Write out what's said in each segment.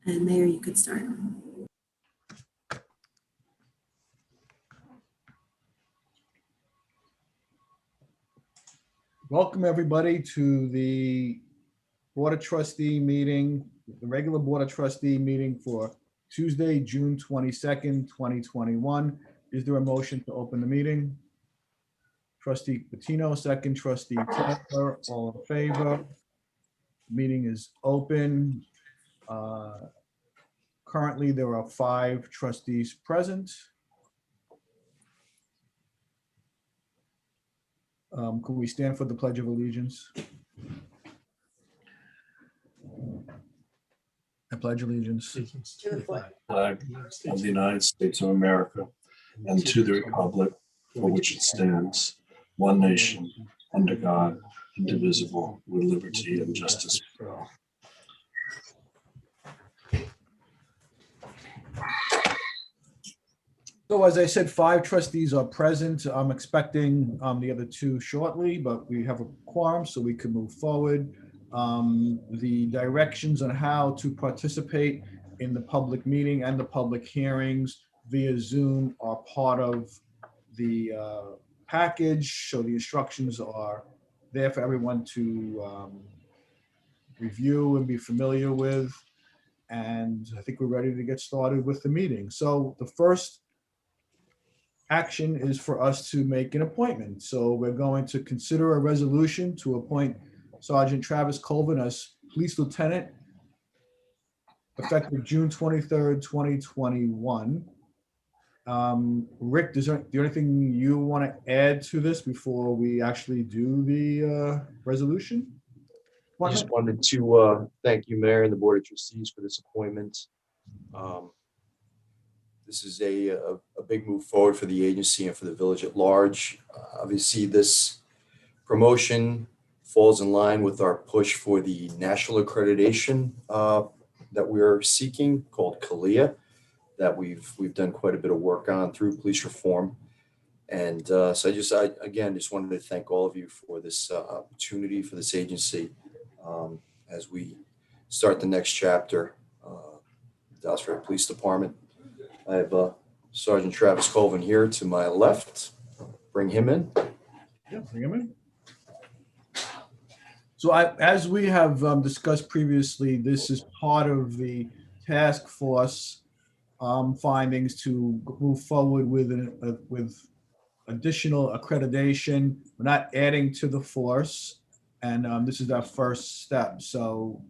And Mayor, you could start. Welcome everybody to the Board of Trustee meeting, the regular Board of Trustee meeting for Tuesday, June 22nd, 2021. Is there a motion to open the meeting? Trustee Patino, second. Trustee Taylor, all in favor? Meeting is open. Currently, there are 5 trustees present. Can we stand for the Pledge of Allegiance? I pledge allegiance To the flag Flag of the United States of America and to the republic for which it stands, one nation, under God, indivisible, with liberty and justice for all. So as I said, 5 trustees are present. I'm expecting the other 2 shortly, but we have a quorum, so we can move forward. The directions on how to participate in the public meeting and the public hearings via Zoom are part of the package. So the instructions are there for everyone to review and be familiar with. And I think we're ready to get started with the meeting. So the first action is for us to make an appointment. So we're going to consider a resolution to appoint Sergeant Travis Colvin as Police Lieutenant effective June 23rd, 2021. Rick, is there anything you want to add to this before we actually do the resolution? I just wanted to thank you, Mayor, and the Board of Trustees for this appointment. This is a big move forward for the agency and for the village at large. Obviously, this promotion falls in line with our push for the national accreditation that we're seeking, called CALIA, that we've done quite a bit of work on through police reform. And so I again just wanted to thank all of you for this opportunity for this agency as we start the next chapter. Dallas Ferry Police Department. I have Sergeant Travis Colvin here to my left. Bring him in. Yeah, bring him in. So as we have discussed previously, this is part of the task force findings to move forward with additional accreditation. We're not adding to the force, and this is our first step. So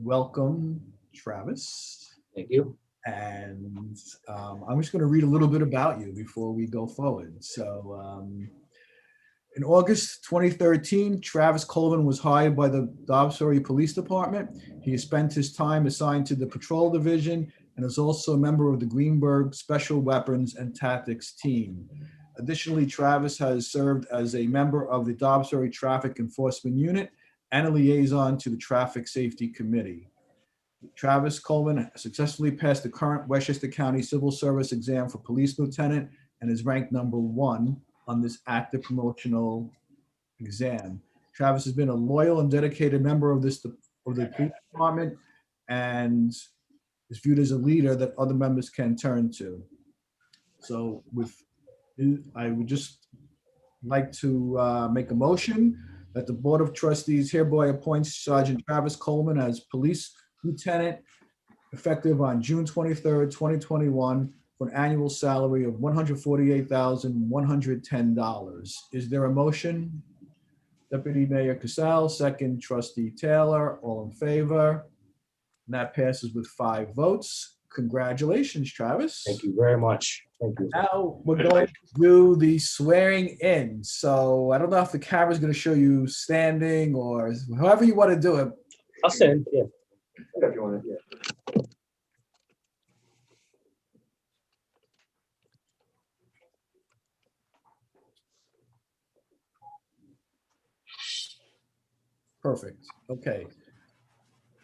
welcome, Travis. Thank you. And I'm just going to read a little bit about you before we go forward. So in August 2013, Travis Colvin was hired by the Dobbs Ferry Police Department. He has spent his time assigned to the Patrol Division and is also a member of the Greenberg Special Weapons and Tactics Team. Additionally, Travis has served as a member of the Dobbs Ferry Traffic Enforcement Unit and a liaison to the Traffic Safety Committee. Travis Colvin successfully passed the current Westchester County Civil Service exam for Police Lieutenant and is ranked number 1 on this active promotional exam. Travis has been a loyal and dedicated member of the police department and is viewed as a leader that other members can turn to. So I would just like to make a motion that the Board of Trustees hereby appoints Sergeant Travis Colvin as Police Lieutenant effective on June 23rd, 2021 for an annual salary of $148,110. Is there a motion? Deputy Mayor Casal, second. Trustee Taylor, all in favor? And that passes with 5 votes. Congratulations, Travis. Thank you very much. Thank you. Now we're going to do the swearing in. So I don't know if the camera's going to show you standing or however you want to do it. I'll stand. Yeah. If you want to. Yeah. Perfect. Okay.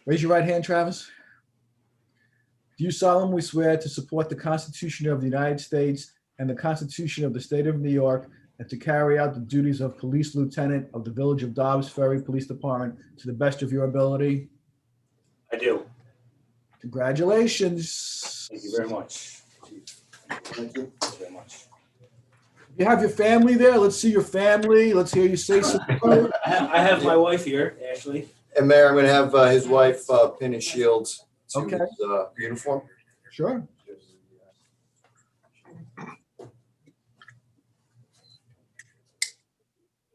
Raise your right hand, Travis. Do you solemnly swear to support the Constitution of the United States and the Constitution of the State of New York and to carry out the duties of Police Lieutenant of the Village of Dobbs Ferry Police Department to the best of your ability? I do. Congratulations. Thank you very much. Thank you very much. You have your family there. Let's see your family. Let's hear you say some words. I have my wife here, Ashley. And Mayor, I'm going to have his wife pin his shield to Okay. his uniform. Sure.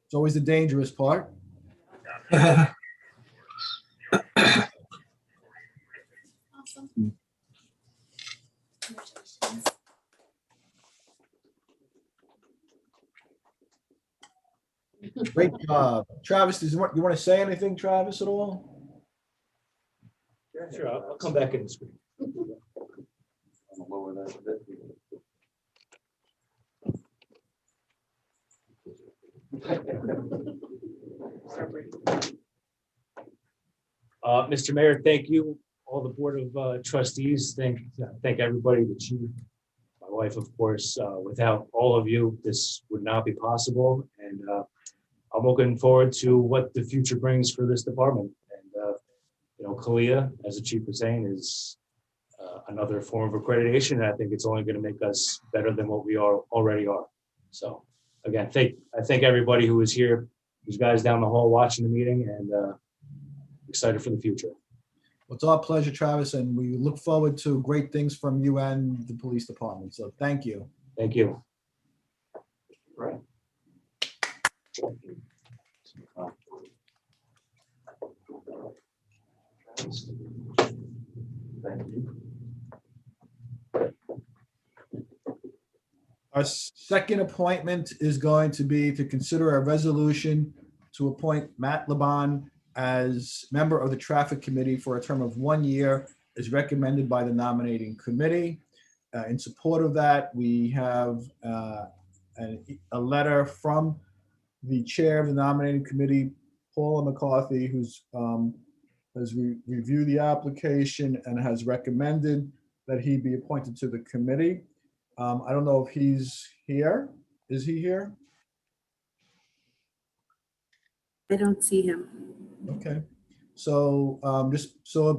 It's always the dangerous part. Awesome. Congratulations. Great job. Travis, you want to say anything, Travis, at all? Sure, I'll come back in the screen. I'm gonna lower that a bit. Mr. Mayor, thank you. All the Board of Trustees, thank everybody, the chief, my wife, of course. Without all of you, this would not be possible. And I'm looking forward to what the future brings for this department. And, CALIA, as the chief was saying, is another form of accreditation. And I think it's only going to make us better than what we already are. So again, I thank everybody who was here, these guys down the hall watching the meeting, and excited for the future. Well, it's our pleasure, Travis, and we look forward to great things from you and the police department. So thank you. Thank you. Right. Thank you. Our second appointment is going to be to consider a resolution to appoint Matt Laban as member of the Traffic Committee for a term of 1 year, as recommended by the nominating committee. In support of that, we have a letter from the chair of the nominating committee, Paula McCarthy, who's has reviewed the application and has recommended that he be appointed to the committee. I don't know if he's here. Is he here? I don't see him. Okay. So just so it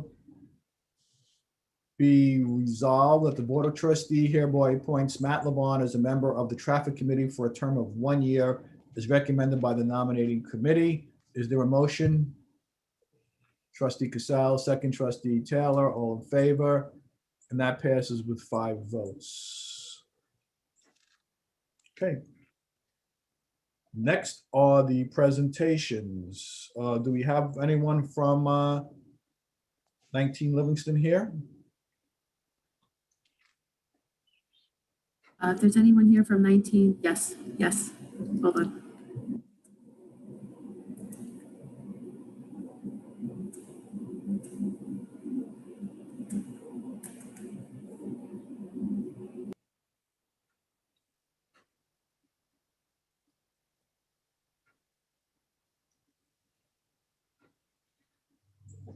be resolved that the Board of Trustees hereby appoints Matt Laban as a member of the Traffic Committee for a term of 1 year, as recommended by the nominating committee. Is there a motion? Trustee Casal, second trustee Taylor, all in favor, and that passes with 5 votes. Okay. Next are the presentations. Do we have anyone from 19 Livingston here? If there's anyone here from 19, yes, hold on.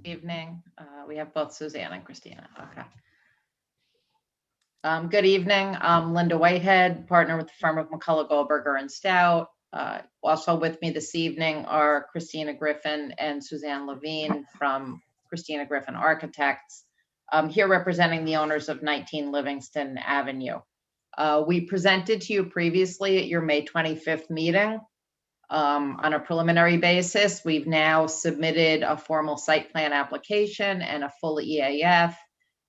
Evening. We have both Suzanne and Christina. Okay. Good evening. I'm Linda Whitehead, partner with the firm of McCullough, Goldberger and Stout. Also with me this evening are Christina Griffin and Suzanne Levine from Christina Griffin Architects. Here representing the owners of 19 Livingston Avenue. We presented to you previously at your May 25th meeting. On a preliminary basis, we've now submitted a formal site plan application and a full EAF,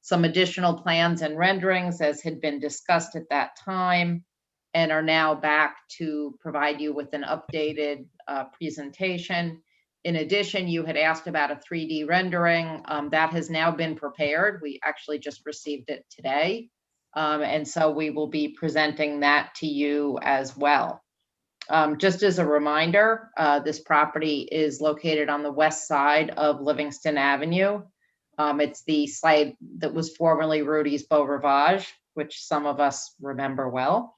some additional plans and renderings as had been discussed at that time, and are now back to provide you with an updated presentation. In addition, you had asked about a 3D rendering. That has now been prepared. We actually just received it today. And so we will be presenting that to you as well. Just as a reminder, this property is located on the west side of Livingston Avenue. It's the site that was formerly Rudy's Beau Rivage, which some of us remember well.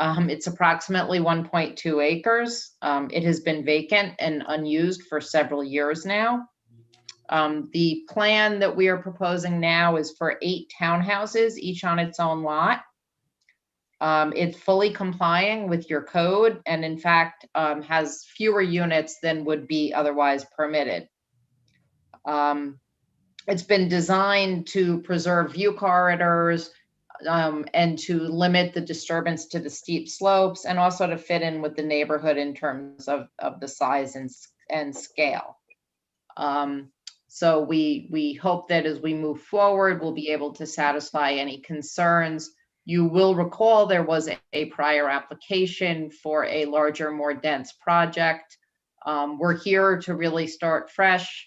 It's approximately 1.2 acres. It has been vacant and unused for several years now. The plan that we are proposing now is for 8 townhouses, each on its own lot. It's fully complying with your code and in fact has fewer units than would be otherwise permitted. It's been designed to preserve view corridors, and to limit the disturbance to the steep slopes, and also to fit in with the neighborhood in terms of the size and scale. So we hope that as we move forward, we'll be able to satisfy any concerns. You will recall there was a prior application for a larger, more dense project. We're here to really start fresh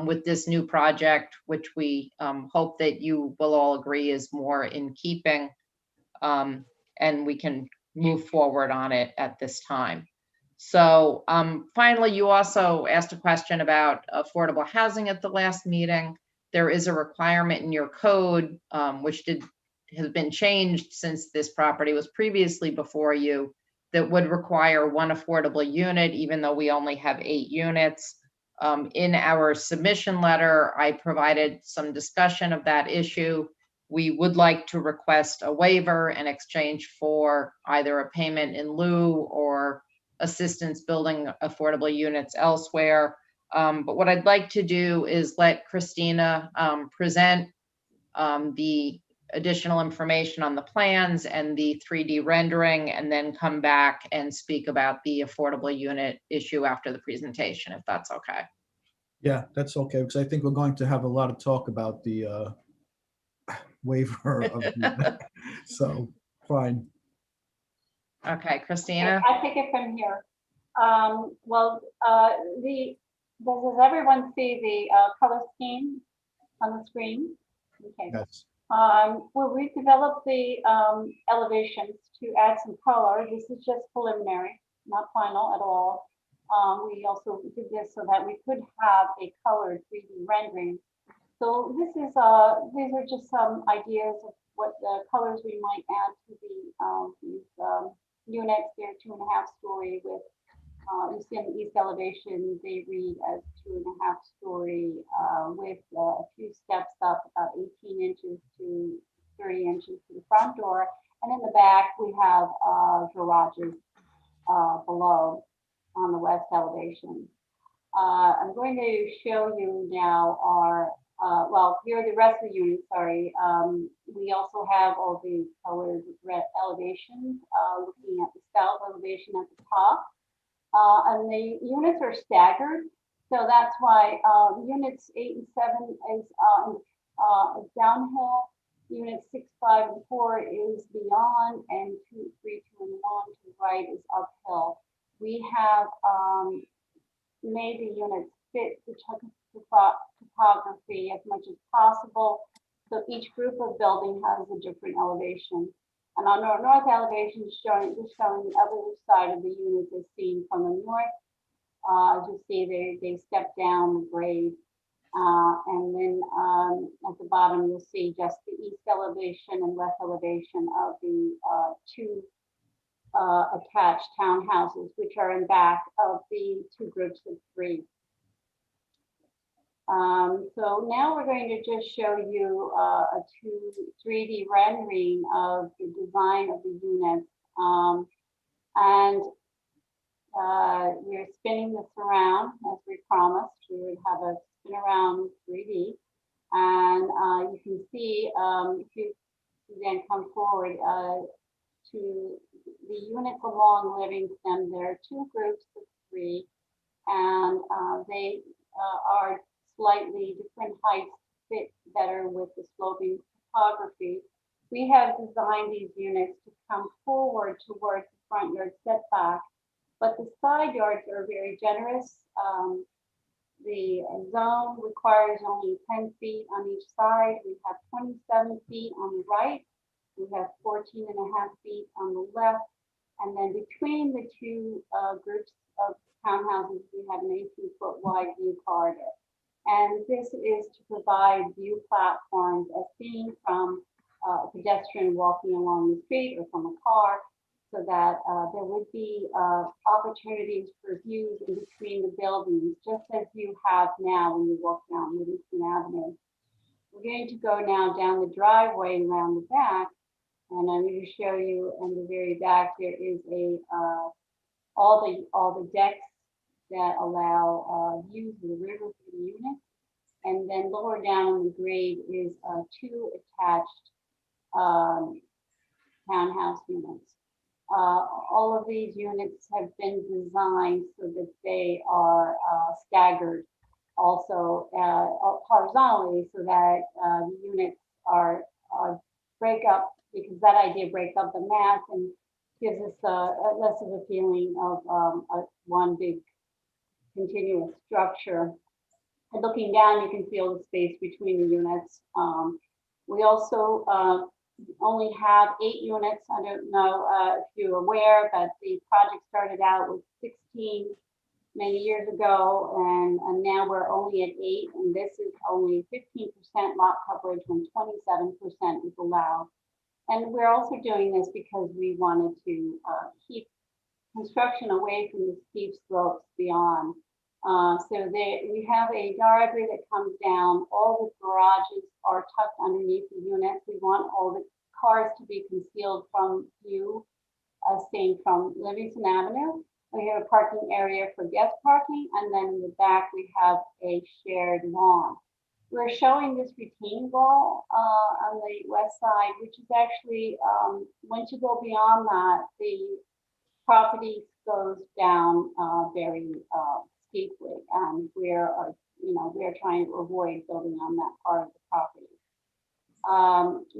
with this new project, which we hope that you will all agree is more in keeping, and we can move forward on it at this time. So finally, you also asked a question about affordable housing at the last meeting. There is a requirement in your code, which has been changed since this property was previously before you, that would require one affordable unit, even though we only have 8 units. In our submission letter, I provided some discussion of that issue. We would like to request a waiver in exchange for either a payment in lieu or assistance building affordable units elsewhere. But what I'd like to do is let Christina present the additional information on the plans and the 3D rendering, and then come back and speak about the affordable unit issue after the presentation, if that's okay. Yeah, that's okay, because I think we're going to have a lot of talk about the waiver of the, so, fine. Okay, Christina? I take it from here. Well, does everyone see the color scheme on the screen? Okay. Yes. Well, we developed the elevations to add some color. This is just preliminary, not final at all. We also did this so that we could have a colored 3D rendering. So this is these are just some ideas of what the colors we might add to these units. They're 2.5-story with, you see in the east elevation, they read as 2.5-story with a few steps up, about 18 inches to 30 inches to the front door. And in the back, we have garages below on the west elevation. I'm going to show you now our, well, here are the rest of the units, sorry. We also have all the colored red elevations, looking at the south elevation at the top. And the units are staggered. So that's why units 8 and 7 is downhill. Units 6, 5, and 4 is beyond, and 2, 3, 2, and 1 to the right is uphill. We have made the units fit the topography as much as possible. So each group of building has a different elevation. And on our north elevation is showing the other side of the units is seen from the north. As you see, they step down the grade. And then at the bottom, you'll see just the east elevation and west elevation of the 2 attached townhouses, which are in back of the 2 groups of 3. So now we're going to just show you a 3D rendering of the design of the units. We're spinning this around as we promised. We would have a spin around 3D. And you can see, if you then come forward to the units along Livingston, there are 2 groups of 3, and they are slightly different heights, fit better with the sloping topography. We have designed these units to come forward towards the front yard setback, but the side yards are very generous. The zone requires only 10 feet on each side. We have 27 feet on the right. We have 14.5 feet on the left. And then between the 2 groups of townhouses, we have an 18-foot wide view corridor. And this is to provide view platforms as seen from a pedestrian walking along the street or from a car, so that there would be opportunities for views in between the buildings, just as you have now when you walk down Livingston Avenue. We're going to go now down the driveway around the back, and I'm going to show you in the very back there is a all the decks that allow views of the river for the unit. And then lower down in the grade is two attached townhouse units. All of these units have been designed so that they are staggered also horizontally, so that the units are break up, because that idea breaks up the mass and gives us less of a feeling of one big continuous structure. And looking down, you can feel the space between the units. We also only have 8 units. I don't know if you're aware, but the project started out with 16 many years ago, and now we're only at 8, and this is only 15% lot coverage when 27% is allowed. And we're also doing this because we wanted to keep construction away from the steep slopes beyond. So we have a driveway that comes down. All the garages are tucked underneath the units. We want all the cars to be concealed from view, seen from Livingston Avenue. We have a parking area for guest parking, and then in the back we have a shared lawn. We're showing this retaining wall on the west side, which is actually, once you go beyond that, the property goes down very steeply, and we're trying to avoid building on that part of the property.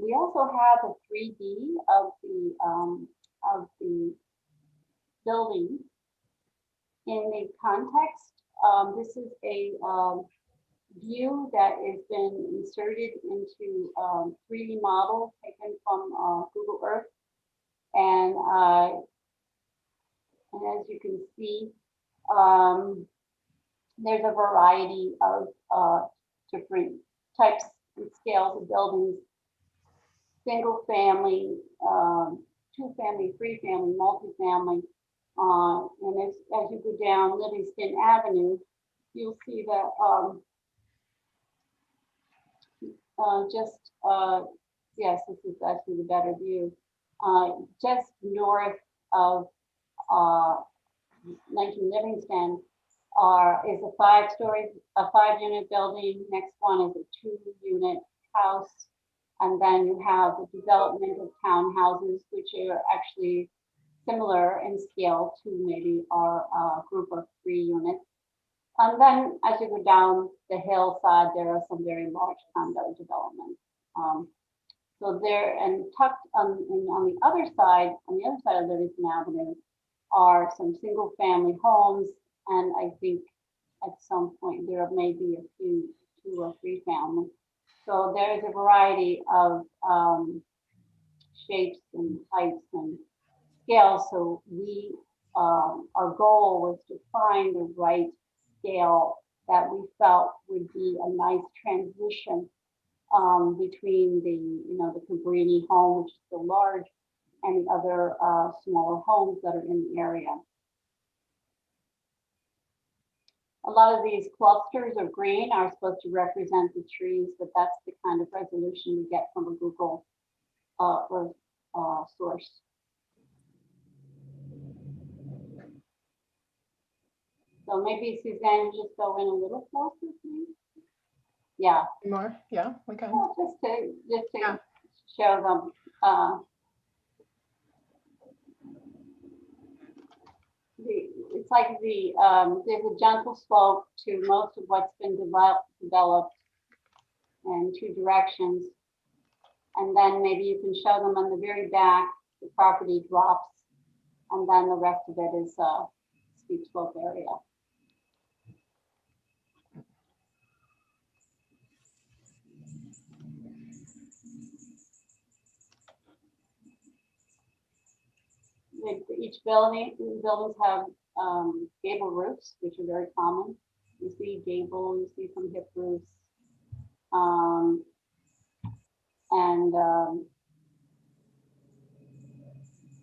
We also have a 3D of the building in the context. This is a view that has been inserted into 3D model taken from Google Earth, and as you can see, there's a variety of different types and scales of buildings: single family, 2-family, 3-family, multifamily. And as you go down Livingston Avenue, you'll see that yes, this is actually the better view. Just north of 19 Livingston is a 5-unit building. Next one is a 2-unit house. And then you have the development of townhouses, which are actually similar in scale to maybe our group of 3 units. And then as you go down the hillside, there are some very large condo developments. So there, and tucked on the other side of Livingston Avenue, are some single family homes, and I think at some point there may be a few 2 or 3 family. So there's a variety of shapes and heights and scales. So our goal was to find the right scale that we felt would be a nice transition between the Cabrini home, which is so large, and the other smaller homes that are in the area. A lot of these clusters of green are supposed to represent the trees, but that's the kind of resolution we get from a Google Earth source. So maybe Suzanne, just go in a little closer, please. Yeah. More? Yeah, we can. Well, just to Yeah. show them. It's like there's a gentle slope to most of what's been developed in 2 directions. And then maybe you can show them on the very back, the property drops, and then the rest of it is a steep slope area. Each buildings have gable roofs, which are very common. You see gable, you see some hip roofs, and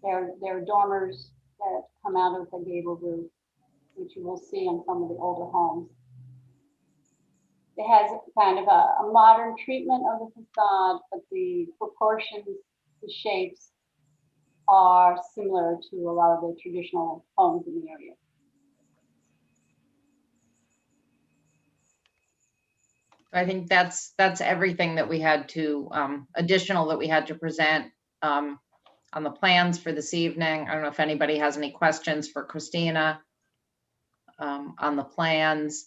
there are dormers that come out of the gable roof, which you will see in some of the older homes. It has kind of a modern treatment of the facade, but the proportions, the shapes are similar to a lot of the traditional homes in the area. I think that's everything that we had to, additional that we had to present on the plans for this evening. I don't know if anybody has any questions for Christina on the plans.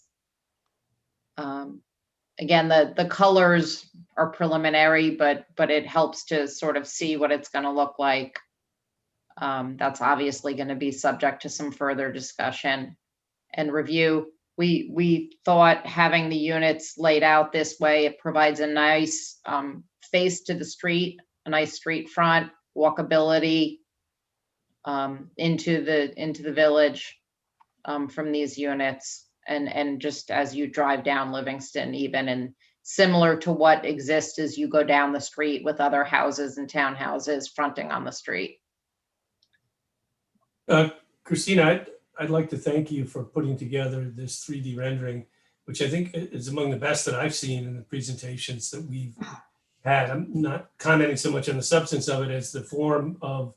Again, the colors are preliminary, but it helps to sort of see what it's going to look like. That's obviously going to be subject to some further discussion and review. We thought having the units laid out this way, it provides a nice face to the street, a nice street front, walkability into the village from these units, and just as you drive down Livingston even, and similar to what exists as you go down the street with other houses and townhouses fronting on the street. Christina, I'd like to thank you for putting together this 3D rendering, which I think is among the best that I've seen in the presentations that we've had. I'm not commenting so much on the substance of it as the form of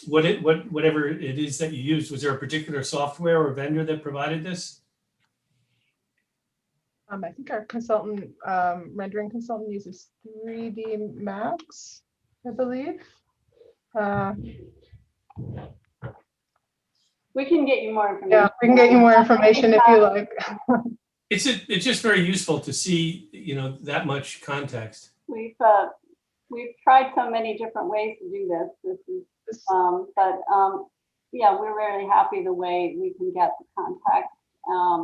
whatever it is that you used. Was there a particular software or vendor that provided this? I think our consultant, rendering consultant, uses 3D Max, I believe. We can get you more information. Yeah, we can get you more information if you like. It's just very useful to see, that much context. We've tried so many different ways to do this. Yeah, we're really happy the way we can get the context,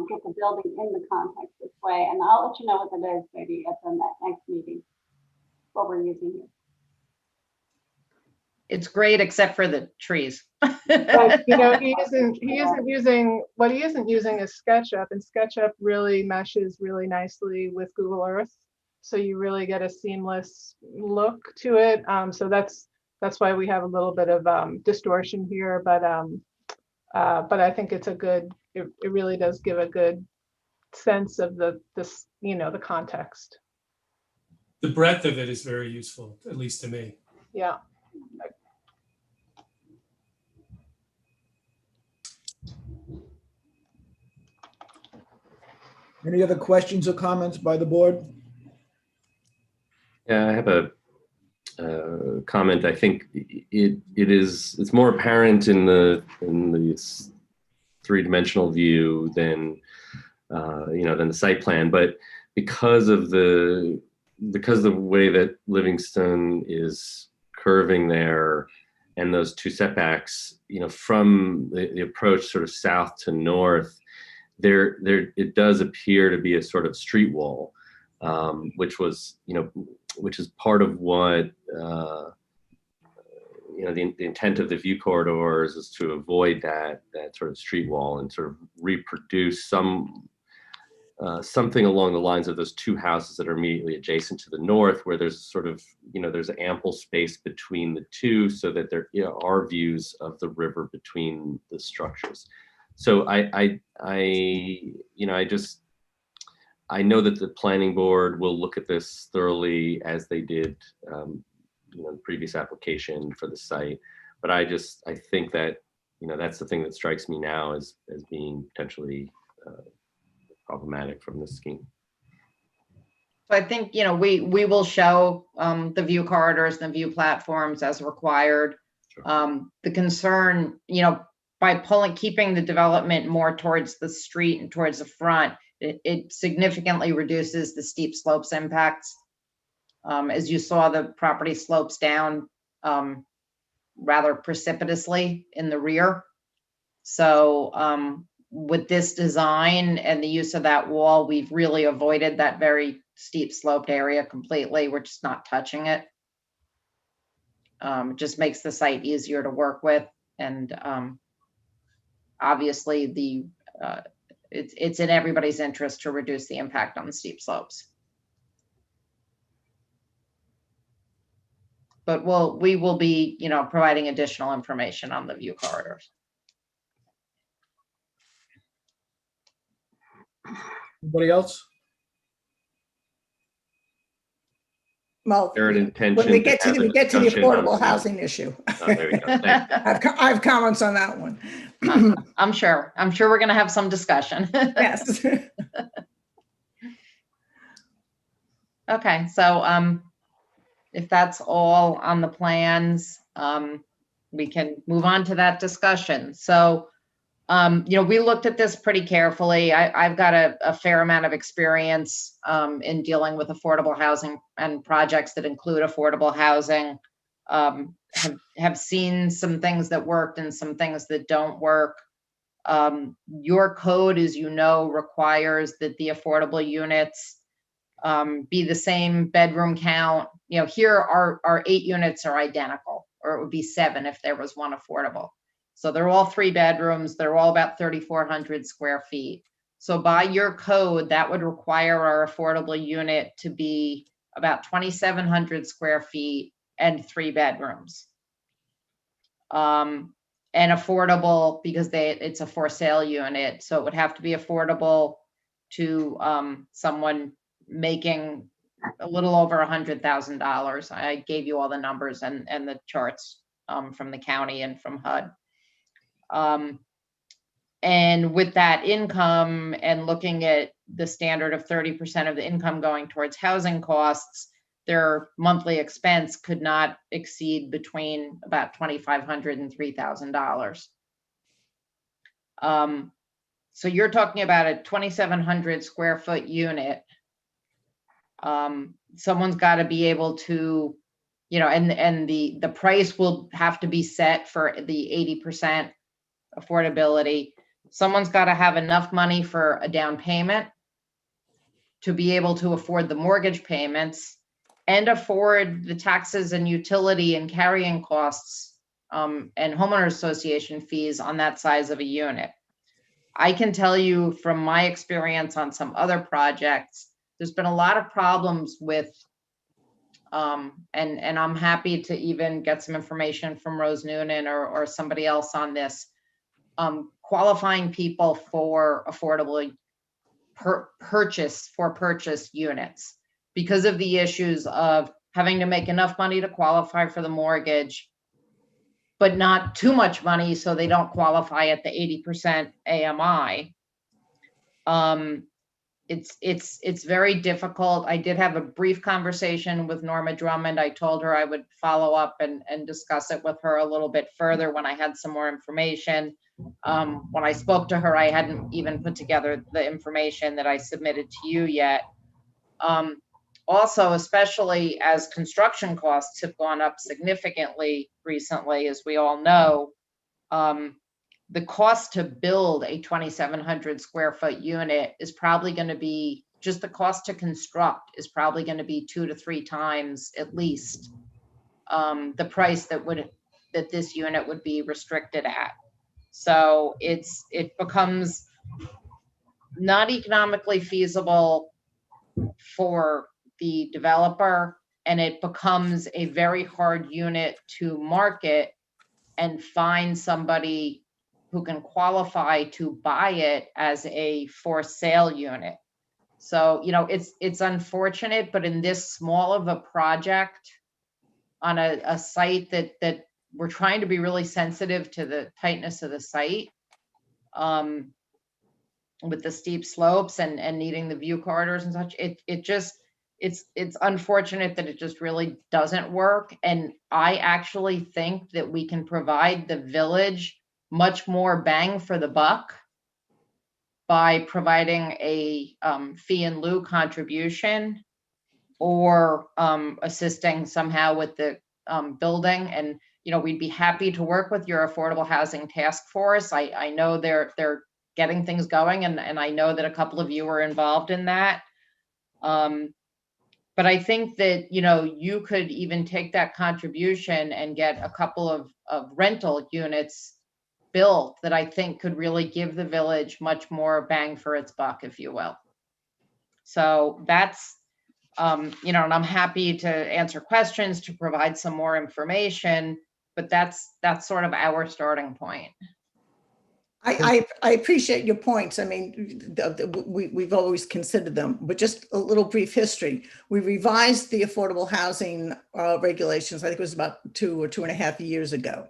get the building in the context this way. And I'll let you know what it is maybe at the next meeting, what we're using here. It's great except for the trees. But, he isn't using, what he isn't using is SketchUp, and SketchUp really meshes really nicely with Google Earth. So you really get a seamless look to it. So that's why we have a little bit of distortion here, but I think it's it really does give a good sense of the context. The breadth of it is very useful, at least to me. Yeah. Any other questions or comments by the board? Yeah, I have a comment. I think it's more apparent in the three-dimensional view than the site plan, but because of the way that Livingston is curving there and those two setbacks, from the approach sort of south to north, there it does appear to be a sort of street wall, which is part of what the intent of the view corridors is to avoid that sort of street wall and sort of reproduce something along the lines of those two houses that are immediately adjacent to the north, where there's sort of there's ample space between the two, so that there are views of the river between the structures. So I know that the planning board will look at this thoroughly as they did the previous application for the site, but I think that that's the thing that strikes me now as being potentially problematic from this scheme. So I think we will show the view corridors and the view platforms as required. Sure. The concern by keeping the development more towards the street and towards the front, it significantly reduces the steep slopes impacts. As you saw, the property slopes down rather precipitously in the rear. So with this design and the use of that wall, we've really avoided that very steep sloped area completely. We're just not touching it. It just makes the site easier to work with. And obviously it's in everybody's interest to reduce the impact on the steep slopes. But we will be, providing additional information on the view corridors. Anybody else? Well, There an intention when we get to the discussion affordable on- housing issue, Oh, there we go. Thank you. I have comments on that one. I'm sure we're going to have some discussion. Yes. Okay, so if that's all on the plans, we can move on to that discussion. So, we looked at this pretty carefully. I've got a fair amount of experience in dealing with affordable housing and projects that include affordable housing. Have seen some things that worked and some things that don't work. Your code, as you know, requires that the affordable units be the same bedroom count. Here our 8 units are identical, or it would be 7 if there was one affordable. So they're all 3 bedrooms. They're all about 3,400 square feet. So by your code, that would require our affordable unit to be about 2,700 square feet and 3 bedrooms. And affordable because it's a for sale unit. So it would have to be affordable to someone making a little over $100,000. I gave you all the numbers and the charts from the county and from HUD. And with that income and looking at the standard of 30% of the income going towards housing costs, their monthly expense could not exceed between about $2,500 and $3,000. So you're talking about a 2,700 square foot unit. Someone's got to be able to, and the price will have to be set for the 80% affordability. Someone's got to have enough money for a down payment to be able to afford the mortgage payments and afford the taxes and utility and carrying costs and homeowners association fees on that size of a unit. I can tell you from my experience on some other projects, there's been a lot of problems with, and I'm happy to even get some information from Rose Noonan or somebody else on this, qualifying people for affordable purchase units because of the issues of having to make enough money to qualify for the mortgage, but not too much money so they don't qualify at the 80% AMI. It's very difficult. I did have a brief conversation with Norma Drummond. I told her I would follow up and discuss it with her a little bit further when I had some more information. When I spoke to her, I hadn't even put together the information that I submitted to you yet. Also, especially as construction costs have gone up significantly recently, as we all know, the cost to build a 2,700 square foot unit is probably going to be, just the cost to construct is probably going to be 2 to 3 times at least the price that this unit would be restricted at. So it becomes not economically feasible for the developer, and it becomes a very hard unit to market and find somebody who can qualify to buy it as a for sale unit. So, it's unfortunate, but in this small of a project on a site that we're trying to be really sensitive to the tightness of the site, with the steep slopes and needing the view corridors and such, it's unfortunate that it just really doesn't work. And I actually think that we can provide the village much more bang for the buck by providing a fee in lieu contribution or assisting somehow with the building. And we'd be happy to work with your affordable housing task force. I know they're getting things going, and I know that a couple of you are involved in that. But I think that, you could even take that contribution and get a couple of rental units built that I think could really give the village much more bang for its buck, if you will. So that's, and I'm happy to answer questions, to provide some more information, but that's sort of our starting point. I appreciate your points. I mean, we've always considered them, but just a little brief history. We revised the affordable housing regulations, I think it was about 2 or 2.5 years ago.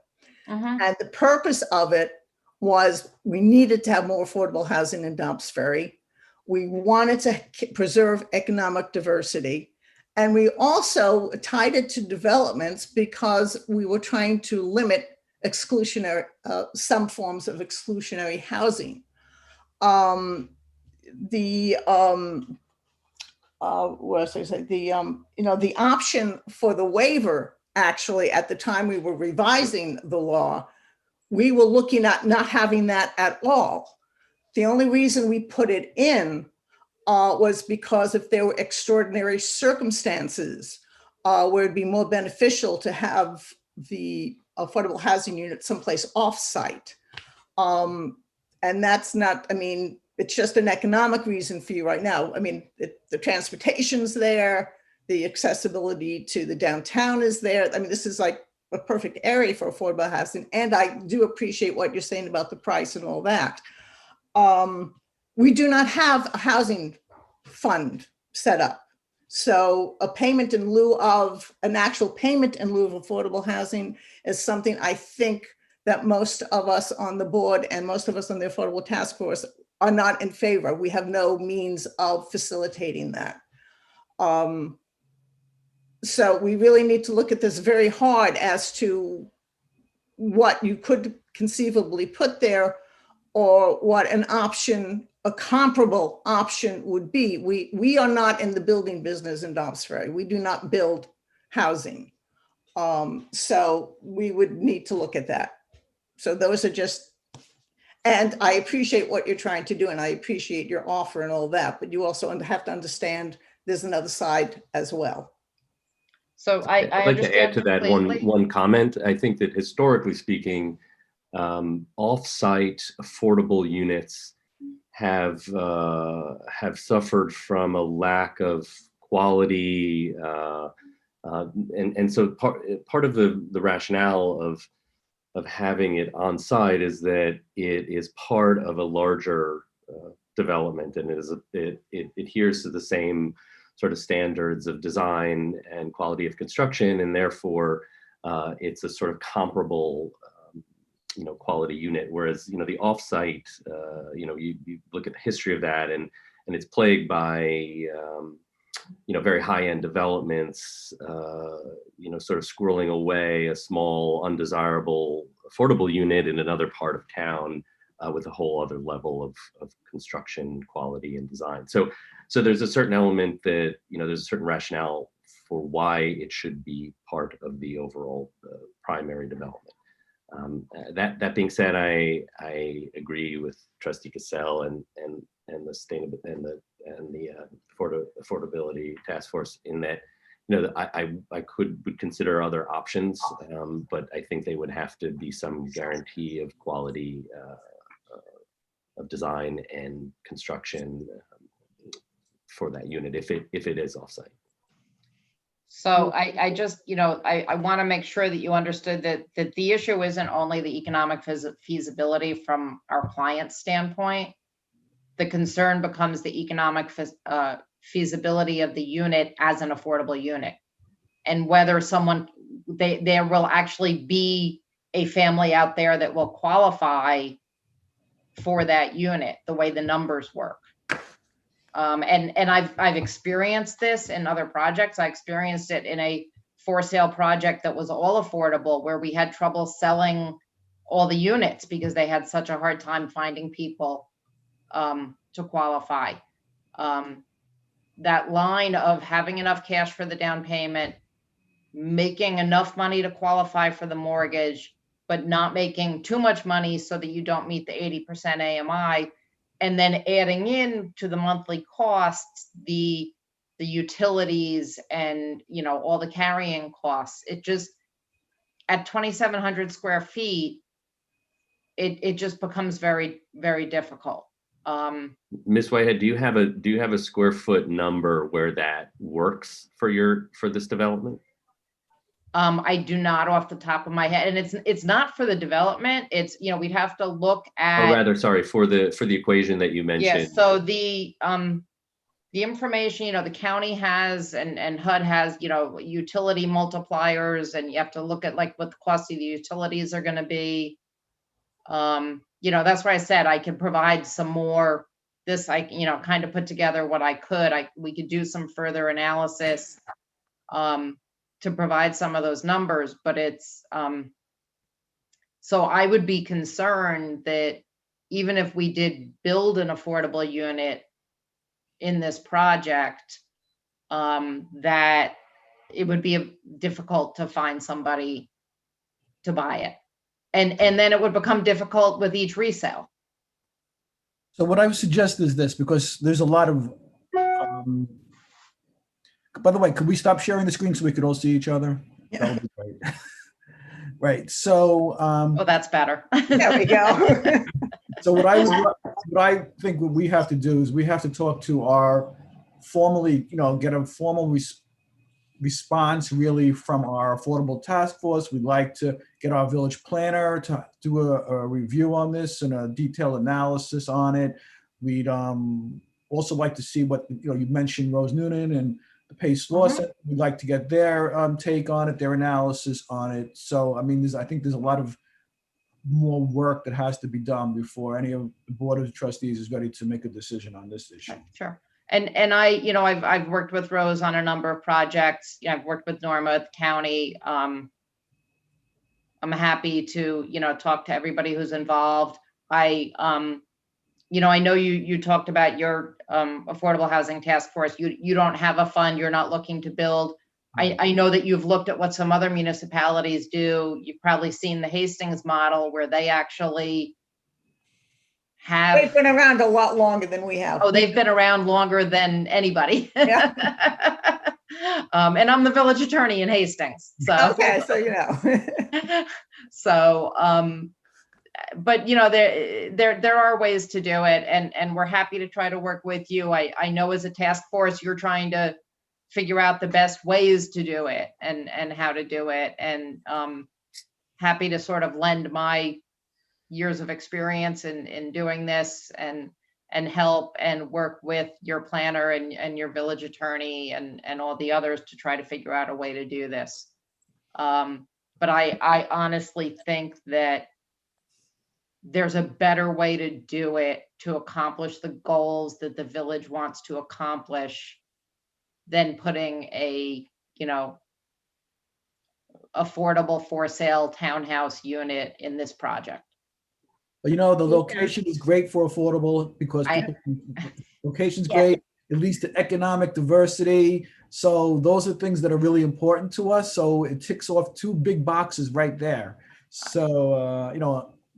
And the purpose of it was we needed to have more affordable housing in Dobbs Ferry. We wanted to preserve economic diversity. And we also tied it to developments because we were trying to limit exclusionary, some forms of exclusionary housing. What else did I say? The option for the waiver, actually, at the time we were revising the law, we were looking at not having that at all. The only reason we put it in was because if there were extraordinary circumstances where it'd be more beneficial to have the affordable housing unit someplace off-site. And that's not, I mean, it's just an economic reason for you right now. I mean, the transportation's there, the accessibility to the downtown is there. I mean, this is like a perfect area for affordable housing. And I do appreciate what you're saying about the price and all that. We do not have a housing fund set up. So a payment in lieu of, an actual payment in lieu of affordable housing is something I think that most of us on the board and most of us on the Affordable Task Force are not in favor. We have no means of facilitating that. So we really need to look at this very hard as to what you could conceivably put there or what an option, a comparable option would be. We are not in the building business in Dobbs Ferry. We do not build housing. So we would need to look at that. So those are just, and I appreciate what you're trying to do and I appreciate your offer and all that, but you also have to understand there's another side as well. So I I'd like to add to that completely. one comment. I think that historically speaking, off-site affordable units have suffered from a lack of quality, and so part of the rationale of having it on site is that it is part of a larger development, and it adheres to the same sort of standards of design and quality of construction, and therefore it's a sort of comparable quality unit. Whereas the offsite, you look at the history of that, and it's plagued by very high-end developments, sort of squirreling away a small, undesirable, affordable unit in another part of town with a whole other level of construction quality and design. So there's a certain element that, there's a certain rationale for why it should be part of the overall primary development. That being said, I agree with Trustee Cassell and the sustainability and the affordability task force in that I would consider other options, but I think they would have to be some guarantee of quality of design and construction for that unit if it is offsite. So I just, I want to make sure that you understood that the issue isn't only the economic feasibility from our client's standpoint. The concern becomes the economic feasibility of the unit as an affordable unit, and whether there will actually be a family out there that will qualify for that unit the way the numbers work. And I've experienced this in other projects. I experienced it in a for sale project that was all affordable, where we had trouble selling all the units because they had such a hard time finding people to qualify. That line of having enough cash for the down payment, making enough money to qualify for the mortgage, but not making too much money so that you don't meet the 80% AMI, and then adding in to the monthly costs, the utilities and, all the carrying costs. It just, at 2,700 square feet, it just becomes very, very difficult. Ms. Whitehead, do you have a square foot number where that works for this development? I do not off the top of my head, and it's not for the development. It's, we'd have to look at. Or rather, sorry, for the equation that you mentioned. Yes. So the information, the county has and HUD has, utility multipliers, and you have to look at like what the cost of the utilities are going to be. That's why I said I could provide some more. This, I kind of put together what I could. We could do some further analysis to provide some of those numbers, but it's, so I would be concerned that even if we did build an affordable unit in this project, that it would be difficult to find somebody to buy it. And then it would become difficult with each resale. So what I would suggest is this, because there's a lot of, by the way, could we stop sharing the screen so we could all see each other? That would be great. Right, so. Oh, that's better. There we go. So what I think what we have to do is we have to talk to our formally, get a formal response really from our affordable task force. We'd like to get our village planner to do a review on this and a detailed analysis on it. We'd also like to see what, you mentioned Rose Noonan and the Pace Law Center. We'd like to get their take on it, their analysis on it. So, I mean, I think there's a lot of more work that has to be done before any of the Board of Trustees is ready to make a decision on this issue. Sure. And I've worked with Rose on a number of projects. I've worked with Norma at the county. I'm happy to, talk to everybody who's involved. I know you talked about your affordable housing task force. You don't have a fund. You're not looking to build. I know that you've looked at what some other municipalities do. You've probably seen the Hastings model where they actually have. They've been around a lot longer than we have. Oh, they've been around longer than anybody. Yeah. And I'm the village attorney in Hastings. So. Okay, so So, but there are ways to do it, and we're happy to try to work with you. I know as a task force, you're trying to figure out the best ways to do it and how to do it, and happy to sort of lend my years of experience in doing this and help and work with your planner and your village attorney and all the others to try to figure out a way to do this. But I honestly think that there's a better way to do it to accomplish the goals that the village wants to accomplish than putting a, affordable for sale townhouse unit in this project. But the location is great for affordable because location's great. It leads to economic diversity. So those are things that are really important to us. So it ticks off two big boxes right there. So,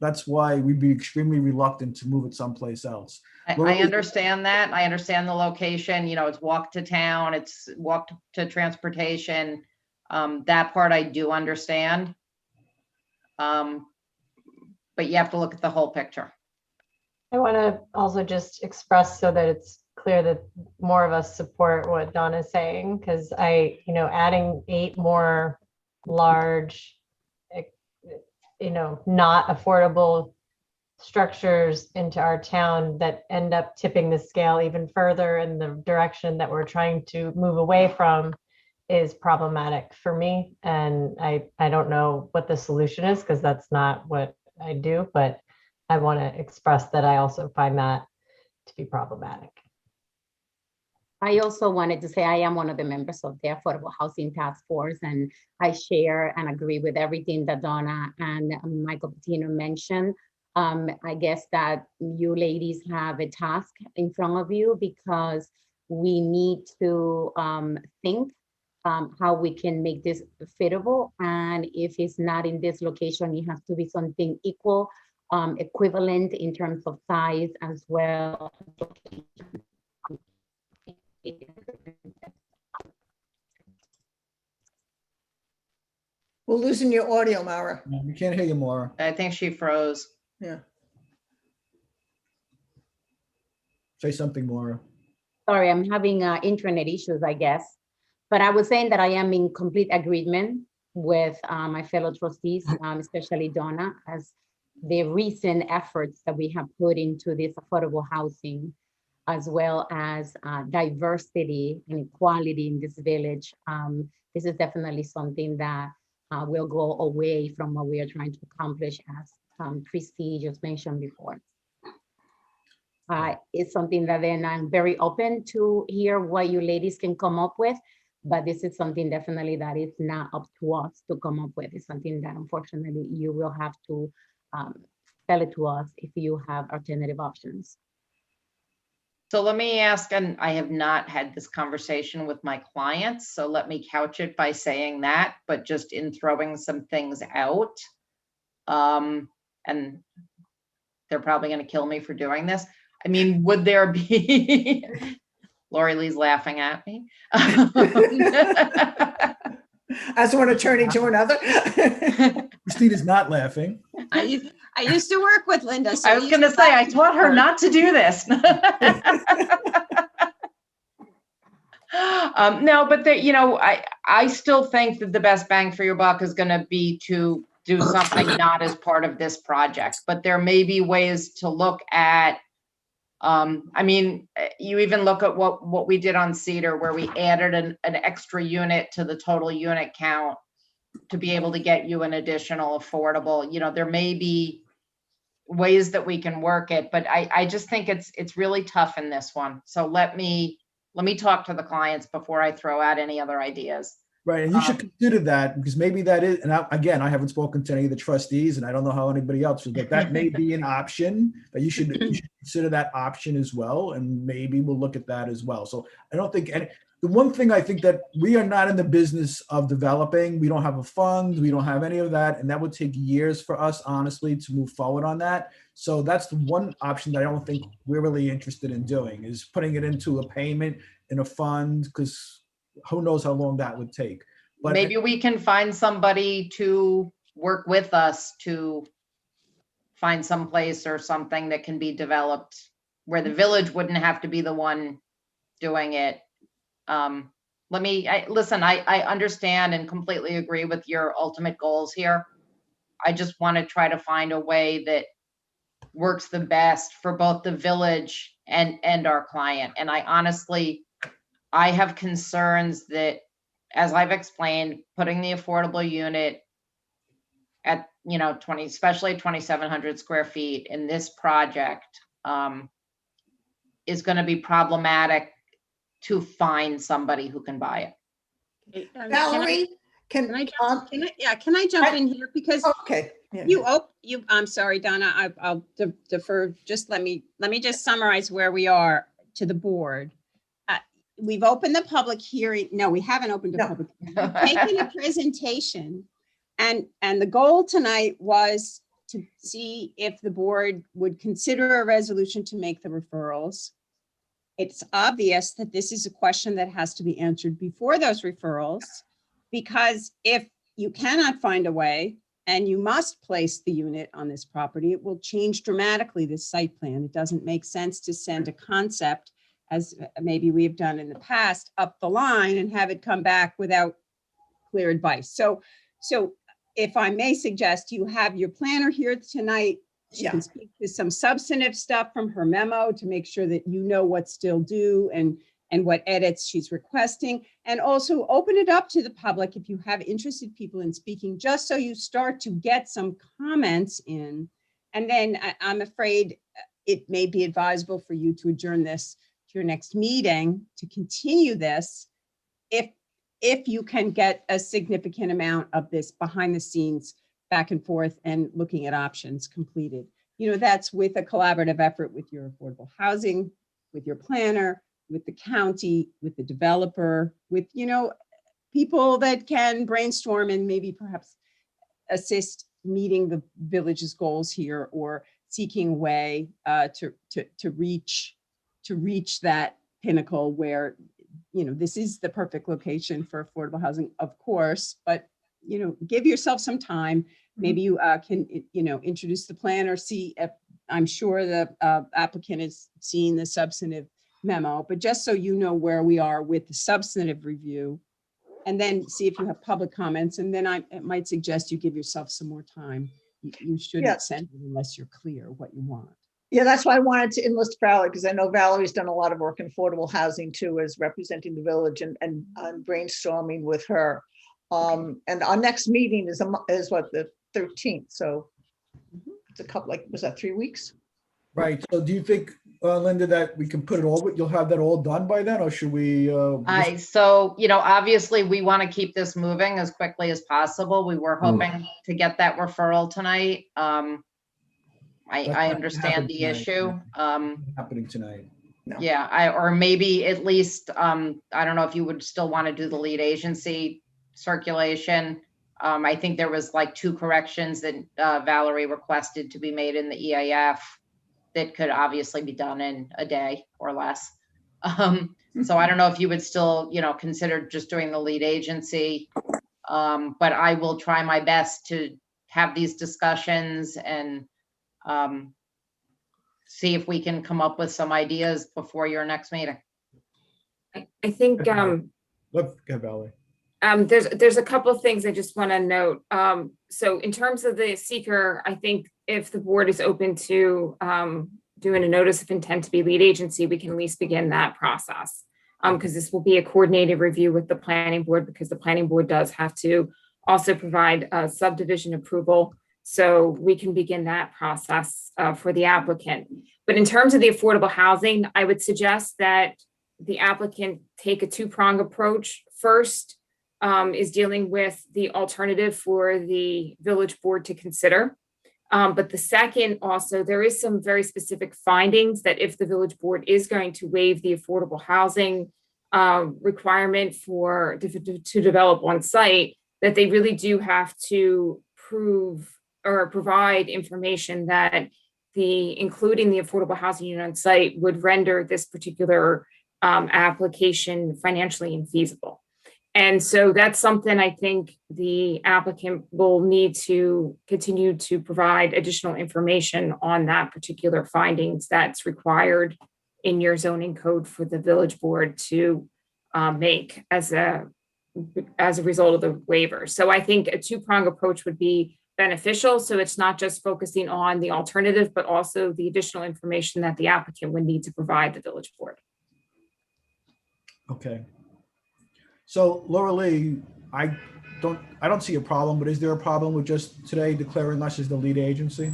that's why we'd be extremely reluctant to move it someplace else. I understand that. I understand the location, it's walk to town, it's walk to transportation. That part I do understand. But you have to look at the whole picture. I want to also just express so that it's clear that more of us support what Donna's saying, because adding 8 more large, not affordable structures into our town that end up tipping the scale even further in the direction that we're trying to move away from is problematic for me. And I don't know what the solution is, because that's not what I do, but I want to express that I also find that to be problematic. I also wanted to say I am one of the members of the Affordable Housing Task Force, and I share and agree with everything that Donna and Michael Patino mentioned. I guess that you ladies have a task in front of you, because we need to think how we can make this fittable. And if it's not in this location, it has to be something equal, equivalent in terms of size as well. We're losing your audio, Mara. We can't hear you, Maura. I think she froze. Yeah. Say something, Maura. Sorry, I'm having internet issues, I guess. But I was saying that I am in complete agreement with my fellow trustees, especially Donna, as the recent efforts that we have put into this affordable housing, as well as diversity and equality in this village. This is definitely something that will go away from what we are trying to accomplish, as Christy just mentioned before. It's something that then I'm very open to hear what you ladies can come up with, But this is something definitely that is not up to us to come up with. It's something that unfortunately you will have to tell it to us if you have alternative options. So let me ask, and I have not had this conversation with my clients, so let me couch it by saying that, but just in throwing some things out. And they're probably going to kill me for doing this. I mean, would there be, Lori Lee's laughing at me. As one attorney to another. Christine is not laughing. I used to work with Linda. So I was going to say, I taught her not to do this. No, but I still think that the best bang for your buck is going to be to do something not as part of this project, but there may be ways to look at, I mean, you even look at what we did on Cedar, where we added an extra unit to the total unit count to be able to get you an additional affordable, there may be ways that we can work it, but I just think it's really tough in this one. So let me talk to the clients before I throw out any other ideas. Right, and you should consider that, because maybe that is, and again, I haven't spoken to any of the trustees, and I don't know how anybody else feels, but that may be an option that you should consider that option as well, and maybe we'll look at that as well. So I don't think, and the one thing I think that we are not in the business of developing, we don't have a fund, we don't have any of that, and that would take years for us, honestly, to move forward on that. So that's the one option that I don't think we're really interested in doing, is putting it into a payment in a fund, because who knows how long that would take. But maybe we can find somebody to work with us to find some place or something that can be developed where the village wouldn't have to be the one doing it. Listen, I understand and completely agree with your ultimate goals here. I just want to try to find a way that works the best for both the village and our client. And I have concerns that, as I've explained, putting the affordable unit at, 20, especially 2,700 square feet in this project is going to be problematic to find somebody who can buy it. Valerie, can I jump in here? Because okay. Yeah. I'm sorry, Donna, I'll defer. Just let me just summarize where we are to the board. We've opened the public hearing. No, we haven't opened a public hearing. We've taken a presentation, and the goal tonight was to see if the board would consider a resolution to make the referrals. It's obvious that this is a question that has to be answered before those referrals, because if you cannot find a way and you must place the unit on this property, it will change dramatically this site plan. It doesn't make sense to send a concept, as maybe we've done in the past, up the line and have it come back without clear advice. So if I may suggest, you have your planner here tonight. She can speak to some substantive stuff from her memo to make sure that you know what's still due and what edits she's requesting, and also open it up to the public if you have interested people in speaking, just so you start to get some comments in. And then I'm afraid it may be advisable for you to adjourn this to your next meeting to continue this if you can get a significant amount of this behind the scenes back and forth and looking at options completed. That's with a collaborative effort with your affordable housing, with your planner, with the county, with the developer, with, people that can brainstorm and maybe perhaps assist meeting the village's goals here, or seeking a way to reach that pinnacle where, this is the perfect location for affordable housing, of course, but, give yourself some time. Maybe you can, introduce the plan, or see if, I'm sure the applicant has seen the substantive memo, but just so you know where we are with the substantive review, and then see if you have public comments. And then I might suggest you give yourself some more time. You shouldn't send it unless you're clear what you want. Yeah, that's why I wanted to enlist Valerie, because I know Valerie's done a lot of work in affordable housing too, as representing the village and brainstorming with her. And our next meeting is what, the 13th. So it's a couple, was that 3 weeks? Right. So do you think, Linda, that we can put it all, you'll have that all done by then, or should we? So, obviously we want to keep this moving as quickly as possible. We were hoping to get that referral tonight. That's I not gonna understand happen the tonight. issue. Happening tonight. Yeah, or maybe at least, I don't know if you would still want to do the lead agency circulation. I think there was like 2 corrections that Valerie requested to be made in the EAF that could obviously be done in a day or less. So I don't know if you would still, consider just doing the lead agency. But I will try my best to have these discussions and see if we can come up with some ideas before your next meeting. I think Look, Valerie. there's a couple of things I just want to note. So in terms of the seeker, I think if the board is open to doing a notice of intent to be lead agency, we can at least begin that process. Because this will be a coordinated review with the planning board, because the planning board does have to also provide subdivision approval. So we can begin that process for the applicant. But in terms of the affordable housing, I would suggest that the applicant take a 2-pronged approach. First is dealing with the alternative for the village board to consider. But the second also, there is some very specific findings that if the village board is going to waive the affordable housing requirement to develop on site, that they really do have to prove or provide information that including the affordable housing unit on site would render this particular application financially infeasible. And so that's something I think the applicant will need to continue to provide additional information on, that particular findings that's required in your zoning code for the village board to make as a result of the waiver. So I think a 2-pronged approach would be beneficial. So it's not just focusing on the alternative, but also the additional information that the applicant would need to provide the village board. Okay. So Laura Lee, I don't see a problem, but is there a problem with just today declaring us as the lead agency?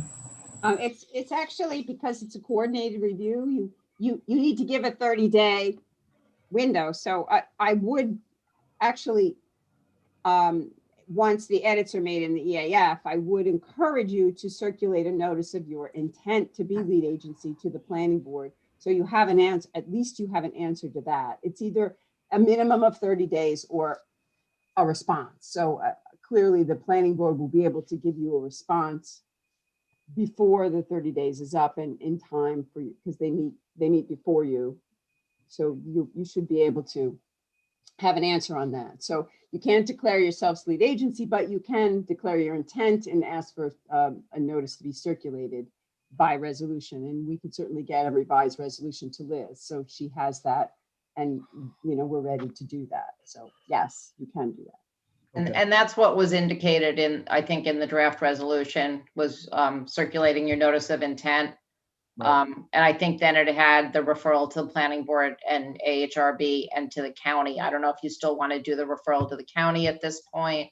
It's actually because it's a coordinated review. You need to give a 30-day window. So I would actually, once the edits are made in the EAF, I would encourage you to circulate a notice of your intent to be lead agency to the planning board. So you have an answer, at least you have an answer to that. It's either a minimum of 30 days or a response. So clearly the planning board will be able to give you a response before the 30 days is up and in time for you, because they meet before you. So you should be able to have an answer on that. So you can't declare yourselves lead agency, but you can declare your intent and ask for a notice to be circulated by resolution. And we could certainly get a revised resolution to Liz. So she has that, and we're ready to do that. So yes, you can do that. Okay. And that's what was indicated in, I think, in the draft resolution, was circulating your notice of intent. Right. And I think then it had the referral to the planning board and AHRB and to the county. I don't know if you still want to do the referral to the county at this point.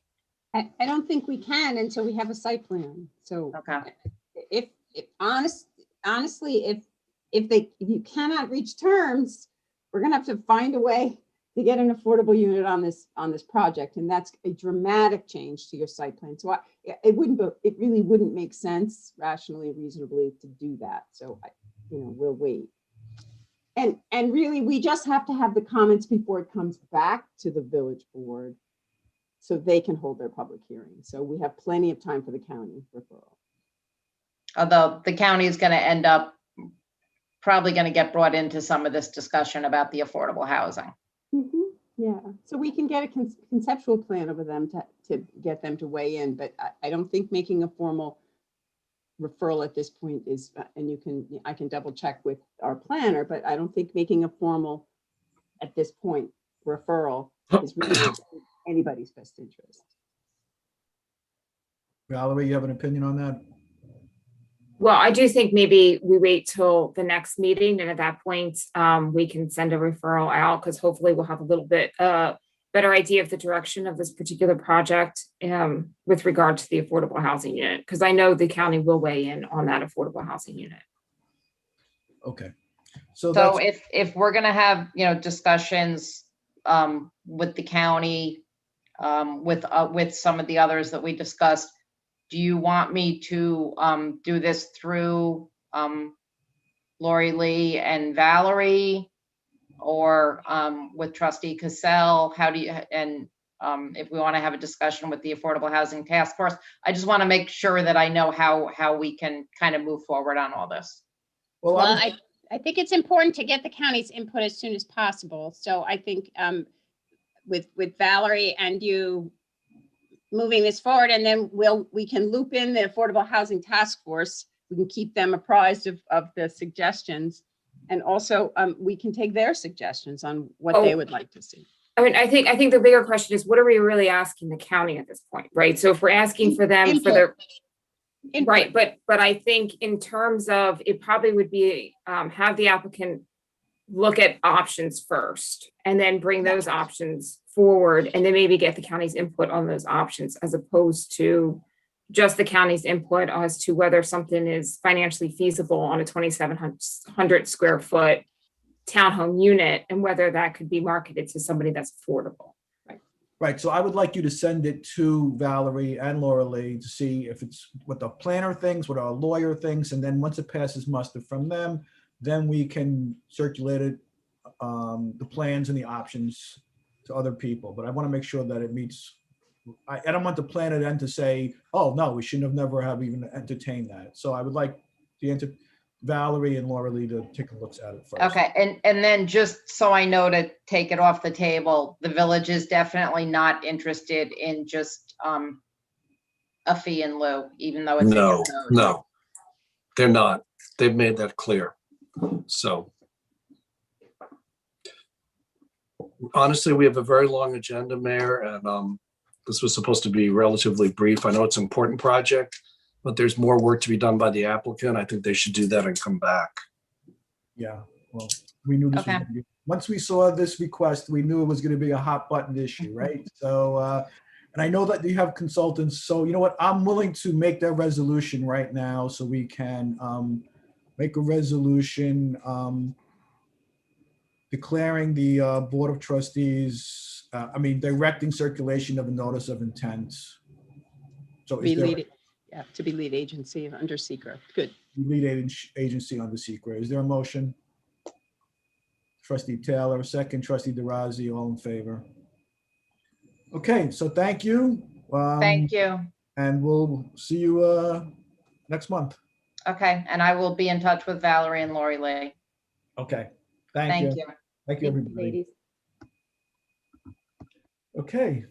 I don't think we can until we have a site plan. So Okay. if honestly, if you cannot reach terms, we're gonna have to find a way to get an affordable unit on this project, and that's a dramatic change to your site plan. So it really wouldn't make sense rationally, reasonably to do that. So we'll wait. And really, we just have to have the comments before it comes back to the village board, so they can hold their public hearing. So we have plenty of time for the county referral. Although the county is going to end up probably going to get brought into some of this discussion about the affordable housing. Yeah, so we can get a conceptual plan over them to get them to weigh in, but I don't think making a formal referral at this point is, and I can double check with our planner, but I don't think making a formal at this point referral is really in anybody's best interest. Valerie, you have an opinion on that? Well, I do think maybe we wait till the next meeting, and at that point, we can send a referral out, because hopefully we'll have a little bit better idea of the direction of this particular project with regard to the affordable housing unit, because I know the county will weigh in on that affordable housing unit. Okay. So So that's, if we're gonna have, discussions with the county, with some of the others that we discussed, do you want me to do this through Lori Lee and Valerie, or with Trustee Cassell? How do you, and if we want to have a discussion with the Affordable Housing Task Force, I just want to make sure that I know how we can kind of move forward on all this. well, Well, I think it's important to get the county's input as soon as possible. So I think with Valerie and you moving this forward, and then we can loop in the Affordable Housing Task Force. We can keep them apprised of the suggestions. And also we can take their suggestions on what they would like to see. I mean, I think the bigger question is, what are we really asking the county at this point, right? So if we're asking for them for their Input. right, but I think in terms of, it probably would be have the applicant look at options first and then bring those options forward, and then maybe get the county's input on those options, as opposed to just the county's input as to whether something is financially feasible on a 2,700 square foot townhome unit, and whether that could be marketed to somebody that's affordable. right, so I would like you to send it to Valerie and Laura Lee to see if it's what the planner thinks, what our lawyer thinks, and then once it passes muster from them, then we can circulate it, the plans and the options to other people. But I want to make sure that it meets, I don't want the planner then to say, oh, no, we shouldn't have never have even entertained that. So I would like Valerie and Laura Lee to take a look at it first. Okay, and then just so I know to take it off the table, the village is definitely not interested in just a fee in lieu, even though it's in your code. No, they're not. They've made that clear. So honestly, we have a very long agenda, Mayor, and this was supposed to be relatively brief. I know it's an important project, but there's more work to be done by the applicant. I think they should do that and come back. Yeah, well, we knew this was Okay. gonna be, once we saw this request, we knew it was gonna be a hot button issue, right? So, and I know that you have consultants, so you know what, I'm willing to make that resolution right now so we can make a resolution declaring the Board of Trustees, directing circulation of a notice of intent. So is Be there lead, yeah, to be lead agency under secret. Good. lead agency on the secret? Is there a motion? Trustee Taylor, second. Trustee DeRozzi, all in favor? Okay, so thank you. Thank you. And we'll see you next month. Okay, and I will be in touch with Valerie and Lori Lee. Okay, thank you. Thank you, Thank you, everybody. ladies. Okay.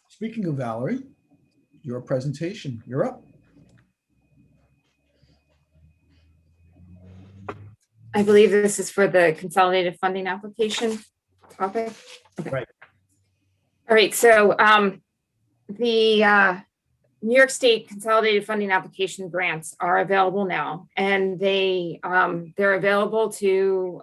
Speaking of Valerie, your presentation, you're up. I believe this is for the consolidated funding application topic. Okay. Right. All right, so the New York State Consolidated Funding Application grants are available now, and they're available to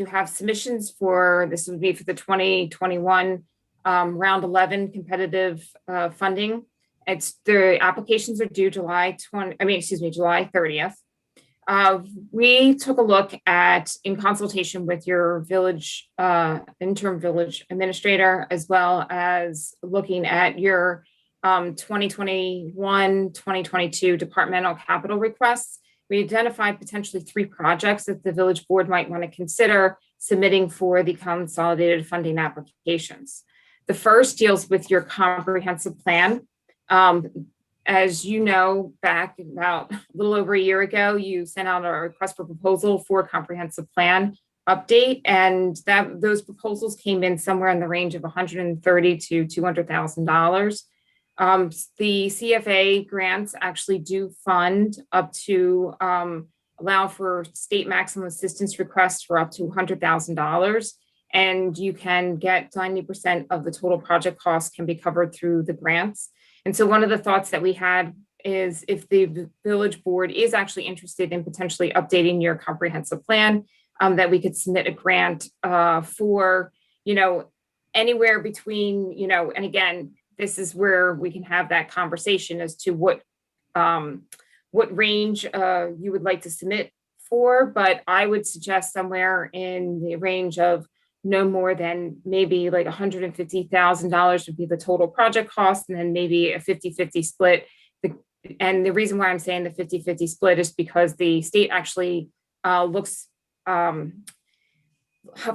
have submissions for, this would be for the 2021 round 11 competitive funding. The applications are due July 30th. We took a look at, in consultation with your village, interim village administrator, as well as looking at your 2021, 2022 departmental capital requests. We identified potentially 3 projects that the village board might want to consider submitting for the consolidated funding applications. The first deals with your comprehensive plan. As you know, back about a little over a year ago, you sent out a request for proposal for a comprehensive plan update, and those proposals came in somewhere in the range of $130,000 to $200,000. The CFA grants actually do fund up to allow for state maximum assistance requests for up to $100,000, and you can get 90% of the total project costs can be covered through the grants. And so one of the thoughts that we had is, if the village board is actually interested in potentially updating your comprehensive plan, that we could submit a grant for, anywhere between, and again, this is where we can have that conversation as to what range you would like to submit for, but I would suggest somewhere in the range of no more than maybe like $150,000 would be the total project cost, and then maybe a 50-50 split. And the reason why I'm saying the 50-50 split is because the state actually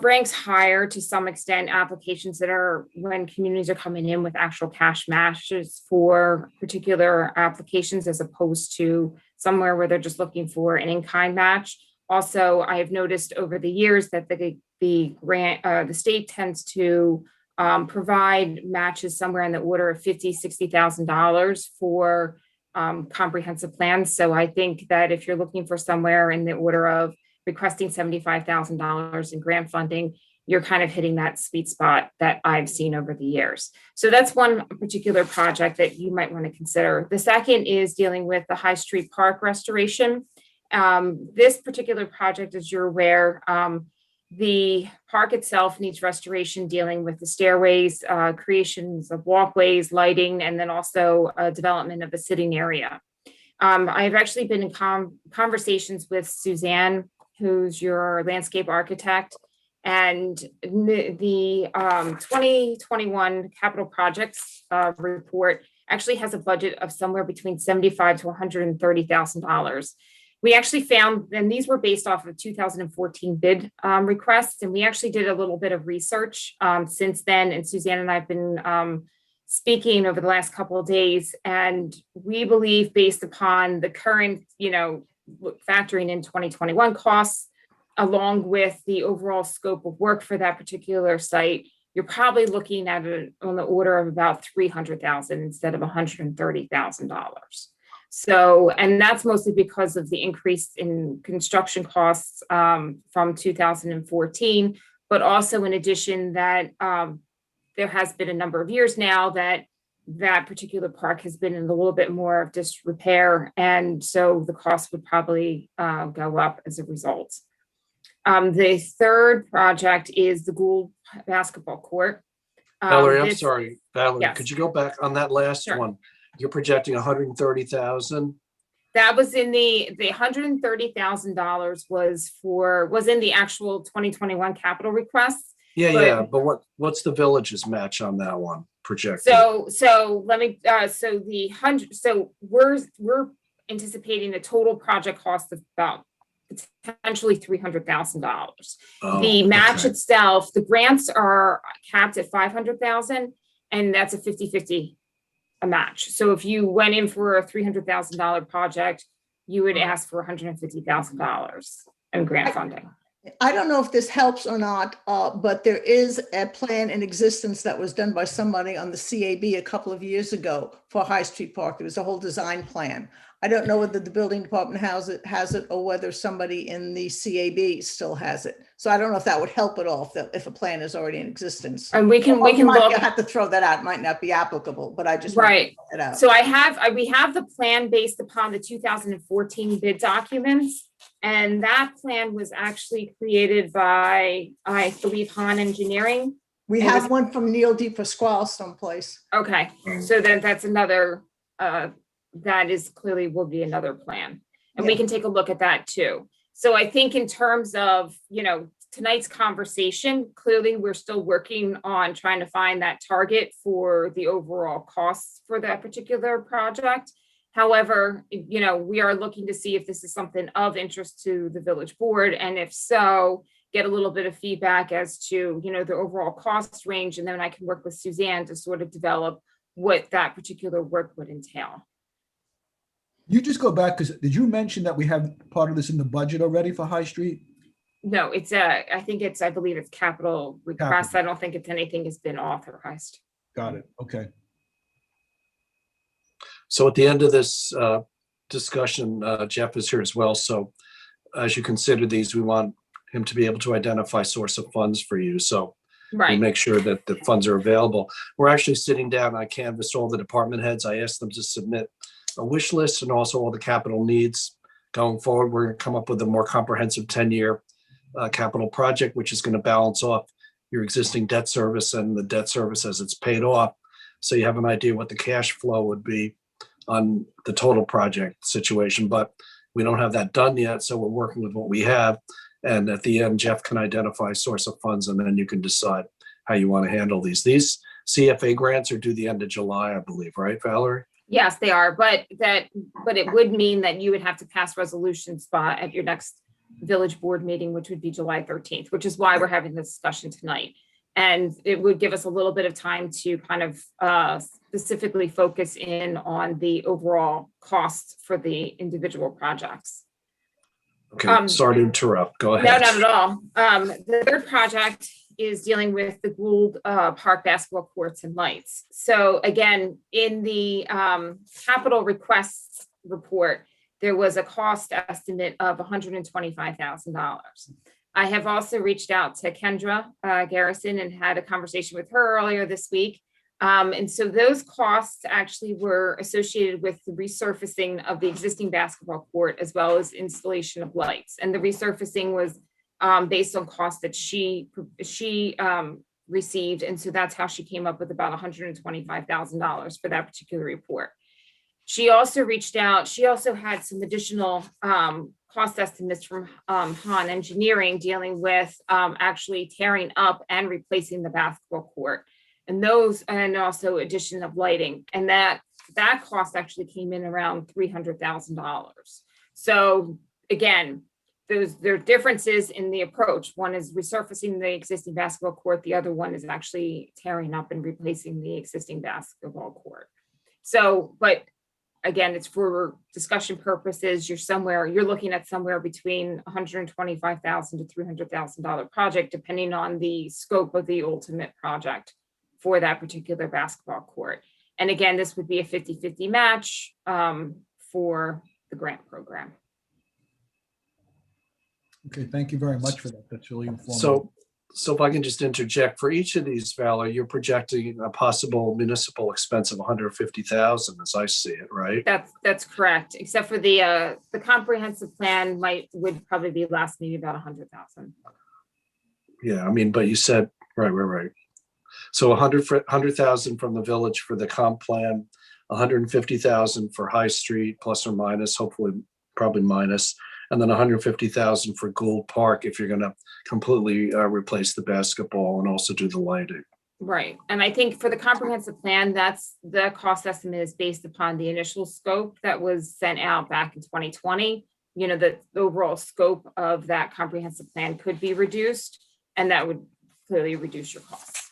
ranks higher to some extent applications that are when communities are coming in with actual cash matches for particular applications, as opposed to somewhere where they're just looking for an in-kind match. Also, I have noticed over the years that the state tends to provide matches somewhere in the order of $50,000-$60,000 for comprehensive plans. So I think that if you're looking for somewhere in the order of requesting $75,000 in grant funding, you're kind of hitting that sweet spot that I've seen over the years. So that's one particular project that you might want to consider. The second is dealing with the High Street Park restoration. This particular project, as you're aware, the park itself needs restoration, dealing with the stairways, creations of walkways, lighting, and then also development of a sitting area. I've actually been in conversations with Suzanne, who's your landscape architect, and the 2021 capital projects report actually has a budget of somewhere between $75,000 to $130,000. We actually found, and these were based off of 2014 bid requests, and we actually did a little bit of research since then, and Suzanne and I have been speaking over the last couple of days, and we believe, based upon the current, factoring in 2021 costs, along with the overall scope of work for that particular site, you're probably looking at it on the order of about $300,000 instead of $130,000. So, and that's mostly because of the increase in construction costs from 2014, but also in addition that there has been a number of years now that particular park has been in a little bit more of disrepair, and so the cost would probably go up as a result. The third project is the Gould basketball court. Valerie, I'm sorry, Valerie, yes. could you go back on that last Sure. one? You're projecting 130,000. That was in the $130,000 was in the actual 2021 capital requests. Yeah, but what's the village's match on that one projected? So let me we're anticipating a total project cost of about potentially $300,000. The match itself, the grants are capped at $500,000, and that's a 50-50 a match. So if you went in for a $300,000 project, you would ask for $150,000 in grant funding. I don't know if this helps or not, but there is a plan in existence that was done by somebody on the CAB a couple of years ago for High Street Park. There was a whole design plan. I don't know whether the building department has it or whether somebody in the CAB still has it. So I don't know if that would help at all if a plan is already in existence. And we can look. I have to throw that out. It might not be applicable, but I just right. It out. So we have the plan based upon the 2014 bid documents. And that plan was actually created by, I believe, Han Engineering. We have one from Neil D. Pasquale someplace. Okay, so then that's another, that is clearly will be another plan. And we can take a look at that too. So I think in terms of, tonight's conversation, clearly we're still working on trying to find that target for the overall costs for that particular project. However, we are looking to see if this is something of interest to the village board, and if so, get a little bit of feedback as to, the overall cost range, and then I can work with Suzanne to sort of develop what that particular work would entail. You just go back, because did you mention that we have part of this in the budget already for High Street? No, I believe it's capital request. I don't think anything has been authorized. Got it. Okay. So at the end of this discussion, Jeff is here as well. So as you consider these, we want him to be able to identify source of funds for you. So we make sure that the funds are available. We're actually sitting down. I canvassed all the department heads. I asked them to submit a wish list and also all the capital needs going forward. We're going to come up with a more comprehensive 10-year capital project, which is going to balance off your existing debt service and the debt service as it's paid off. So you have an idea what the cash flow would be on the total project situation. But we don't have that done yet, so we're working with what we have. And at the end, Jeff can identify source of funds, and then you can decide how you want to handle these. These CFA grants are due the end of July, I believe, right, Valerie? Yes, they are, but it would mean that you would have to pass resolutions by at your next village board meeting, which would be July 13th, which is why we're having this discussion tonight. And it would give us a little bit of time to kind of specifically focus in on the overall costs for the individual projects. Okay, sorry to interrupt. Go No, ahead. not at all. The third project is dealing with the Gould Park basketball courts and lights. So again, in the capital requests report, there was a cost estimate of $125,000. I have also reached out to Kendra Garrison and had a conversation with her earlier this week. And so those costs actually were associated with the resurfacing of the existing basketball court as well as installation of lights. And the resurfacing was based on costs that she received. And so that's how she came up with about $125,000 for that particular report. She also reached out, she also had some additional cost estimates from Han Engineering dealing with actually tearing up and replacing the basketball court. And those, and also addition of lighting. And that cost actually came in around $300,000. So again, there are differences in the approach. One is resurfacing the existing basketball court. The other one is actually tearing up and replacing the existing basketball court. So, but again, it's for discussion purposes. You're looking at somewhere between $125,000 to $300,000 project, depending on the scope of the ultimate project for that particular basketball court. And again, this would be a 50-50 match for the grant program. Okay, thank you very much for that. That's really informative. So if I can just interject, for each of these, Valerie, you're projecting a possible municipal expense of $150,000, as I see it, right? That's correct, except for the comprehensive plan would probably be less, maybe about $100,000. Yeah, I mean, but you said, right. So $100,000 from the village for the comp plan, $150,000 for High Street, plus or minus, hopefully probably minus, and then $150,000 for Gould Park if you're going to completely replace the basketball and also do the lighting. Right, and I think for the comprehensive plan, that's the cost estimate is based upon the initial scope that was sent out back in 2020. You know, the overall scope of that comprehensive plan could be reduced, and that would clearly reduce your costs.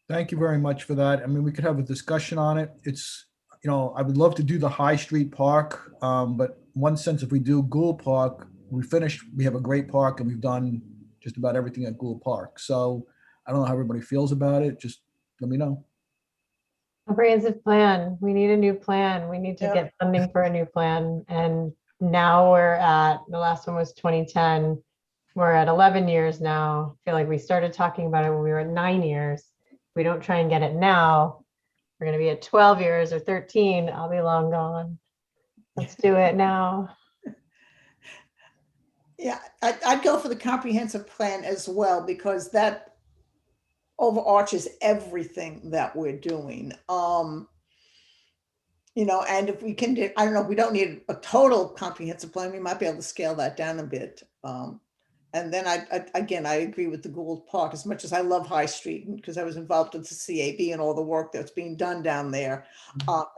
Thank you very much for that. I mean, we could have a discussion on it. It's, you know, I would love to do the High Street Park, but in one sense, if we do Gould Park, we have a great park and we've done just about everything at Gould Park. So I don't know how everybody feels about it. Just let me know. Comprehensive plan. We need a new plan. We need to get funding for a new plan. And now we're at, the last one was 2010. We're at 11 years now. I feel like we started talking about it when we were at 9 years. If we don't try and get it now, we're going to be at 12 years or 13. I'll be long gone. Let's do it now. Yeah, I'd go for the comprehensive plan as well, because that overarches everything that we're doing. You know, and if we can do, I don't know, we don't need a total comprehensive plan. We might be able to scale that down a bit. And then I agree with the Gould Park, as much as I love High Street, because I was involved with the CAB and all the work that's being done down there,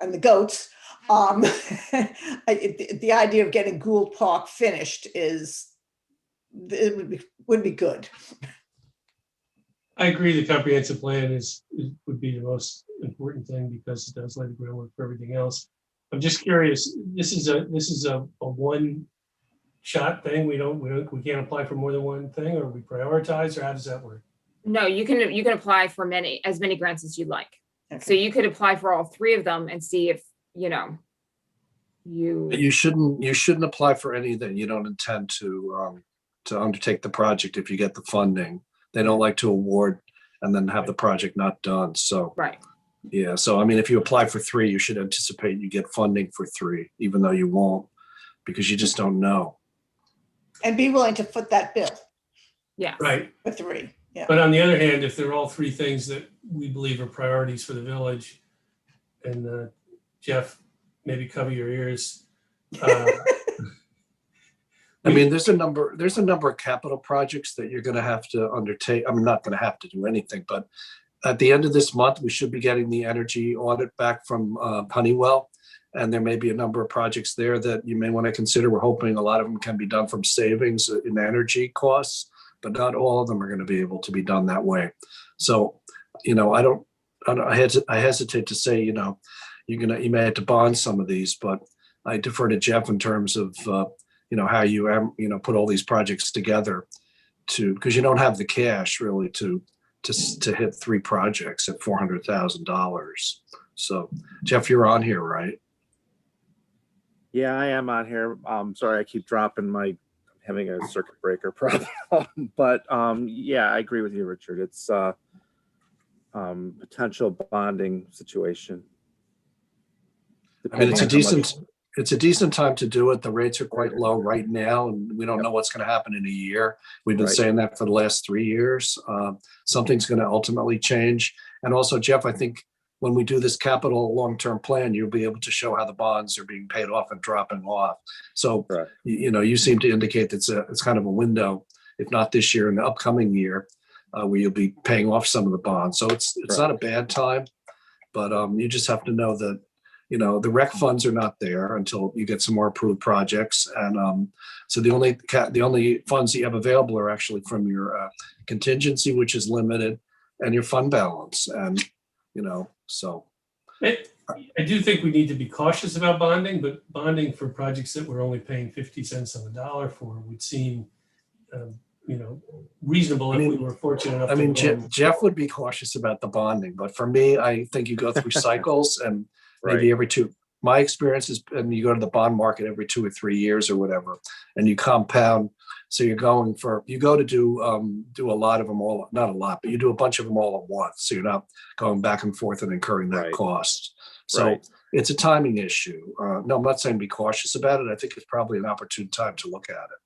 and the goats. The idea of getting Gould Park finished would be good. I agree. The comprehensive plan would be the most important thing because it does lay the groundwork for everything else. I'm just curious. This is a one shot thing. We can't apply for more than one thing, or we prioritize, or how does that work? No, you can apply for as many grants as you'd like. Okay. So you could apply for all three of them and see if, you know, You shouldn't apply for any that you don't intend to undertake the project if you get the funding. They don't like to award and then have the project not done. So right. Yeah. So I mean, if you apply for 3, you should anticipate you get funding for 3, even though you won't, because you just don't know. And be willing to foot that bill. Yeah. Right. For 3. Yeah. But on the other hand, if they're all 3 things that we believe are priorities for the village, and Jeff, maybe cover your ears, I mean, there's a number of capital projects that you're going to have to undertake. I'm not going to have to do anything, but at the end of this month, we should be getting the energy audit back from Honeywell. And there may be a number of projects there that you may want to consider. We're hoping a lot of them can be done from savings in energy costs, but not all of them are going to be able to be done that way. So, you know, I hesitate to say, you know, you may have to bond some of these, but I defer to Jeff in terms of, you know, how you put all these projects together because you don't have the cash really to hit 3 projects at $400,000. So Jeff, you're on here, right? Yeah, I am on here. Sorry, I keep dropping having a circuit breaker problem. But yeah, I agree with you, Richard. It's potential bonding situation. I mean, it's a decent time to do it. The rates are quite low right now, and we don't know what's going to happen in a year. We've been saying that for the last 3 years. Something's going to ultimately change. And also, Jeff, I think when we do this capital long-term plan, you'll be able to show how the bonds are being paid off and dropping off. So, you know, you seem to indicate that it's kind of a window, if not this year, in the upcoming year, where you'll be paying off some of the bonds. So it's not a bad time, but you just have to know that, you know, the rec funds are not there until you get some more approved projects. And so the only funds that you have available are actually from your contingency, which is limited, and your fund balance. And, you know, so. I do think we need to be cautious about bonding, but bonding for projects that we're only paying 50 cents on the dollar for would seem, you know, reasonable if we were fortunate enough. I mean, Jeff would be cautious about the bonding, but for me, I think you go through cycles and maybe every 2. My experience is, and you go to the bond market every 2 or 3 years or whatever, and you compound. So you go to do a lot of them all, not a lot, but you do a bunch of them all at once. So you're not going back and forth and incurring that cost. So it's a timing issue. No, I'm not saying be cautious about it. I think it's probably an opportune time to look at it.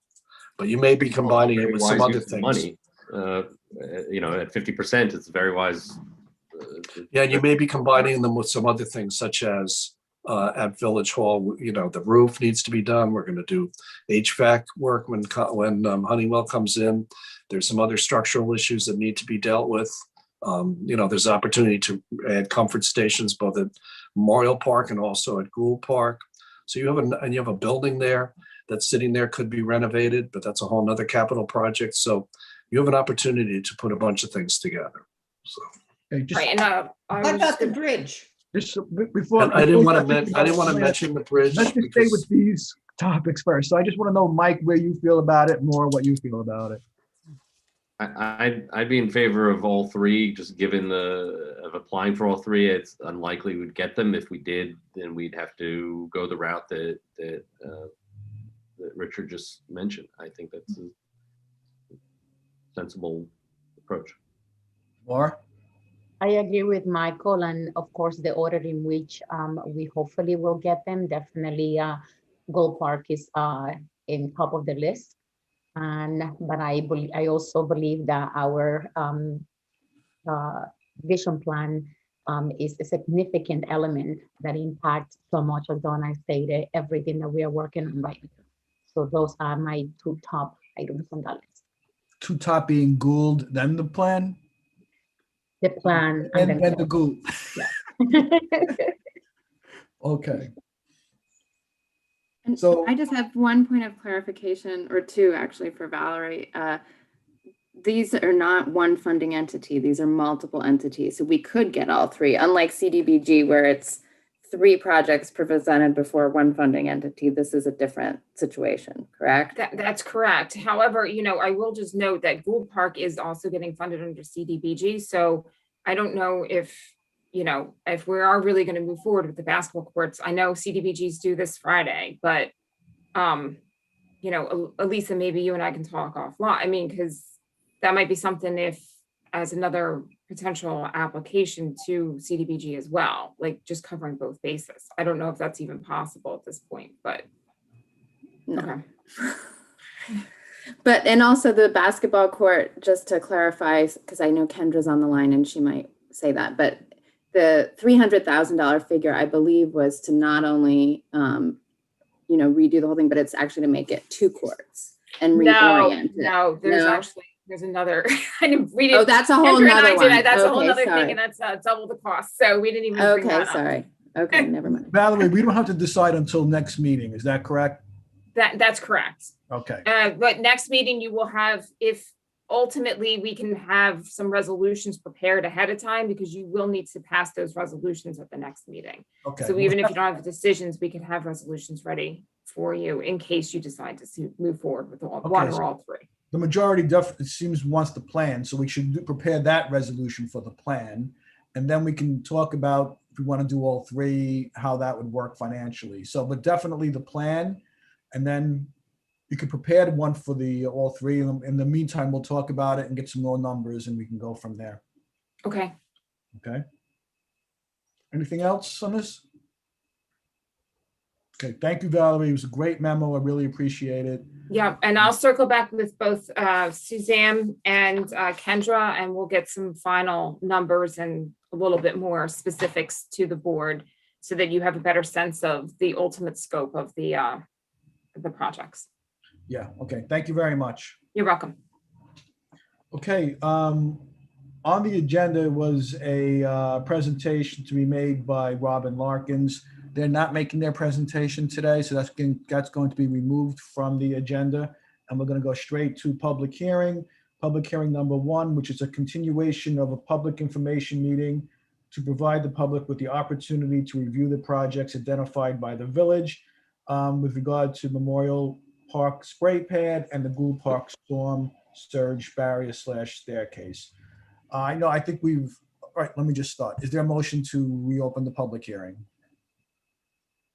But you may be combining it with some other things. Money, you know, at 50%, it's very wise. Yeah, you may be combining them with some other things, such as at Village Hall, you know, the roof needs to be done. We're going to do HVAC work when Honeywell comes in. There's some other structural issues that need to be dealt with. You know, there's opportunity to add comfort stations both at Memorial Park and also at Gould Park. So you have a building there that's sitting there, could be renovated, but that's a whole nother capital project. So you have an opportunity to put a bunch of things together. So. What about the bridge? Just before I didn't want to mention the bridge. Let's just stay with these topics first. So I just want to know, Mike, where you feel about it, more what you feel about it. I'd be in favor of all 3, just given of applying for all 3. It's unlikely we'd get them. If we did, then we'd have to go the route that Richard just mentioned. I think that's a sensible approach. Laura? I agree with Michael, and of course, the order in which we hopefully will get them. Definitely, Gold Park is in top of the list, but I also believe that our vision plan is a significant element that impacts so much, as Donna stated, everything that we are working on right now. So those are my 2 top items on that list. 2 top being Gould, then the plan? The plan and then the Gould. Yeah. Okay. And so I just have one point of clarification, or 2 actually, for Valerie. These are not one funding entity. These are multiple entities. So we could get all 3, unlike CDBG, where it's 3 projects presented before one funding entity. This is a different situation, correct? That's correct. However, you know, I will just note that Gould Park is also getting funded under CDBG. So I don't know if, you know, if we are really going to move forward with the basketball courts. I know CDBG's due this Friday, but, you know, Elisa, maybe you and I can talk offline. I mean, because that might be something if as another potential application to CDBG as well, like just covering both bases. I don't know if that's even possible at this point, but no. Okay. But, and also the basketball court, just to clarify, because I know Kendra's on the line and she might say that, but the $300,000 figure, I believe, was to not only redo the whole thing, but it's actually to make it 2 courts and No, reorient it. no, there's another. I didn't read it. Oh, that's a whole Kendra and I nother did one. it. That's a whole Okay, nother sorry. thing, and that's double the cost. So we didn't even bring Okay, that up. sorry. Okay, never mind. Valerie, we don't have to decide until next meeting. Is that correct? That's correct. Okay. But next meeting you will have, if ultimately we can have some resolutions prepared ahead of time, because you will need to pass those resolutions at the next meeting. Okay. So even if you don't have the decisions, we can have resolutions ready for you in case you decide to move forward with one or all 3. The majority definitely seems wants the plan, so we should prepare that resolution for the plan. And then we can talk about, if we want to do all 3, how that would work financially. So, but definitely the plan. And then you could prepare one for the all 3. In the meantime, we'll talk about it and get some more numbers and we can go from there. Okay. Okay. Anything else on this? Okay, thank you, Valerie. It was a great memo. I really appreciate it. Yeah, and I'll circle back with both Suzanne and Kendra, and we'll get some final numbers and a little bit more specifics to the board so that you have a better sense of the ultimate scope of the projects. Yeah, okay. Thank you very much. You're welcome. Okay, on the agenda was a presentation to be made by Robin Larkins. They're not making their presentation today, so that's going to be removed from the agenda. And we're going to go straight to public hearing. Public hearing number 1, which is a continuation of a public information meeting to provide the public with the opportunity to review the projects identified by the village with regard to Memorial Park spray pad and the Gould Park storm surge barrier / staircase. I think all right, let me just start. Is there a motion to reopen the public hearing?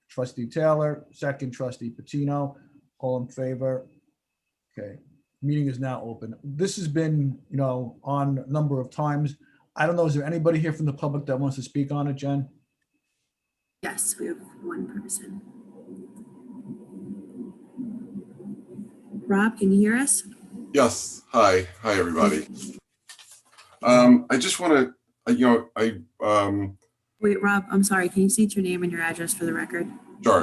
Trustee Taylor, second. Trustee Patino, all in favor? Okay, meeting is now open. This has been, on a number of times. I don't know, is there anybody here from the public that wants to speak on it, Jen? Yes, we have one person. Rob, can you hear us? Yes. Hi, everybody. I just want to, Wait, Rob, I'm sorry. Can you state your name and your address for the record?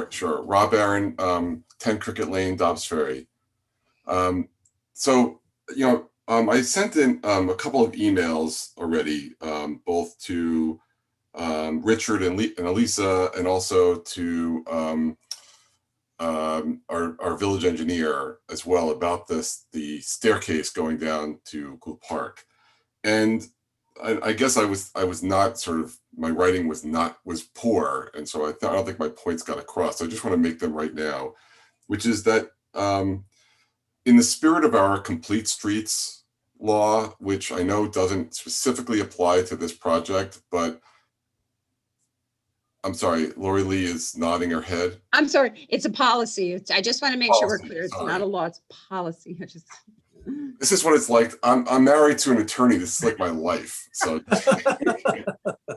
Sure. Rob Aaron, 10 Cricket Lane, Dobbs Ferry. I sent in a couple of emails already, both to Richard and Elisa, and also to our village engineer as well about the staircase going down to Gould Park. And I guess I was not my writing was poor. And so I don't think my points got across. So I just want to make them right now, which is that in the spirit of our complete streets law, which I know doesn't specifically apply to this project, but I'm sorry, Lori Lee is nodding her head. I'm sorry, it's a policy. I just want to make sure we're clear. It's Sorry. not a law, it's policy. This is what it's like. I'm married to an attorney. This is like my life. So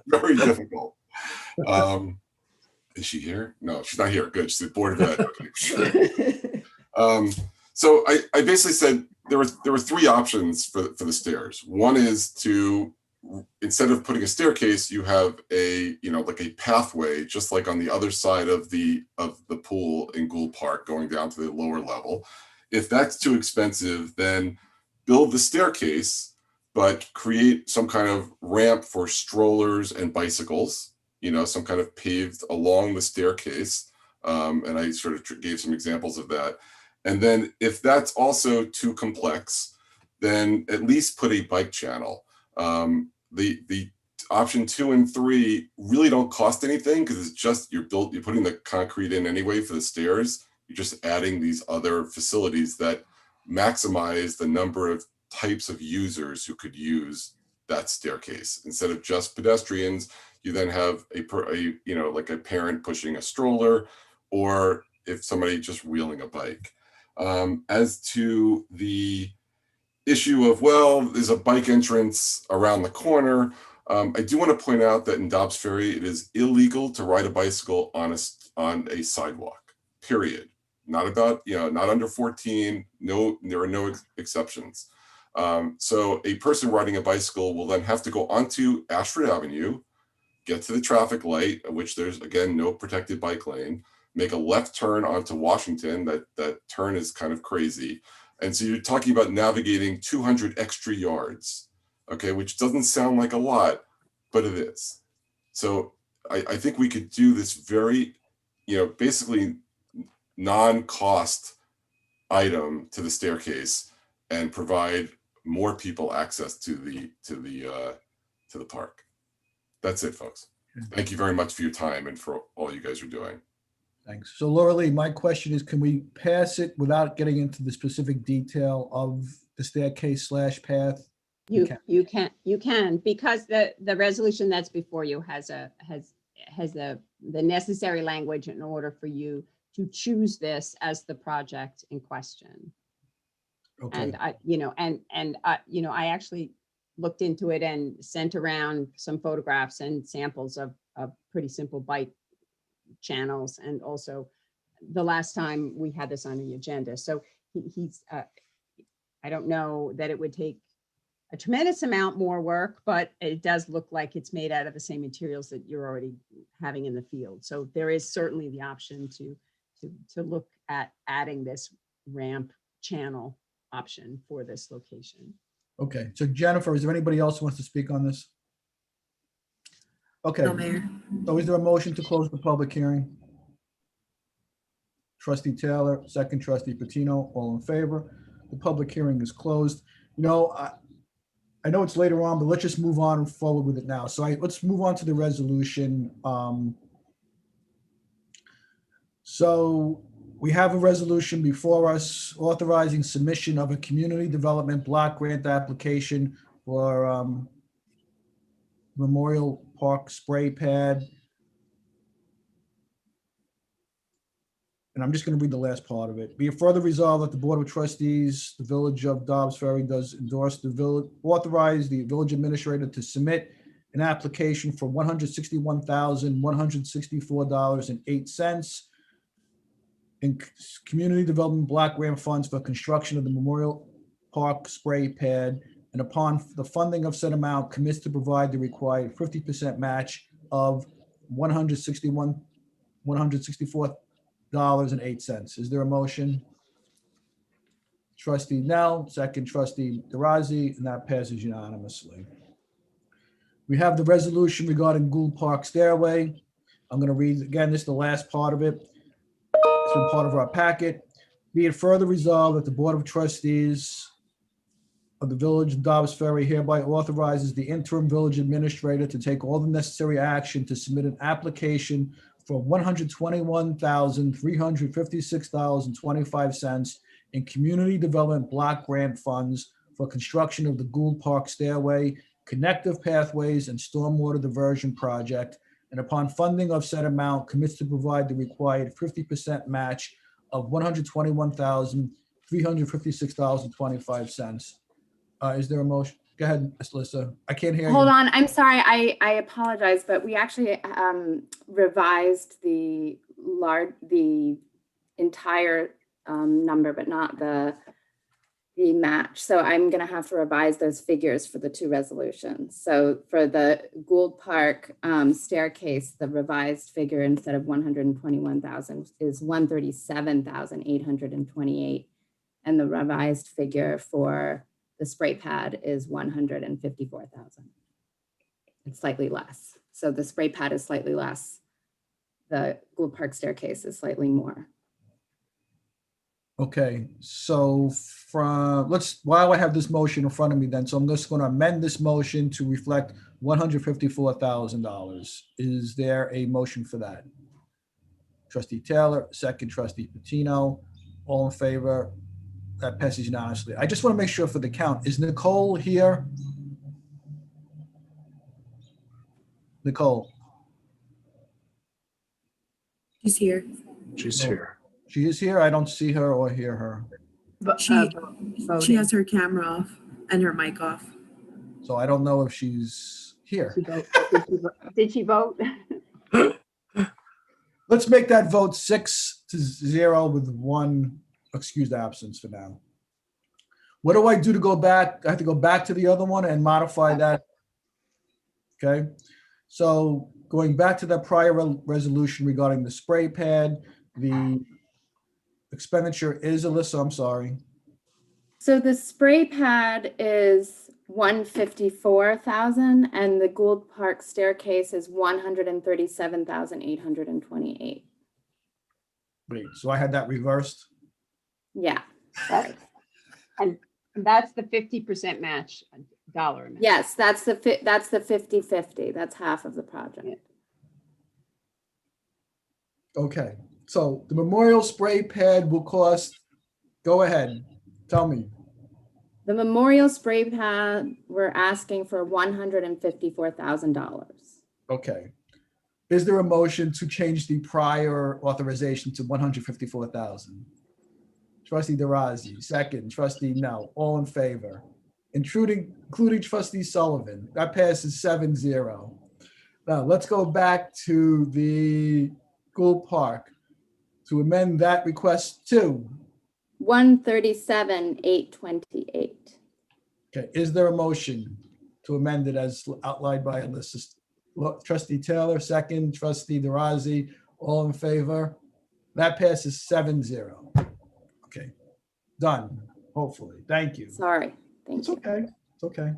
very difficult. Is she here? No, she's not here. Good. She's the board of ed. Okay. So I basically said there were 3 options for the stairs. One is to, instead of putting a staircase, you have like a pathway, just like on the other side of the pool in Gould Park, going down to the lower level. If that's too expensive, then build the staircase, but create some kind of ramp for strollers and bicycles, some kind of paved along the staircase. And I sort of gave some examples of that. And then if that's also too complex, then at least put a bike channel. The option 2 and 3 really don't cost anything because it's just you're putting the concrete in anyway for the stairs. You're just adding these other facilities that maximize the number of types of users who could use that staircase. Instead of just pedestrians, you then have like a parent pushing a stroller, or if somebody just wheeling a bike. As to the issue of, well, there's a bike entrance around the corner. I do want to point out that in Dobbs Ferry, it is illegal to ride a bicycle on a sidewalk, period. Not about, not under 14. No, there are no exceptions. So a person riding a bicycle will then have to go onto Ashford Avenue, get to the traffic light, which there's, again, no protected bike lane, make a left turn onto Washington. That turn is kind of crazy. And so you're talking about navigating 200 extra yards, okay, which doesn't sound like a lot, but it is. So I think we could do this very, basically non-cost item to the staircase and provide more people access to the park. That's it, folks. Thank you very much for your time and for all you guys are doing. Thanks. So Laura Lee, my question is, can we pass it without getting into the specific detail of the staircase / path? You can, because the resolution that's before you has the necessary language in order for you to choose this as the project in question. Okay. And I actually looked into it and sent around some photographs and samples of pretty simple bike channels. And also the last time we had this on the agenda. So I don't know that it would take a tremendous amount more work, but it does look like it's made out of the same materials that you're already having in the field. So there is certainly the option to look at adding this ramp channel option for this location. Okay, so Jennifer, is there anybody else who wants to speak on this? Okay. No, Mayor. So is there a motion to close the public hearing? Trustee Taylor, second trustee Patino, all in favor. The public hearing is closed. I know it's later on, but let's just move on and forward with it now. So let's move on to the resolution. So we have a resolution before us authorizing submission of a community development block grant application for Memorial Park spray pad. And I'm just going to read the last part of it. Be it further resolved that the Board of Trustees, the Village of Dobbs Ferry does endorse authorize the village administrator to submit an application for $161,164.08 in community development block grant funds for construction of the Memorial Park spray pad, and upon the funding of said amount, commits to provide the required 50% match of $164.08. Is there a motion? Trustee Nell, second trustee Dirazi, and that passes unanimously. We have the resolution regarding Gould Park stairway. I'm going to read again, this is the last part of it. It's been part of our packet. Be it further resolved that the Board of Trustees of the Village of Dobbs Ferry hereby authorizes the interim village administrator to take all the necessary action to submit an application for $121,356.25 in community development block grant funds for construction of the Gould Park stairway, connective pathways, and stormwater diversion project. And upon funding of said amount, commits to provide the required 50% match of $121,356.25. Is there a motion? Go ahead, Ms. Lissa. I can't hear you. Hold on, I'm sorry, I apologize, but we actually revised the entire number, but not the match. So I'm gonna have to revise those figures for the two resolutions. So for the Gould Park staircase, the revised figure instead of 121,000 is 137,828. And the revised figure for the spray pad is 154,000. It's slightly less. So the spray pad is slightly less. The Gould Park staircase is slightly more. Okay, so while I have this motion in front of me then, so I'm just going to amend this motion to reflect $154,000. Is there a motion for that? Trustee Taylor, second trustee Patino, all in favor? That passes unanimously. I just want to make sure for the count. Is Nicole here? Nicole? She's here. She's here. She is here? I don't see her or hear her. She has her camera off and her mic off. So I don't know if she's here. Did she vote? Let's make that vote 6-0 with one excused absence for now. What do I do to go back? I have to go back to the other one and modify that. Okay. So going back to that prior resolution regarding the spray pad, the expenditure is, Alyssa? I'm sorry. So the spray pad is 154,000 and the Gould Park staircase is 137,828. Wait, so I had that reversed? Yeah. That's, and that's the 50% match dollar amount. Yes, that's the 50/50. That's half of the project. Okay, so the memorial spray pad will cost, go ahead, tell me. The memorial spray pad, we're asking for $154,000. Okay. Is there a motion to change the prior authorization to 154,000? Trustee DeRozzi, second. Trustee Nell, all in favor. Including Trustee Sullivan. That passes 7-0. Now, let's go back to the Gould Park to amend that request to. 137,828. Okay, is there a motion to amend it as outlined by Alyssa? Trustee Taylor, second. Trustee DeRozzi, all in favor? That passes 7-0. Okay, done, hopefully. Thank you. Sorry. Thank you. It's okay. It's okay.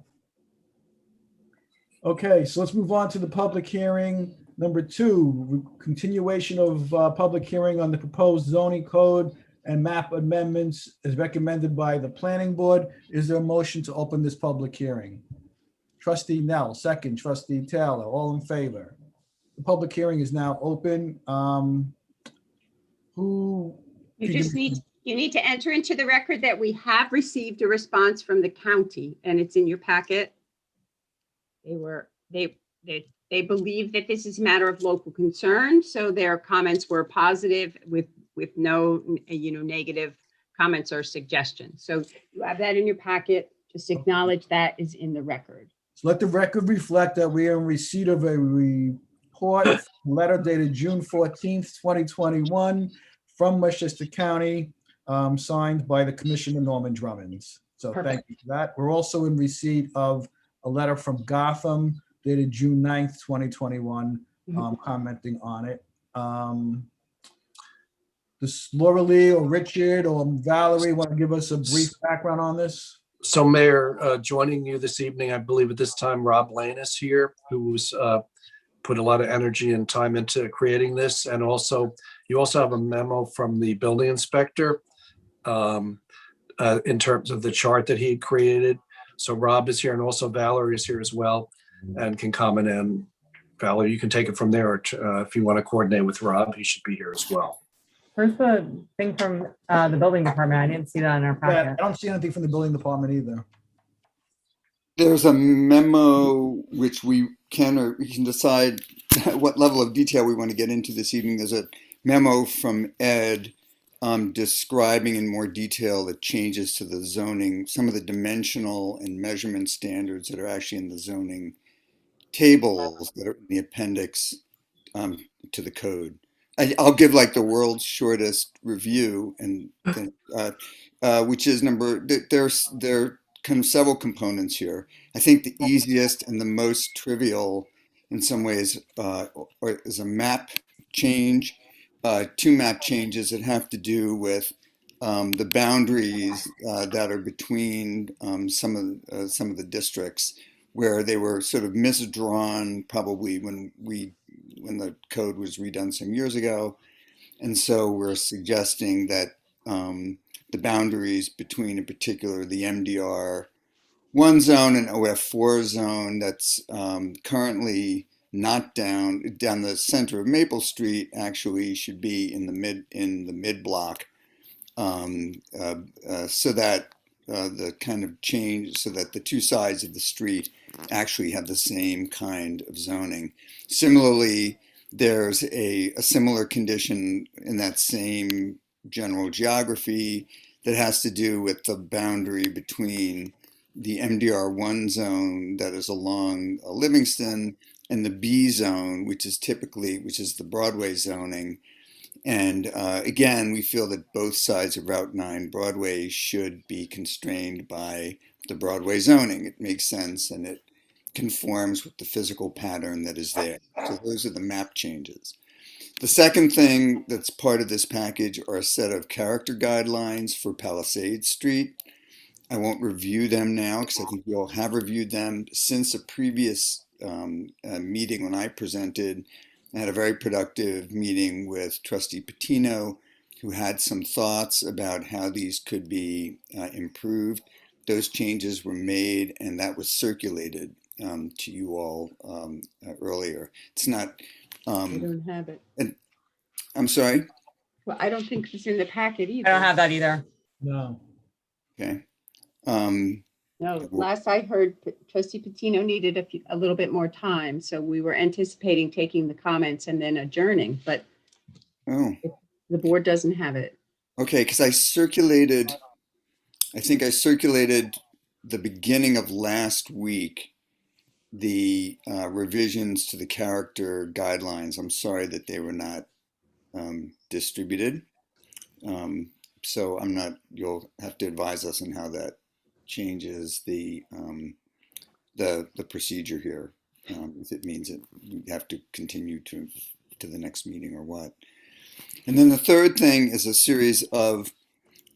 Okay, so let's move on to the public hearing. Number 2, continuation of public hearing on the proposed zoning code and map amendments as recommended by the planning board. Is there a motion to open this public hearing? Trustee Nell, second. Trustee Taylor, all in favor? The public hearing is now open. You need to enter into the record that we have received a response from the county, and it's in your packet. They believe that this is a matter of local concern, so their comments were positive with no negative comments or suggestions. So you have that in your packet. Just acknowledge that is in the record. So let the record reflect that we are in receipt of a report, letter dated June 14th, 2021 from Westchester County, signed by the Commissioner Norman Drummond. So thank you for that. We're also in receipt of a letter from Gotham dated June 9th, 2021, commenting on it. Does Laura Lee or Richard or Valerie want to give us a brief background on this? So Mayor, joining you this evening, I believe at this time, Rob Lane is here, who's put a lot of energy and time into creating this. And also, you also have a memo from the building inspector in terms of the chart that he created. So Rob is here, and also Valerie is here as well and can comment. And Valerie, you can take it from there. Or if you want to coordinate with Rob, he should be here as well. Where's the thing from the building department? I didn't see that in our Yeah, packet. I don't see anything from the building department either. There's a memo which we can decide what level of detail we want to get into this evening. There's a memo from Ed describing in more detail the changes to the zoning, some of the dimensional and measurement standards that are actually in the zoning tables that are in the appendix to the code. I'll give like the world's shortest review, and which is there's kind of several components here. I think the easiest and the most trivial in some ways is a map change, 2 map changes that have to do with the boundaries that are between some of the districts, where they were sort of misdrawn probably when the code was redone some years ago. And so we're suggesting that the boundaries between, in particular, the MDR 1 zone and OF4 zone that's currently not down the center of Maple Street actually should be in the mid block, so that the kind of change, so that the 2 sides of the street actually have the same kind of zoning. Similarly, there's a similar condition in that same general geography that has to do with the boundary between the MDR1 zone that is along Livingston and the B zone, which is the Broadway zoning. And again, we feel that both sides of Route 9 Broadway should be constrained by the Broadway zoning. It makes sense, and it conforms with the physical pattern that is there. So those are the map changes. The second thing that's part of this package are a set of character guidelines for Palisade Street. I won't review them now because I think you all have reviewed them since a previous meeting when I presented. I had a very productive meeting with Trustee Patino, who had some thoughts about how these could be improved. Those changes were made, and that was circulated to you all earlier. It's not. I don't have it. I'm sorry. Well, I don't think it's in the packet either. I don't have that either. No. Okay. No, last I heard, Trustee Patino needed a little bit more time, so we were anticipating taking the comments and then adjourning, but Oh. the board doesn't have it. Okay, because I think I circulated the beginning of last week the revisions to the character guidelines. I'm sorry that they were not distributed. So I'm not, you'll have to advise us on how that changes the procedure here. If it means that we have to continue to the next meeting or what. And then the third thing is a series of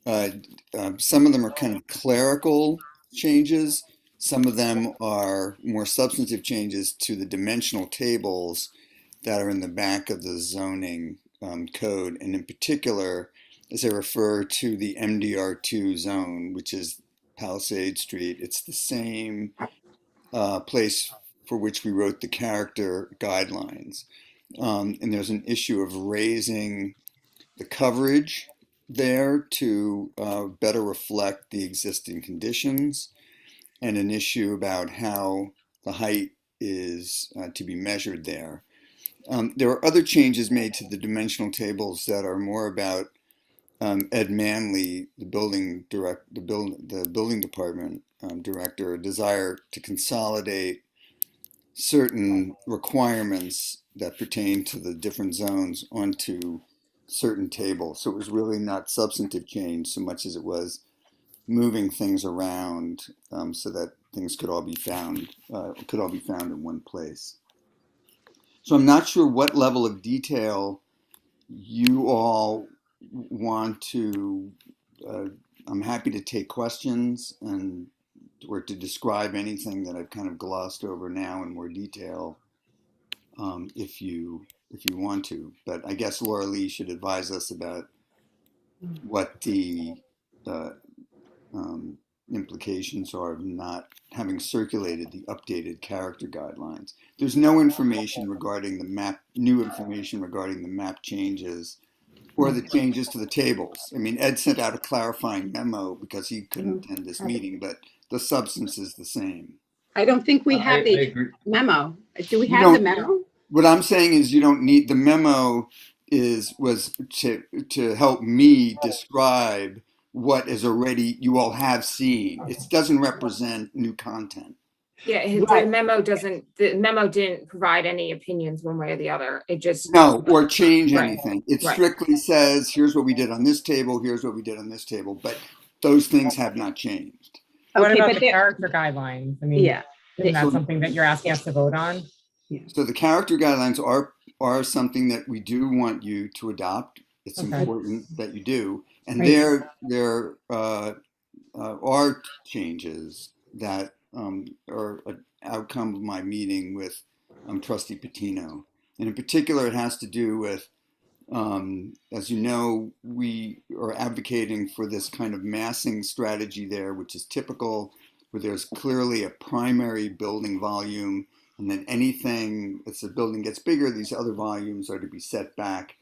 some of them are kind of clerical changes. Some of them are more substantive changes to the dimensional tables that are in the back of the zoning code. And in particular, as I refer to the MDR2 zone, which is Palisade Street, it's the same place for which we wrote the character guidelines. And there's an issue of raising the coverage there to better reflect the existing conditions, and an issue about how the height is to be measured there. There are other changes made to the dimensional tables that are more about Ed Manley, the building department director, a desire to consolidate certain requirements that pertain to the different zones onto certain tables. So it was really not substantive change so much as it was moving things around so that things could all be found in one place. So I'm not sure what level of detail you all want to. I'm happy to take questions and or to describe anything that I've kind of glossed over now in more detail, if you want to. But I guess Laura Lee should advise us about what the implications are of not having circulated the updated character guidelines. There's no information regarding the map, new information regarding the map changes or the changes to the tables. I mean, Ed sent out a clarifying memo because he couldn't attend this meeting, but the substance is the same. I don't think we have I the agree. memo. Do we You have the don't- memo? What I'm saying is you don't need, the memo was to help me describe what is already, you all have seen. It doesn't represent new content. Yeah, the memo didn't provide any opinions one way or the other. It just. No, or change Right, anything. It right. strictly says, here's what we did on this table, here's what we did on this table, but those things have not changed. What Okay, about but the there- character guidelines? I mean, Yeah. isn't that So- something that you're asking us to vote on? So the character guidelines are something that we do want you to adopt. It's Okay. important that you do. And Right. there are changes that are an outcome of my meeting with Trustee Patino. And in particular, it has to do with, as you know, we are advocating for this kind of massing strategy there, which is typical, where there's clearly a primary building volume, and then anything, as the building gets bigger, these other volumes are to be set back.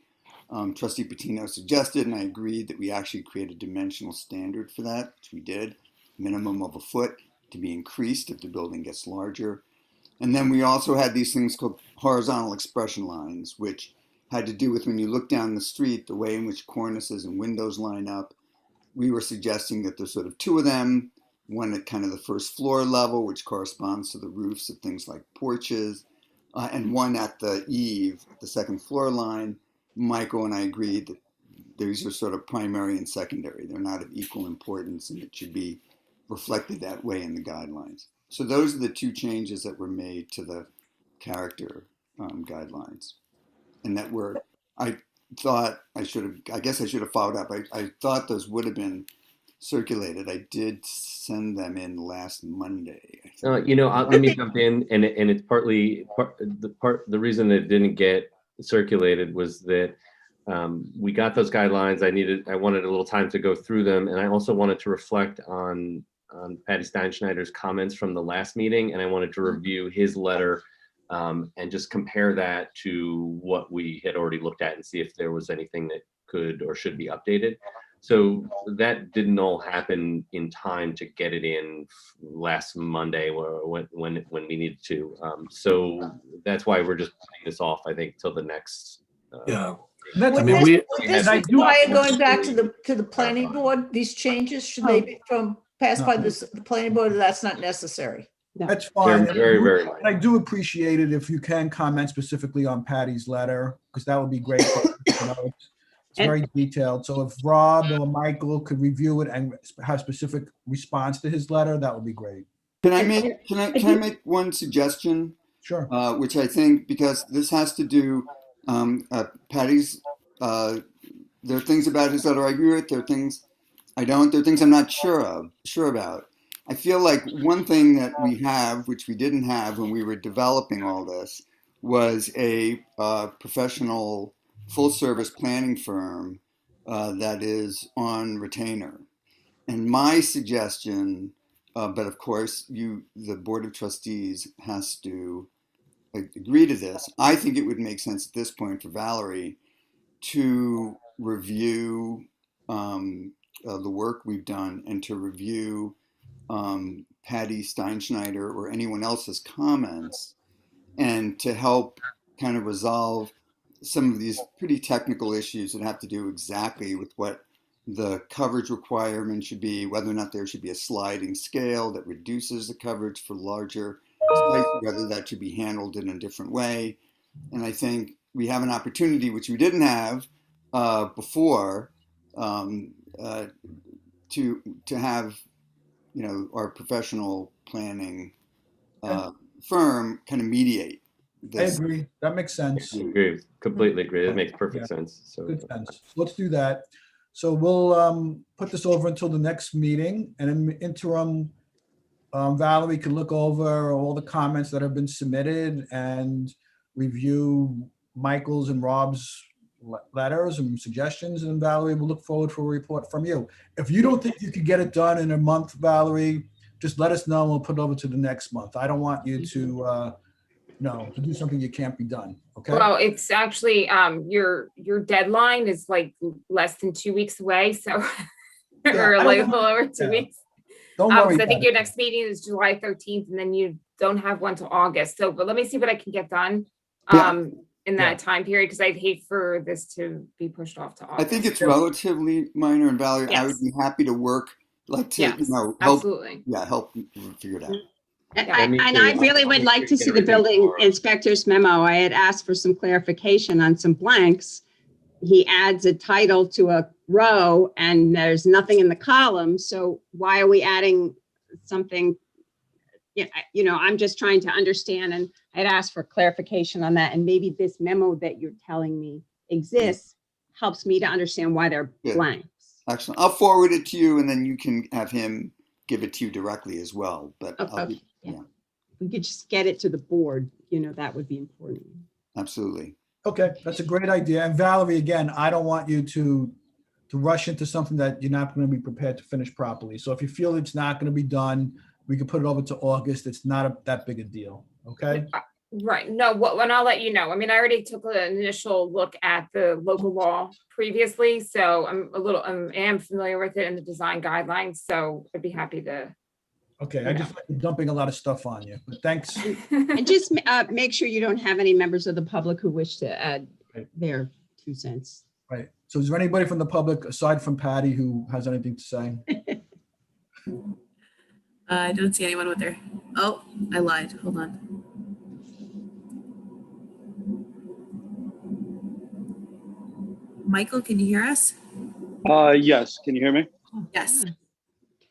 Trustee Patino suggested, and I agreed, that we actually create a dimensional standard for that, which we did, minimum of a foot to be increased if the building gets larger. And then we also had these things called horizontal expression lines, which had to do with when you look down the street, the way in which cornices and windows line up. We were suggesting that there's sort of two of them, one at kind of the first floor level, which corresponds to the roofs of things like porches, and one at the eave, the second floor line. Michael and I agreed that these are sort of primary and secondary. They're not of equal importance, and it should be reflected that way in the guidelines. So those are the two changes that were made to the character guidelines, and that were I thought I guess I should have followed up. I thought those would have been circulated. I did send them in last Monday. Let me jump in, and it's the reason it didn't get circulated was that we got those guidelines. I wanted a little time to go through them, and I also wanted to reflect on Patty Steinschneider's comments from the last meeting, and I wanted to review his letter and just compare that to what we had already looked at and see if there was anything that could or should be updated. So that didn't all happen in time to get it in last Monday when we needed to. So that's why we're just putting this off, I think, till the next. Yeah. That's, I mean, we, This require going back to the planning board, these changes, should they be passed by the planning board, or that's not necessary? That's fine. Very, very And I do appreciate it if you can comment specifically on Patty's letter, because that would be great. It's very detailed. So if Rob or Michael could review it and have specific response to his letter, that would be great. Can I make one suggestion? Sure. Which I think, because this has to do, Patty's, there are things about his letter I agree with. There are things I don't. There are things I'm not sure about. I feel like one thing that we have, which we didn't have when we were developing all this, was a professional full-service planning firm that is on retainer. And my suggestion, but of course, the Board of Trustees has to agree to this. I think it would make sense at this point for Valerie to review the work we've done and to review Patty Steinschneider or anyone else's comments, and to help kind of resolve some of these pretty technical issues that have to do exactly with what the coverage requirement should be, whether or not there should be a sliding scale that reduces the coverage for larger sites, whether that should be handled in a different way. And I think we have an opportunity, which we didn't have before, to have, our professional planning firm kind of mediate this. I agree. That makes sense. I agree. Completely agree. That makes perfect sense. So Good sense. Let's do that. So we'll put this over until the next meeting, and in the interim, Valerie can look over all the comments that have been submitted and review Michael's and Rob's letters and suggestions, and Valerie will look forward for a report from you. If you don't think you could get it done in a month, Valerie, just let us know and we'll put it over to the next month. I don't want you to do something you can't be done. Okay. Well, it's actually, your deadline is like less than 2 weeks away. So, or like a little over 2 weeks. Don't worry. I think your next meeting is July 13th, and then you don't have one till August. So, but let me see what I can get done in that time period, because I'd hate for this to be pushed off to August. I think it's relatively minor, and Valerie, I would be happy to work, help. Absolutely. Yeah, help figure it out. And I really would like to see the building inspector's memo. I had asked for some clarification on some blanks. He adds a title to a row and there's nothing in the column. So why are we adding something? I'm just trying to understand, and I'd asked for clarification on that. And maybe this memo that you're telling me exists helps me to understand why they're blanks. Excellent. I'll forward it to you, and then you can have him give it to you directly as well. But we could just get it to the board, that would be important. Absolutely. Okay, that's a great idea. And Valerie, again, I don't want you to rush into something that you're not going to be prepared to finish properly. So if you feel it's not going to be done, we can put it over to August. It's not that big a deal. Okay. Right. No, when I'll let you know. I mean, I already took an initial look at the local law previously, so I am familiar with it and the design guidelines. So I'd be happy to. Okay, I just like dumping a lot of stuff on you, but thanks. And just make sure you don't have any members of the public who wish to add their 2 cents. Right. So is there anybody from the public, aside from Patty, who has anything to say? I don't see anyone with their, oh, I lied. Hold on. Michael, can you hear us? Yes. Can you hear me? Yes.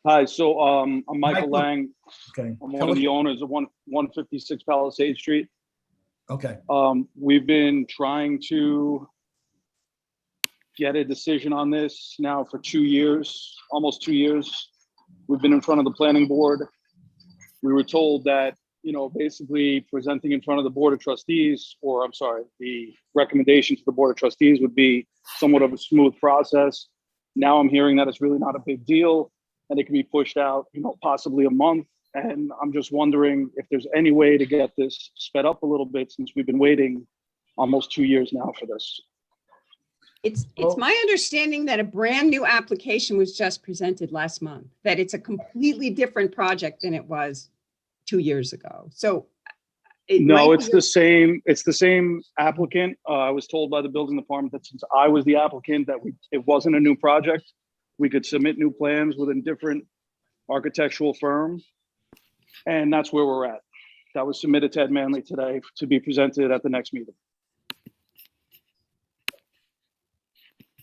Hi. So I'm Michael Lang. Okay. I'm one of the owners of 156 Palisade Street. Okay. We've been trying to get a decision on this now for 2 years, almost 2 years. We've been in front of the planning board. We were told that, basically presenting in front of the Board of Trustees, or I'm sorry, the recommendation to the Board of Trustees would be somewhat of a smooth process. Now I'm hearing that it's really not a big deal and it can be pushed out, possibly a month. And I'm just wondering if there's any way to get this sped up a little bit since we've been waiting almost 2 years now for this. It's my understanding that a brand new application was just presented last month, that it's a completely different project than it was 2 years ago. So no, it's the same applicant. I was told by the building department that since I was the applicant, that it wasn't a new project. We could submit new plans with a different architectural firm. And that's where we're at. That was submitted to Ed Manley today to be presented at the next meeting.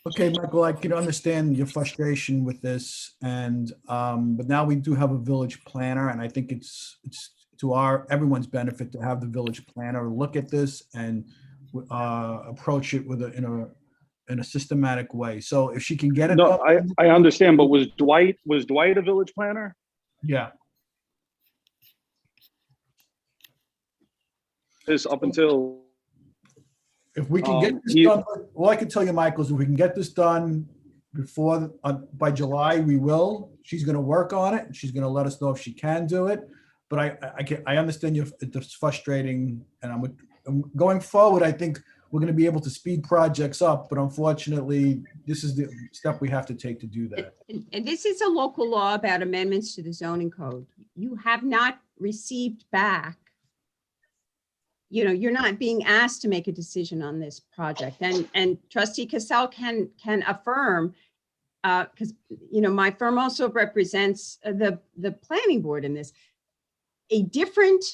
Okay, Michael, I can understand your frustration with this, and but now we do have a village planner, and I think it's to everyone's benefit to have the village planner look at this and approach it in a systematic way. So if she can get it. No, I understand, but was Dwight a village planner? Yeah. This up until. If we can get this done, all I can tell you, Michael, is if we can get this done before, by July, we will. She's going to work on it. She's going to let us know if she can do it. But I understand it's frustrating. And going forward, I think we're going to be able to speed projects up. But unfortunately, this is the step we have to take to do that. And this is a local law about amendments to the zoning code. You have not received back. You're not being asked to make a decision on this project, and Trustee Cassell can affirm, because my firm also represents the planning board in this. A different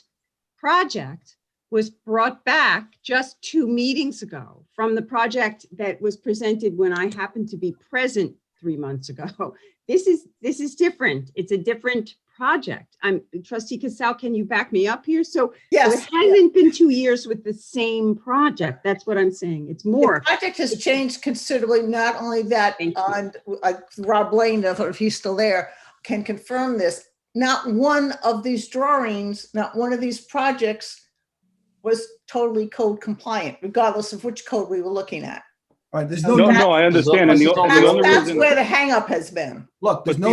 project was brought back just 2 meetings ago from the project that was presented when I happened to be present 3 months ago. This is different. It's a different project. Trustee Cassell, can you back me up here? So, yes, so it hasn't been 2 years with the same project. That's what I'm saying. It's more. The project has changed considerably. Not only that, Rob Lane, if he's still there, can confirm this. Not one of these drawings, not one of these projects was totally code compliant, regardless of which code we were looking at. All right, there's no, I understand. And the only that's reason, where the hangup has been. Look, there's the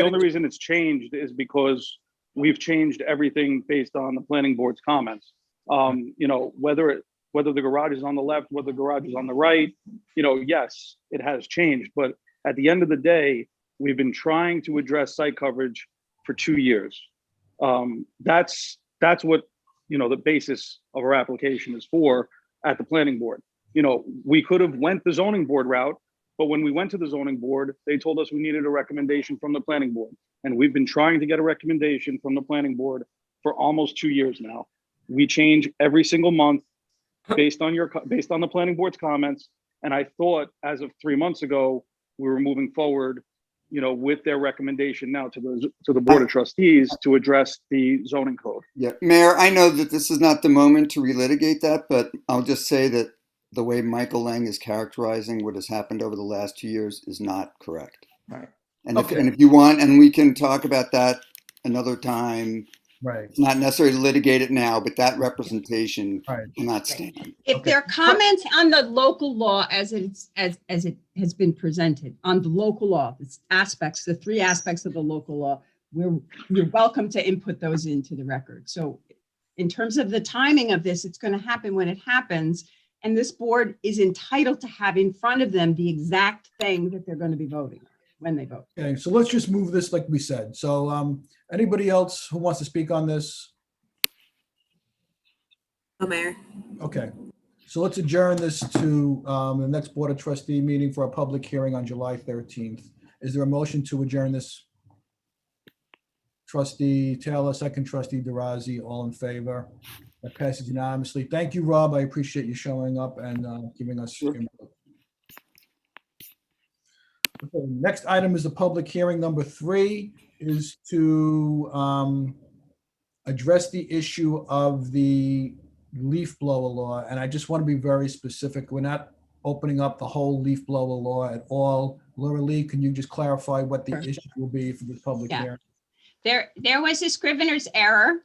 only reason it's changed is because we've changed everything based on the planning board's comments. Whether the garage is on the left, whether the garage is on the right, yes, it has changed. But at the end of the day, we've been trying to address site coverage for 2 years. That's what the basis of our application is for at the planning board. We could have went the zoning board route, but when we went to the zoning board, they told us we needed a recommendation from the planning board. And we've been trying to get a recommendation from the planning board for almost 2 years now. We change every single month based on the planning board's comments. And I thought as of 3 months ago, we were moving forward, with their recommendation now to the Board of Trustees to address the zoning code. Yeah, Mayor, I know that this is not the moment to relitigate that, but I'll just say that the way Michael Lang is characterizing what has happened over the last 2 years is not correct. Right. And if you want, and we can talk about that another time. Right. It's not necessary to litigate it now, but that representation cannot stand. If there are comments on the local law as it has been presented on the local law, the 3 aspects of the local law, you're welcome to input those into the record. So in terms of the timing of this, it's going to happen when it happens. And this board is entitled to have in front of them the exact thing that they're going to be voting on when they vote. Okay, so let's just move this like we said. So anybody else who wants to speak on this? No, Mayor. Okay, so let's adjourn this to the next Board of Trustee meeting for a public hearing on July 13th. Is there a motion to adjourn this? Trustee Taylor, second Trustee DeRozzi, all in favor? That passes unanimously. Thank you, Rob. I appreciate you showing up and giving us input. Okay, next item is the public hearing number 3 is to address the issue of the leaf blower law. And I just want to be very specific. We're not opening up the whole leaf blower law at all. Laura Lee, can you just clarify what the issue will be for this public Yeah. hearing? There was a scrivener's error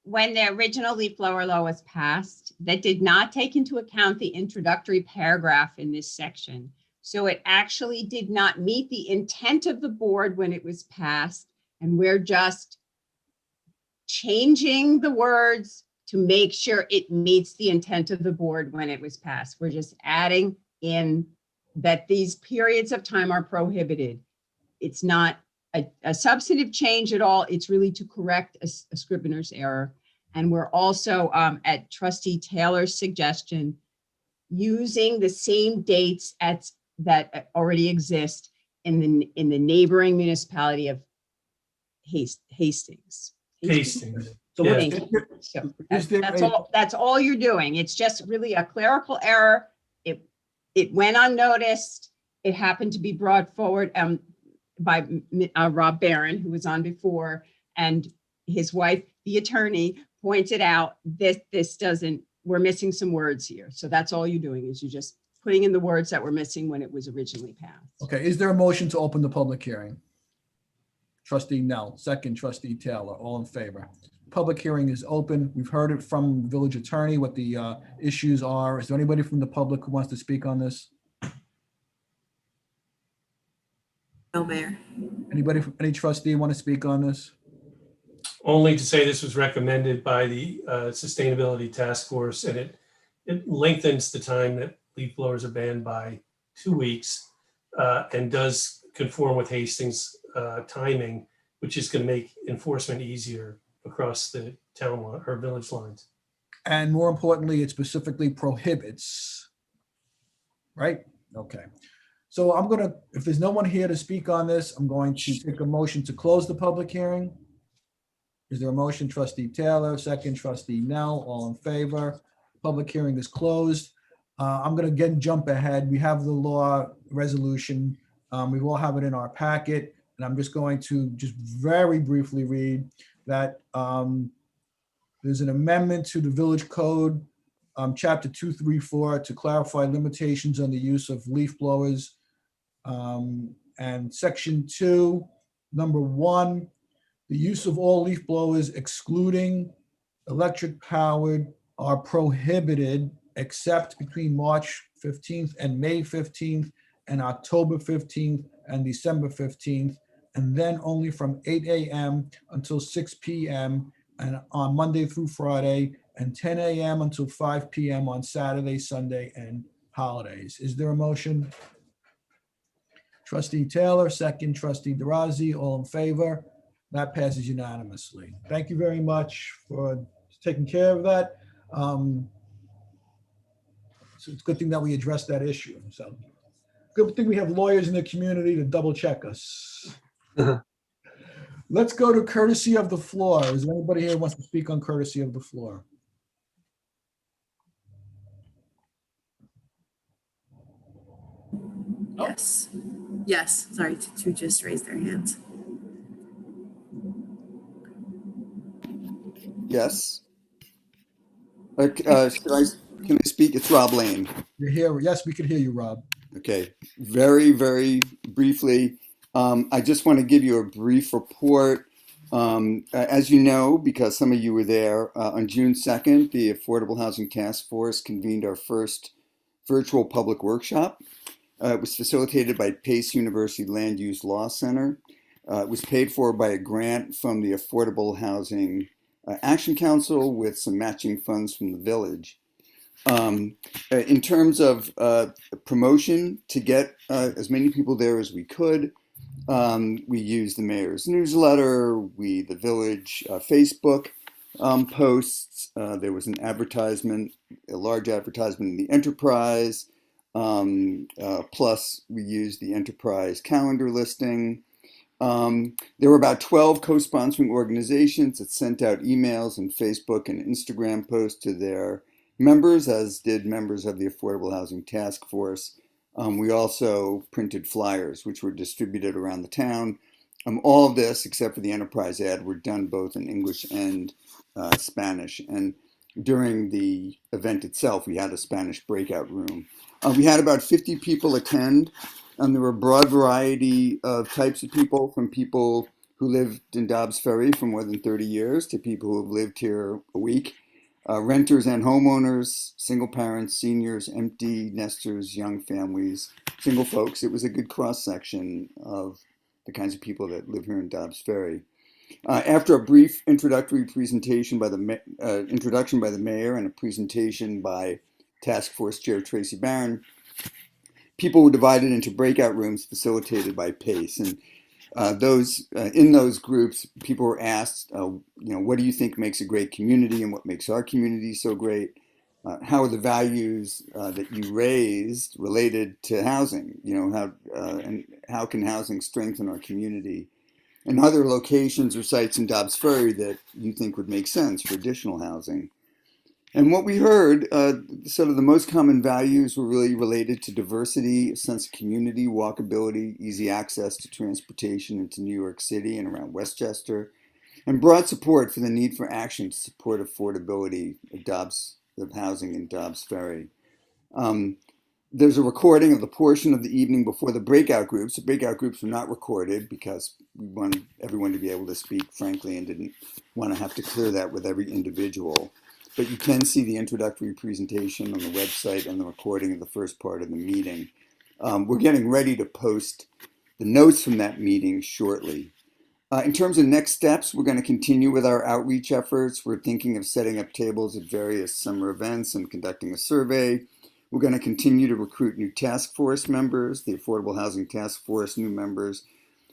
when the original leaf blower law was passed that did not take into account the introductory paragraph in this section. So it actually did not meet the intent of the board when it was passed. And we're just changing the words to make sure it meets the intent of the board when it was passed. We're just adding in that these periods of time are prohibited. It's not a substantive change at all. It's really to correct a scrivener's error. And we're also, at Trustee Taylor's suggestion, using the same dates that already exist in the neighboring municipality of Hastings. Hastings. So Yeah. Thank you. So Is there that's all you're doing. It's just really a clerical error. It went unnoticed. It happened to be brought forward by Rob Barron, who was on before, and his wife, the attorney, pointed out this doesn't, we're missing some words here. So that's all you're doing, is you're just putting in the words that were missing when it was originally passed. Okay, is there a motion to open the public hearing? Trustee Nell, second trustee Taylor, all in favor. Public hearing is open. We've heard it from village attorney, what the issues are. Is there anybody from the public who wants to speak on this? No, Mayor. Anybody, any trustee want to speak on this? Only to say this was recommended by the Sustainability Task Force, and it lengthens the time that leaf blowers are banned by 2 weeks, and does conform with Hastings timing, which is going to make enforcement easier across the town line or village lines. And more importantly, it specifically prohibits, right? Okay. So I'm gonna, if there's no one here to speak on this, I'm going to take a motion to close the public hearing. Is there a motion? Trustee Taylor, second trustee Nell, all in favor. Public hearing is closed. I'm gonna again jump ahead. We have the law resolution. We will have it in our packet, and I'm just going to just very briefly read that there's an amendment to the village code, chapter 234, to clarify limitations on the use of leaf blowers. And section 2, number 1, the use of all leaf blowers excluding electric powered are prohibited except between March 15th and May 15th and October 15th and December 15th, and then only from 8 a.m. until 6 p.m. and on Monday through Friday, and 10 a.m. until 5 p.m. on Saturday, Sunday, and holidays. Is there a motion? Trustee Taylor, second trustee DeRozzi, all in favor? That passes unanimously. Thank you very much for taking care of that. So it's a good thing that we addressed that issue. So good thing we have lawyers in the community to double check us. Let's go to courtesy of the floor. Is there anybody here who wants to speak on courtesy of the floor? Yes. Yes, sorry, two just raised their hands. Yes. Can I speak? It's Rob Lane. You're here. Yes, we can hear you, Rob. Okay, very, very briefly, I just want to give you a brief report. As you know, because some of you were there, on June 2nd, the Affordable Housing Task Force convened our first virtual public workshop. It was facilitated by Pace University Land Use Law Center. It was paid for by a grant from the Affordable Housing Action Council with some matching funds from the village. In terms of promotion, to get as many people there as we could, we used the mayor's newsletter, the village Facebook posts. There was an advertisement, a large advertisement in the Enterprise. Plus, we used the Enterprise calendar listing. There were about 12 co-sponsoring organizations that sent out emails and Facebook and Instagram posts to their members, as did members of the Affordable Housing Task Force. We also printed flyers, which were distributed around the town. All of this, except for the Enterprise ad, were done both in English and Spanish. And during the event itself. We had a Spanish breakout room. We had about 50 people attend. There were a broad variety of types of people, from people who lived in Dobbs Ferry for more than 30 years to people who have lived here a week. Renters and homeowners, single parents, seniors, empty nesters, young families, single folks. It was a good cross section of the kinds of people that live here in Dobbs Ferry. After a brief introductory presentation by introduction by the mayor and a presentation by Task Force Chair Tracy Barron, people were divided into breakout rooms facilitated by PACE. And in those groups, people were asked, what do you think makes a great community and what makes our community so great? How are the values that you raised related to housing? And how can housing strengthen our community? And other locations or sites in Dobbs Ferry that you think would make sense for additional housing. And what we heard, sort of the most common values were really related to diversity, a sense of community, walkability, easy access to transportation into New York City and around Westchester, and broad support for the need for action to support affordability of housing in Dobbs Ferry. There's a recording of the portion of the evening before the breakout groups. The breakout groups were not recorded because we wanted everyone to be able to speak frankly and didn't want to have to clear that with every individual. But you can see the introductory presentation on the website and the recording of the first part of the meeting. We're getting ready to post the notes from that meeting shortly. In terms of next steps, we're going to continue with our outreach efforts. We're thinking of setting up tables at various summer events and conducting a survey. We're going to continue to recruit new task force members. The Affordable Housing Task Force new members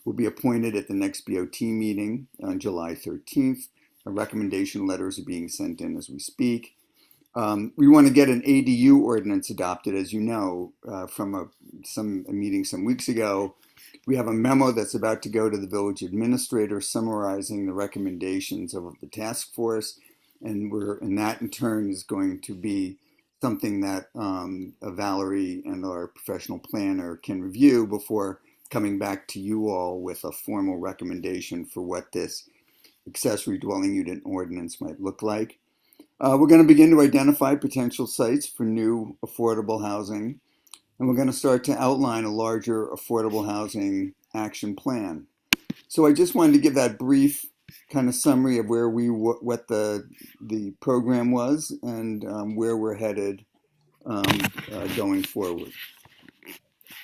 will be appointed at the next BOT meeting on July 13th. Recommendation letters are being sent in as we speak. We want to get an ADU ordinance adopted, as you know, from a meeting some weeks ago. We have a memo that's about to go to the village administrator summarizing the recommendations of the task force, and that in turn is going to be something that Valerie and our professional planner can review before coming back to you all with a formal recommendation for what this accessory dwelling unit ordinance might look like. We're going to begin to identify potential sites for new affordable housing, and we're going to start to outline a larger affordable housing action plan. So I just wanted to give that brief kind of summary of where what the program was and where we're headed going forward.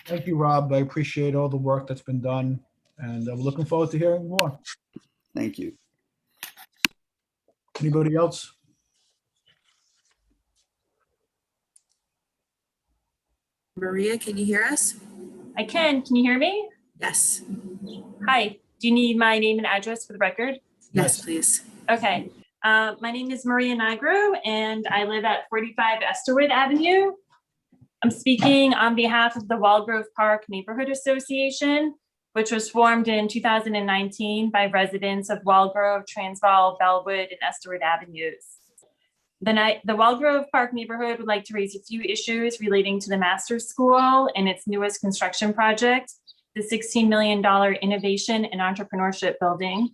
Thank you, Rob. I appreciate all the work that's been done, and we're looking forward to hearing more. Thank you. Anybody else? Maria, can you hear us? I can. Can you hear me? Yes. Hi. Do you need my name and address for the record? Yes, please. Okay. My name is Maria Nigro, and I live at 45 Esterwood Avenue. I'm speaking on behalf of the Wildgrove Park Neighborhood Association, which was formed in 2019 by residents of Wildgrove, Transvaal, Bellwood, and Esterwood Avenues. The Wildgrove Park neighborhood would like to raise a few issues relating to the Masters School and its newest construction project, the $16 million Innovation and Entrepreneurship Building.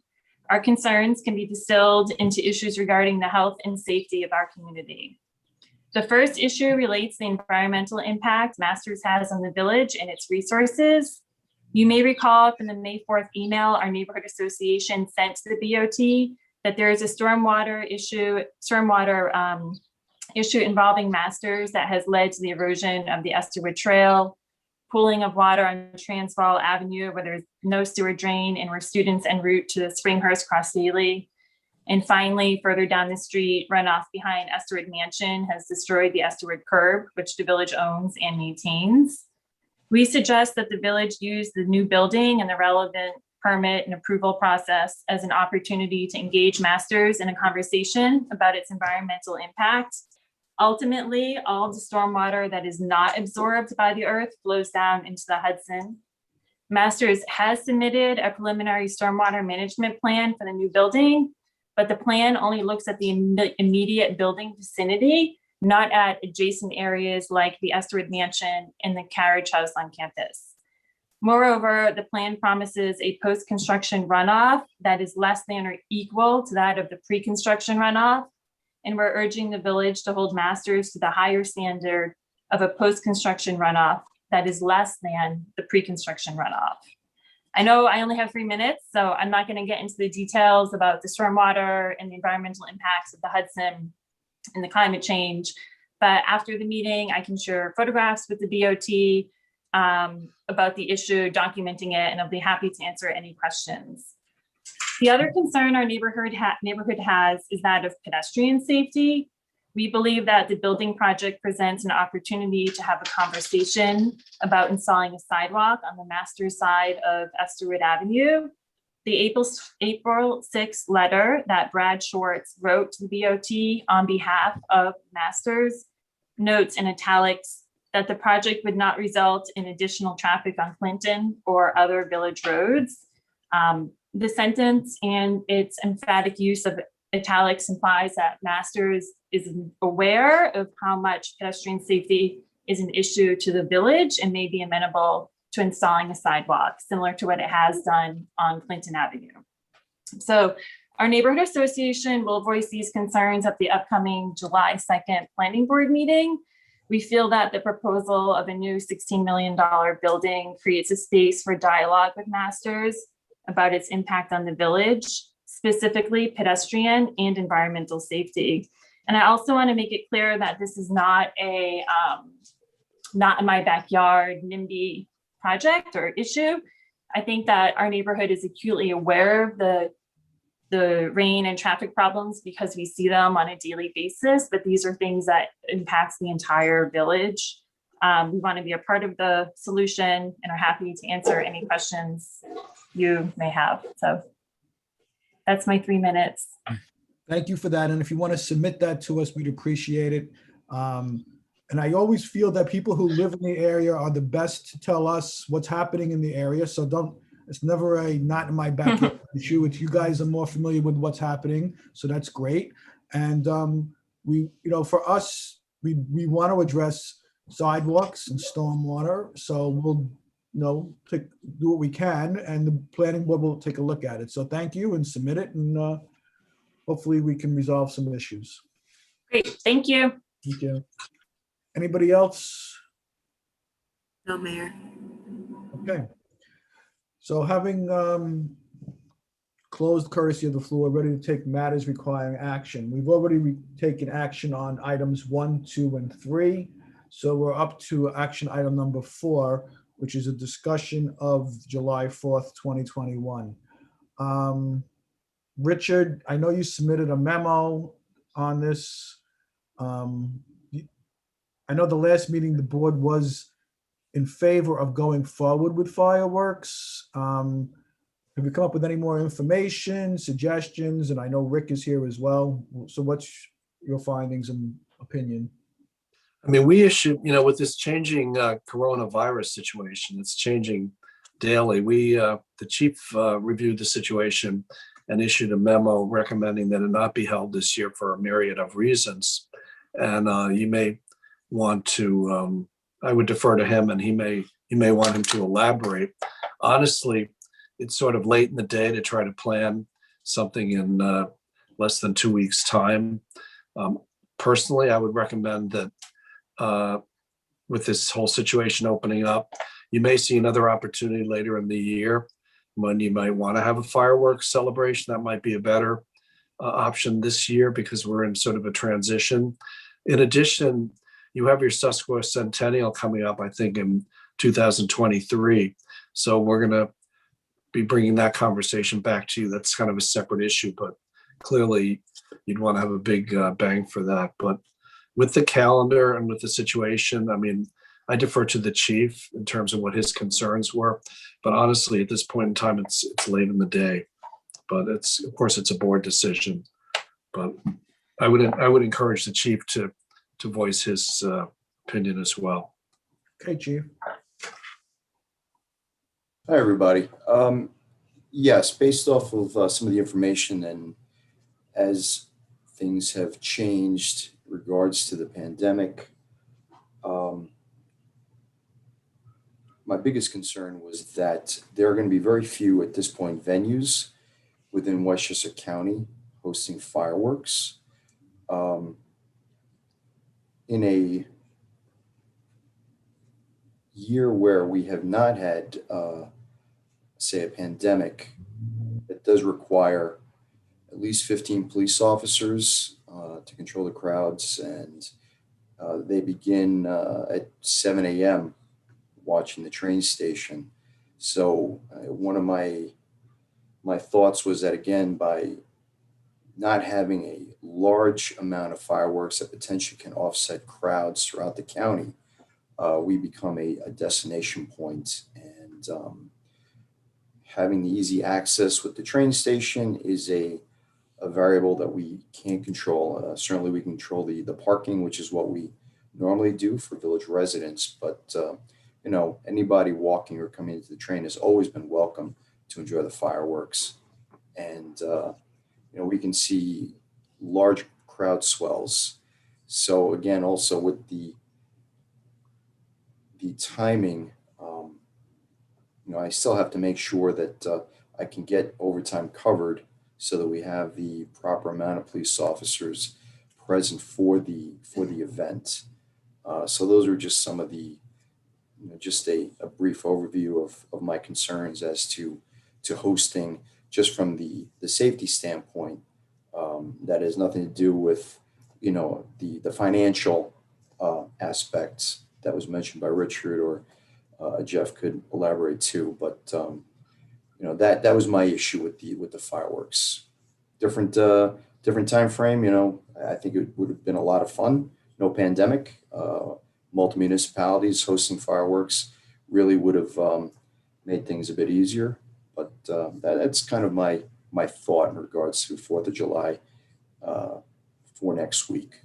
Our concerns can be distilled into issues regarding the health and safety of our community. The first issue relates to the environmental impact Masters has on the village and issue resources. You may recall from the May 4th email our neighborhood association sent to the BOT that there is a stormwater issue involving Masters that has led to the erosion of the Esterwood Trail, pooling of water on Transvaal Avenue where there's no sewer drain and where students en route to the Springhurst cross daily. And finally, further down the street, runoff behind Esterwood Mansion has destroyed the Esterwood curb, which the village owns and maintains. We suggest that the village use the new building and the relevant permit and approval process as an opportunity to engage Masters in a conversation about its environmental impact. Ultimately, all the stormwater that is not absorbed by the earth flows down into the Hudson. Masters has submitted a preliminary stormwater management plan for the new building, but the plan only looks at the immediate building vicinity, not at adjacent areas like the Esterwood Mansion and the carriage house on campus. Moreover, the plan promises a post-construction runoff that is less than or equal to that of the pre-construction runoff. and we're urging the village to hold masters to the higher standard of a post-construction runoff that is less than the pre-construction runoff. I know I only have 3 minutes, so I'm not going to get into the details about the stormwater and the environmental impacts of the Hudson and the climate change. But after the meeting, I can share photographs with the BOT about the issue, documenting it, and I'll be happy to answer any questions. The other concern our neighborhood has is that of pedestrian safety. We believe that the building project presents an opportunity to have a conversation about installing a sidewalk on the master side of Esterwood Avenue. The April 6th letter that Brad Schwartz wrote to the BOT on behalf of Masters notes in italics that the project would not result in additional traffic on Clinton or other village roads. The sentence and its emphatic use of italics implies that Masters is aware of how much pedestrian safety is an issue to the village and may be amenable to installing a sidewalk, similar to what it has done on Clinton Avenue. So our neighborhood association will voice these concerns at the upcoming July 2nd planning board meeting. We feel that the proposal of a new $16 million building creates a space for dialogue with Masters about its impact on the village, specifically pedestrian and environmental safety. And I also want to make it clear that this is not a not in my backyard NIMBY project or issue. I think that our neighborhood is acutely aware of the rain and traffic problems because we see them on a daily basis, but these are things that impacts the entire village. We want to be a part of the solution and are happy to answer any questions you may have. So that's my 3 minutes. Thank you for that. And if you want to submit that to us, we'd appreciate it. And I always feel that people who live in the area are the best to tell us what's happening in the area. So it's never a not in my backyard issue. It's you guys are more familiar with what's happening. So that's great. And for us, we want to address sidewalks and stormwater. So we'll do what we can, and the planning board will take a look at it. So thank you, and submit it, and hopefully we can resolve some issues. Great, thank you. Thank you. Anybody else? No, Mayor. Okay. So having closed courtesy of the floor, ready to take matters requiring action. We've already taken action on items 1, 2, and 3. So we're up to action item number 4, which is a discussion of July 4th, 2021. Richard, I know you submitted a memo on this. I know the last meeting, the board was in favor of going forward with fireworks. Have you come up with any more information, suggestions? And I know Rick is here as well. So what's your findings and opinion? I mean, we issued, with this changing coronavirus situation, it's changing daily. The chief reviewed the situation and issued a memo recommending that it not be held this year for a myriad of reasons. And you may want to, I would defer to him, and he may want him to elaborate. Honestly, it's sort of late in the day to try to plan something in less than 2 weeks' time. Personally, I would recommend that with this whole situation opening up, you may see another opportunity later in the year when you might want to have a fireworks celebration. That might be a better option this year because we're in sort of a transition. In addition, you have your sesquicentennial coming up, I think, in 2023. So we're going to be bringing that conversation back to you. That's kind of a separate issue, but clearly you'd want to have a big bang for that. But with the calendar and with the situation, I mean, I defer to the chief in terms of what his concerns were. But honestly, at this point in time, it's late in the day. But of course, it's a board decision. But I would encourage the chief to voice his opinion as well. Okay, chief. Hi, everybody. Yes, based off of some of the information and as things have changed in regards to the pandemic, my biggest concern was that there are going to be very few at this point venues within Westchester County hosting fireworks. in a year where we have not had, say, a pandemic, it does require at least 15 police officers to control the crowds, and they begin at 7 a.m. watching the train station. So one of my thoughts was that, again, by not having a large amount of fireworks that potentially can offset crowds throughout the county, we become a destination point. And having the easy access with the train station is a variable that we can't control. Certainly we control the parking, which is what we normally do for village residents. But, anybody walking or coming into the train has always been welcome to enjoy the fireworks. And, we can see large crowd swells. So again, also with the timing, I still have to make sure that I can get overtime covered so that we have the proper amount of police officers present for the event. So those are just some of the, just a brief overview of my concerns as to hosting, just from the safety standpoint. That has nothing to do with, the financial aspects that was mentioned by Richard, or Jeff could elaborate too. But that was my issue with the fireworks. Different time frame. I think it would have been a lot of fun. No pandemic. Multi municipalities hosting fireworks really would have made things a bit easier. But that's kind of my thought in regards to 4th of July for next week.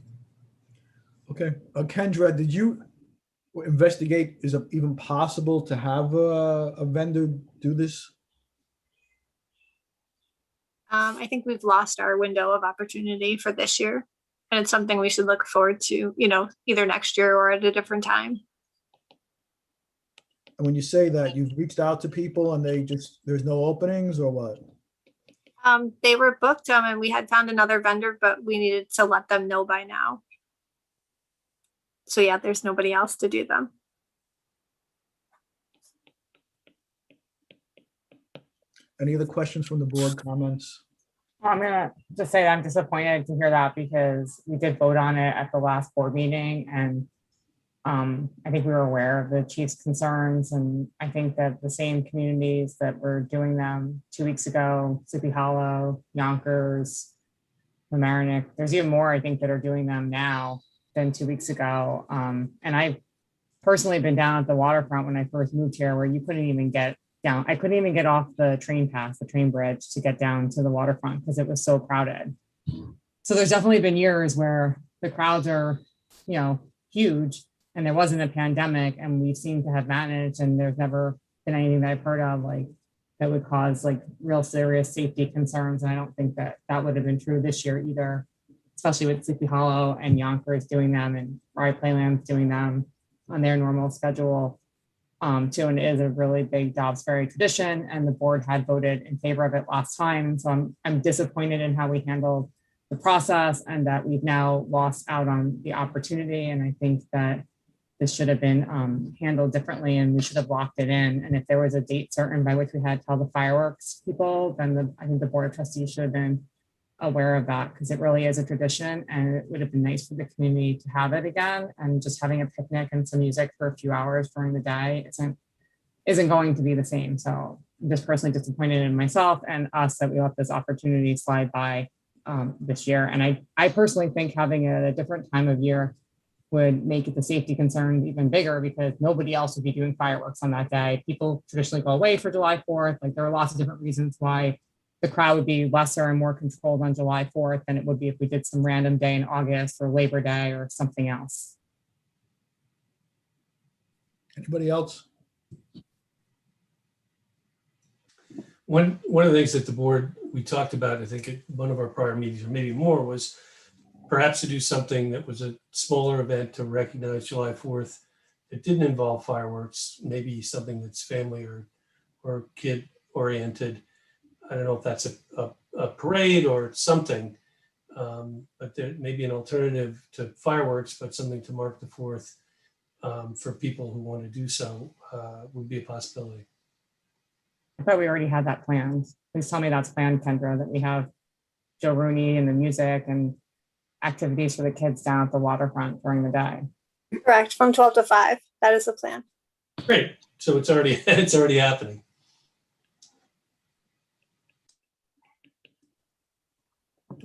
Okay. Kendra, did you investigate, is it even possible to have a vendor do this? I think we've lost our window of opportunity for this year. And it's something we should look forward to, either next year or at a different time. And when you say that, you've reached out to people and there's no openings, or what? They were booked and we had found another vendor, but we needed to let them know by now. So yeah, there's nobody else to do them. Any other questions from the board, comments? I'm gonna just say that I'm disappointed to hear that, because we did vote on it at the last board meeting, and I think we were aware of the chief's concerns, and I think that the same communities that were doing them 2 weeks ago, Sleepy Hollow, Yonkers, Mamaroneck, there's even more, I think, that are doing them now than 2 weeks ago. And I've personally been down at the waterfront when I first moved here, where you couldn't even get down. I couldn't even get off the train bridge to get down to the waterfront because it was so crowded. So there's definitely been years where the crowds are, huge, and there wasn't a pandemic, and we seem to have managed, and there's never been anything that I've heard of that would cause real serious safety concerns. And I don't think that would have been true this year either, especially with Sleepy Hollow and Yonkers doing them, and Rye Playlands doing them on their normal schedule. Too, and it is a really big Dobbs Ferry tradition, and the board had voted in favor of it last time. So I'm disappointed in how we handled the process, and that we've now lost out on the opportunity. And I think that this should have been handled differently, and we should have locked it in. And if there was a date certain by which we had to tell the fireworks people, then I think the Board of Trustees should have been aware of that, because it really is a tradition, and it would have been nice for the community to have it again. And just having a picnic and some music for a few hours during the day isn't going to be the same. So I'm just personally disappointed in myself and us that we let this opportunity slide by this year. And I personally think having it at a different time of year would make the safety concerns even bigger, because nobody else would be doing fireworks on that day. People traditionally go away for July 4th. There are lots of different reasons why the crowd would be lesser and more controlled on July 4th than it would be if we did some random day in August or Labor Day or something else. Anybody else? One of the things that the board, we talked about, I think at one of our prior meetings, or maybe more, was perhaps to do something that was a smaller event to recognize July 4th. It didn't involve fireworks, maybe something that's family or kid oriented. I don't know if that's a parade or something, But there may be an alternative to fireworks, but something to mark the 4th for people who want to do so would be a possibility. I thought we already had that planned. Please tell me that's planned, Kendra, that we have Joe Rooney and the music and activities for the kids down at the waterfront during the day. Correct, from 12 to 5. That is the plan. Great. So it's already happening.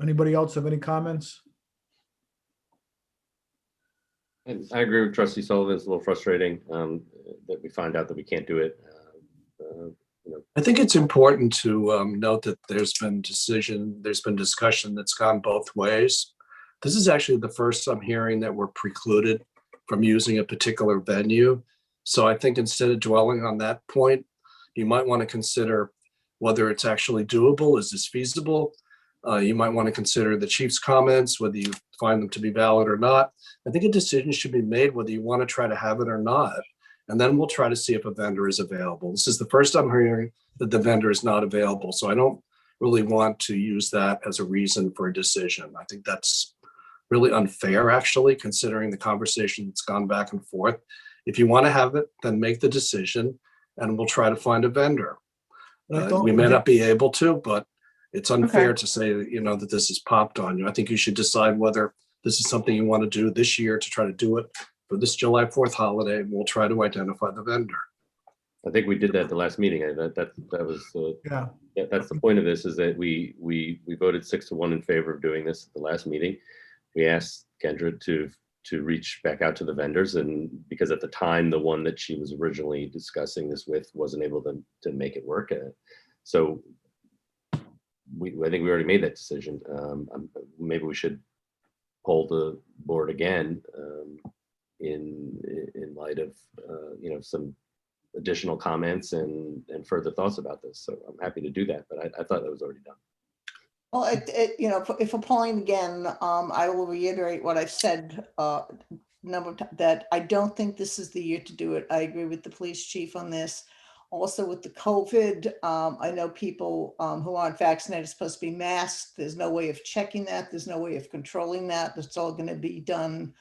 Anybody else have any comments? I agree with Trustee Sullivan. It's a little frustrating that we find out that we can't do it. I think it's important to note that there's been discussion that's gone both ways. This is actually the first I'm hearing that we're precluded from using a particular venue. So I think instead of dwelling on that point, you might want to consider whether it's actually doable. Is this feasible? You might want to consider the chief's comments, whether you find them to be valid or not. I think a decision should be made whether you want to try to have it or not. And then we'll try to see if a vendor is available. This is the first I'm hearing that the vendor is not available. So I don't really want to use that as a reason for a decision. I think that's really unfair, actually, considering the conversation that's gone back and forth. If you want to have it, then make the decision and we'll try to find a vendor. We may not be able to, but it's unfair to say that, that this has popped on you. I think you should decide whether this is something you want to do this year to try to do it for this July 4th holiday, and we'll try to identify the vendor. I think we did that the last meeting. That was that's the point of this, is that we voted 6-1 in favor of doing this at the last meeting. We asked Kendra to reach back out to the vendors, and because at the time the one that she was originally discussing this with wasn't able to make it work, so I think we already made that decision. Maybe we should poll the board again in light of some additional comments and further thoughts about this. So I'm happy to do that, but I thought that was already done. Well, if we're polling again, I will reiterate what I've said that I don't think this is the year to do it. I agree with the police chief on this. Also with the COVID, I know people who aren't vaccinated are supposed to be masked. There's no way of checking that. There's no way of controlling that. It's all going to be done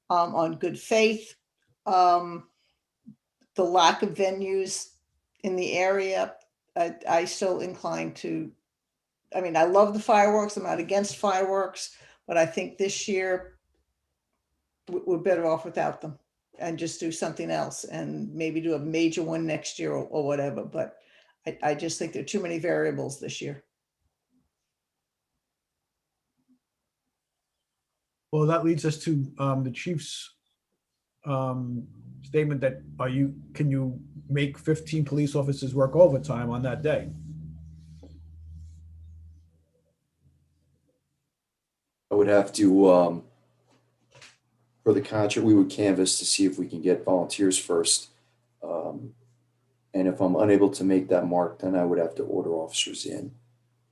on good faith. The lack of venues in the area, I still incline to, I love the fireworks. I'm not against fireworks, but I think this year we're better off without them and just do something else and maybe do a major one next year or whatever. But I just think there are too many variables this year. Well, that leads us to the chief's statement that can you make 15 police officers work overtime on that day? I would have to, for the contract, we would canvass to see if we can get volunteers first. And if I'm unable to make that mark, then I would have to order officers in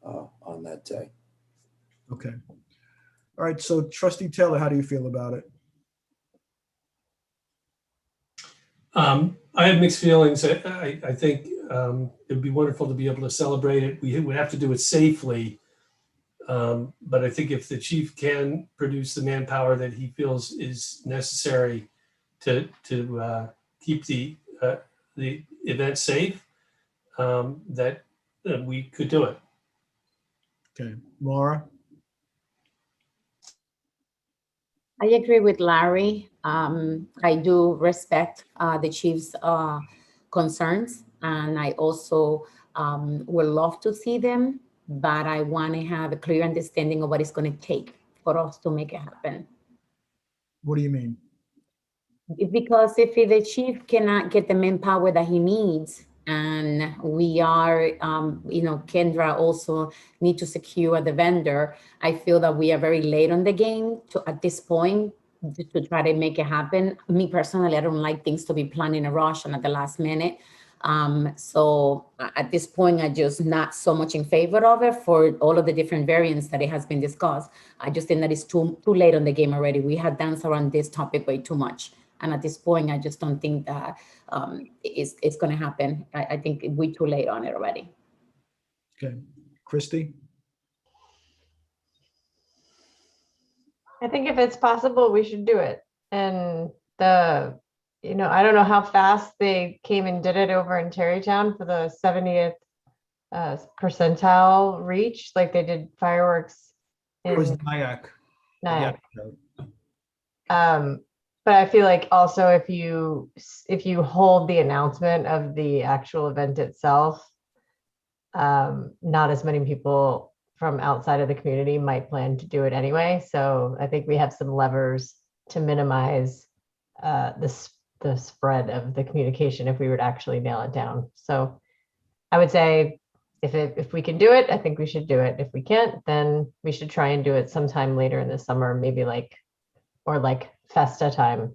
on that day. Okay. All right. So Trustee Taylor, how do you feel about it? I have mixed feelings. I think it would be wonderful to be able to celebrate it. We would have to do it safely. But I think if the chief can produce the manpower that he feels is necessary to keep the event safe, that we could do it. Okay, Laura? I agree with Larry. I do respect the chief's concerns, and I also would love to see them, but I want to have a clear understanding of what it's going to take for us to make it happen. What do you mean? Because if the chief cannot get the manpower that he needs, and we are, Kendra also need to secure the vendor, I feel that we are very late on the game at this point to try to make it happen. Me personally, I don't like things to be planned in a rush and at the last minute. So at this point, I'm just not so much in favor of it for all of the different variants that it has been discussed. I just think that it's too late on the game already. We have danced around this topic way too much. And at this point, I just don't think that it's going to happen. I think we're too late on it already. Okay. Christy? I think if it's possible, we should do it. And I don't know how fast they came and did it over in Terrytown for the 70th percentile reach, like they did fireworks It was in Nyack. Nyack. Yeah. But I feel like also if you hold the announcement of the actual event itself, not as many people from outside of the community might plan to do it anyway. So I think we have some levers to minimize the spread of the communication if we were to actually nail it down. So I would say if we can do it, I think we should do it. If we can't, then we should try and do it sometime later in the summer, maybe like Festa time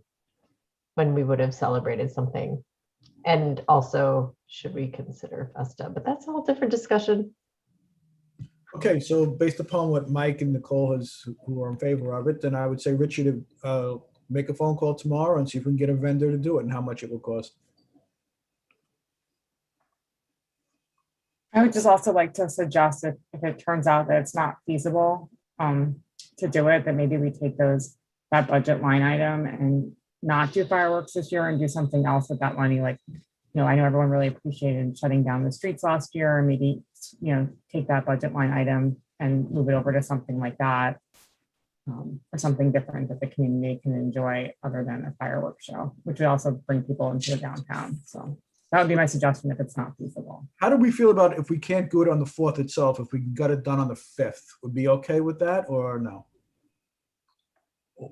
when we would have celebrated something. And also, should we consider Festa? But that's a whole different discussion. Okay, so based upon what Mike and Nicole who are in favor of it, then I would say Richard, make a phone call tomorrow and see if we can get a vendor to do it and how much it will cost. I would just also like to suggest if it turns out that it's not feasible to do it, then maybe we take that budget line item and not do fireworks this year and do something else with that money. Like, I know everyone really appreciated shutting down the streets last year, and maybe, take that budget line item and move it over to something like that, or something different that the community can enjoy other than a fireworks show, which would also bring people into the downtown. So that would be my suggestion if it's not feasible. How do we feel about if we can't do it on the 4th itself, if we got it done on the 5th? Would be okay with that or no?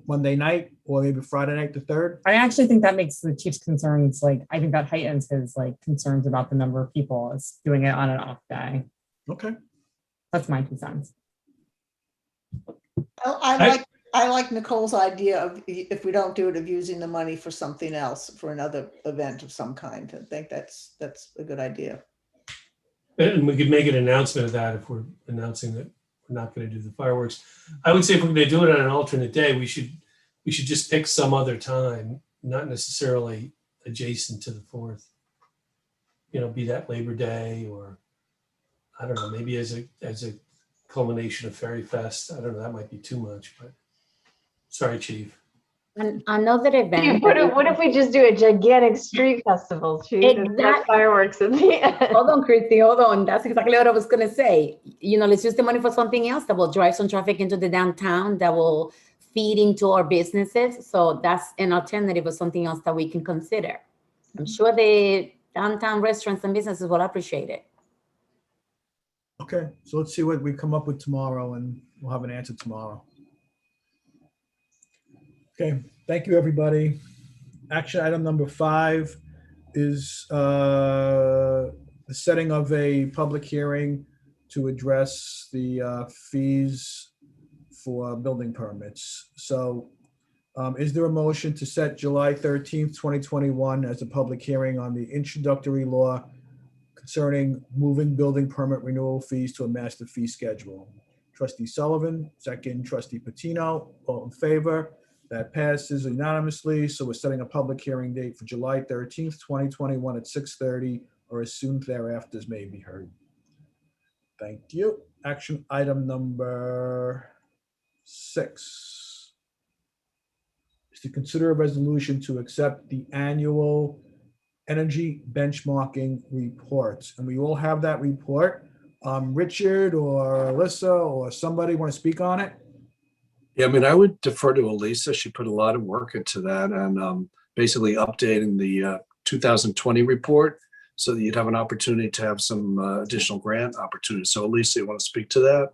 Monday night or maybe Friday night the 3rd? I actually think that makes the chief's concerns, I think that heightens his concerns about the number of people as doing it on an off day. Okay. That's my 2 cents. I like Nicole's idea of if we don't do it, of using the money for something else, for another event of some kind. I think that's a good idea. And we could make an announcement of that if we're announcing that we're not going to do the fireworks. I would say if we're going to do it on an alternate day, we should just pick some other time, not necessarily adjacent to the 4th. Be that Labor Day, or I don't know, maybe as a culmination of Ferry Fest. I don't know, that might be too much, but sorry, Chief. Another event. What if we just do a gigantic street festival, Chief? Exactly. Fireworks at the end. Hold on, Christy, hold on. That's exactly what I was going to say. Let's use the money for something else that will drive some traffic into the downtown, that will feed into our businesses. So that's an alternative or something else that we can consider. I'm sure the downtown restaurants and businesses will appreciate it. Okay, so let's see what we come up with tomorrow and we'll have an answer tomorrow. Okay, thank you, everybody. Action item number 5 is the setting of a public hearing to address the fees for building permits. So is there a motion to set July 13th, 2021 as a public hearing on the introductory law concerning moving building permit renewal fees to a master fee schedule? Trustee Sullivan, second. Trustee Patino, all in favor? That passes unanimously. So we're setting a public hearing date for July 13th, 2021 at 6:30 or as soon thereafter as may be heard. Thank you. Action item number 6 is to consider a resolution to accept the annual energy benchmarking report. And we all have that report. Richard or Alyssa or somebody want to speak on it? Yeah, I would defer to Elisa. She put a lot of work into that and basically updating the 2020 report so that you'd have an opportunity to have some additional grant opportunities. So Elisa, you want to speak to that?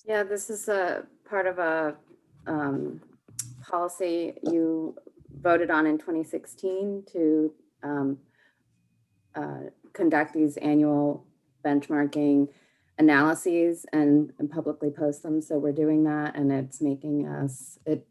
Yeah, this is a part of a policy you voted on in 2016 to conduct these annual benchmarking analyses and publicly post them. So we're doing that, and it's making us, it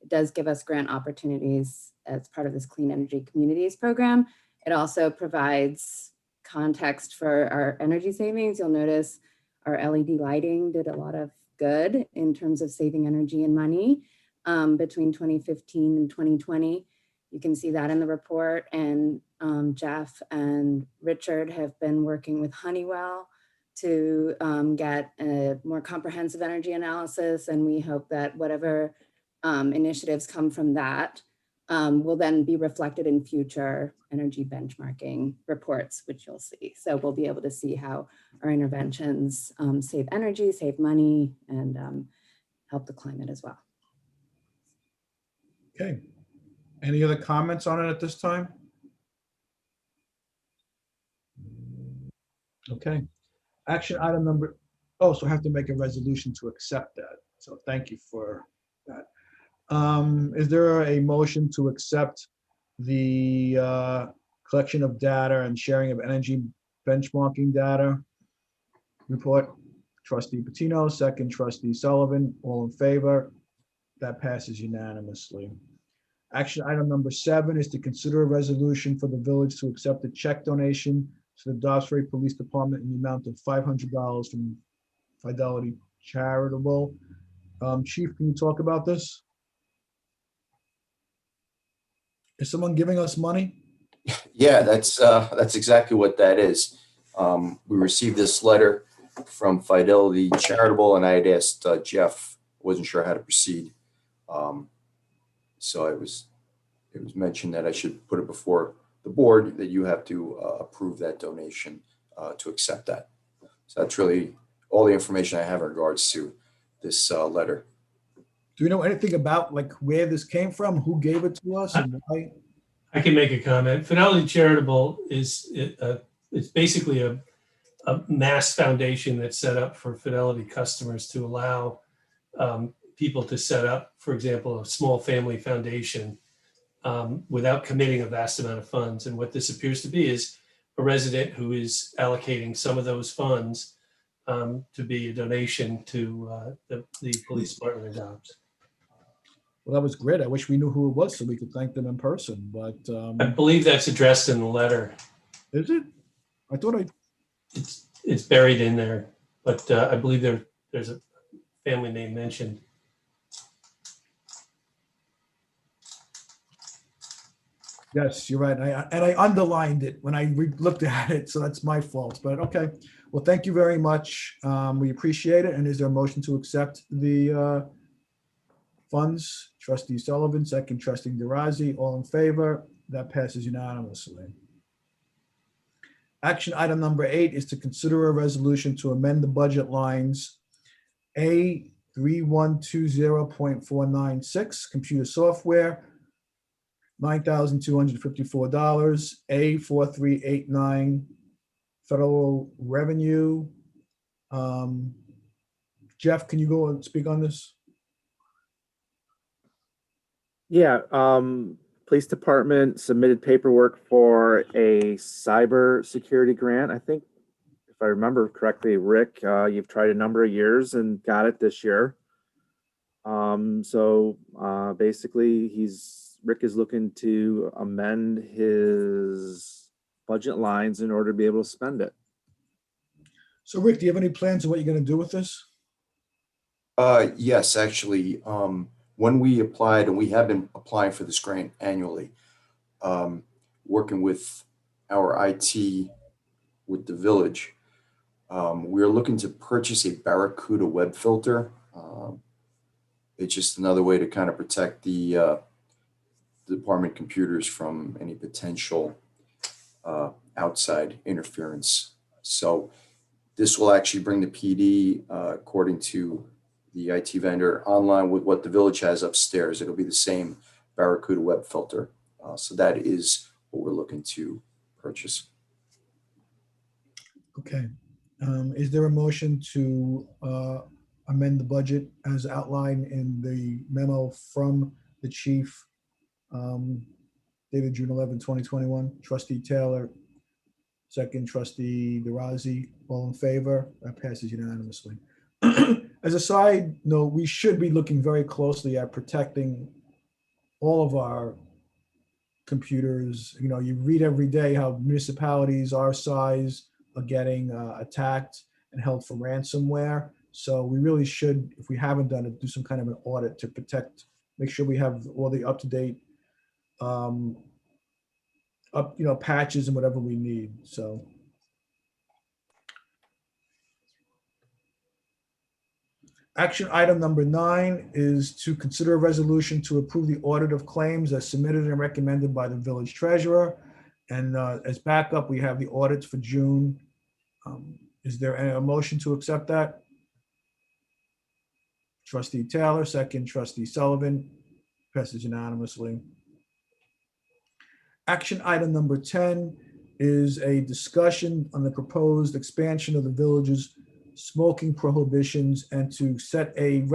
does give us grant opportunities as part of this Clean Energy Communities program. It also provides context for our energy savings. You'll notice our LED lighting did a lot of good in terms of saving energy and money between 2015 and 2020. You can see that in the report. And Jeff and Richard have been working with Honeywell to get a more comprehensive energy analysis. And we hope that whatever initiatives come from that will then be reflected in future energy benchmarking reports, which you'll see. So we'll be able to see how our interventions save energy, save money, and help the climate as well. Okay. Any other comments on it at this time? Okay. Action item number, oh, so I have to make a resolution to accept that. So thank you for that. Is there a motion to accept the collection of data and sharing of energy benchmarking data report? Trustee Patino, second trustee Sullivan, all in favor? That passes unanimously. Action item number 7 is to consider a resolution for the village to accept a check donation to the Dobbs Ferry Police Department in the amount of $500 from Fidelity Charitable. Chief, can you talk about this? Is someone giving us money? Yeah, that's exactly what that is. We received this letter from Fidelity Charitable, and I had asked Jeff, wasn't sure how to proceed. So it was mentioned that I should put it before the board that you have to approve that donation to accept that. So that's really all the information I have in regards to this letter. Do we know anything about like where this came from, who gave it to us, and why? I can make a comment. Fidelity Charitable is it's basically a mass foundation that's set up for Fidelity customers to allow people to set up, for example, a small family foundation without committing a vast amount of funds. And what this appears to be is a resident who is allocating some of those funds to be a donation to the police department of Dobbs. Well, that was great. I wish we knew who it was so we could thank them in person, but I believe that's addressed in the letter. is it? I thought It's buried in there, but I believe there's a family name mentioned. Yes, you're right. I underlined it when I looked at it, so that's my fault. But okay. Well, thank you very much. We appreciate it. And is there a motion to accept the funds? Trustee Sullivan, second trustee DeRozzi, all in favor? That passes unanimously. Action item number 8 is to consider a resolution to amend the budget lines A 3120.496 computer software, $9,254, A 4389 federal revenue. Jeff, can you go and speak on this? Yeah, police department submitted paperwork for a cyber security grant. I think if I remember correctly, Rick, you've tried a number of years and got it this year. So basically Rick is looking to amend his budget lines in order to be able to spend it. So Rick, do you have any plans of what you're going to do with this? Yes, actually, when we applied, and we have been applying for this grant annually, working with our IT with the village, we're looking to purchase a Barracuda web filter. It's just another way to kind of protect the department computers from any potential outside interference. So this will actually bring the PD, according to the IT vendor, online with what the village has upstairs. It'll be the same Barracuda web filter. So that is what we're looking to purchase. Okay. Is there a motion to amend the budget as outlined in the memo from the chief dated June 11, 2021? Trustee Taylor, second trustee DeRozzi, all in favor? That passes unanimously. As a side note, we should be looking very closely at protecting all of our computers. You know, you read every day how municipalities our size are getting attacked and held for ransomware. So we really should, if we haven't done it, do some kind of an audit to protect, make sure we have all the up-to-date patches and whatever we need. So Action item number 9 is to consider a resolution to approve the audit of claims as submitted and recommended by the village treasurer. And as backup, we have the audits for June. Is there a motion to accept that? Trustee Taylor, second. Trustee Sullivan. Passes unanimously. Action item number 10 is a discussion on the proposed expansion of the village's smoking prohibitions and to set a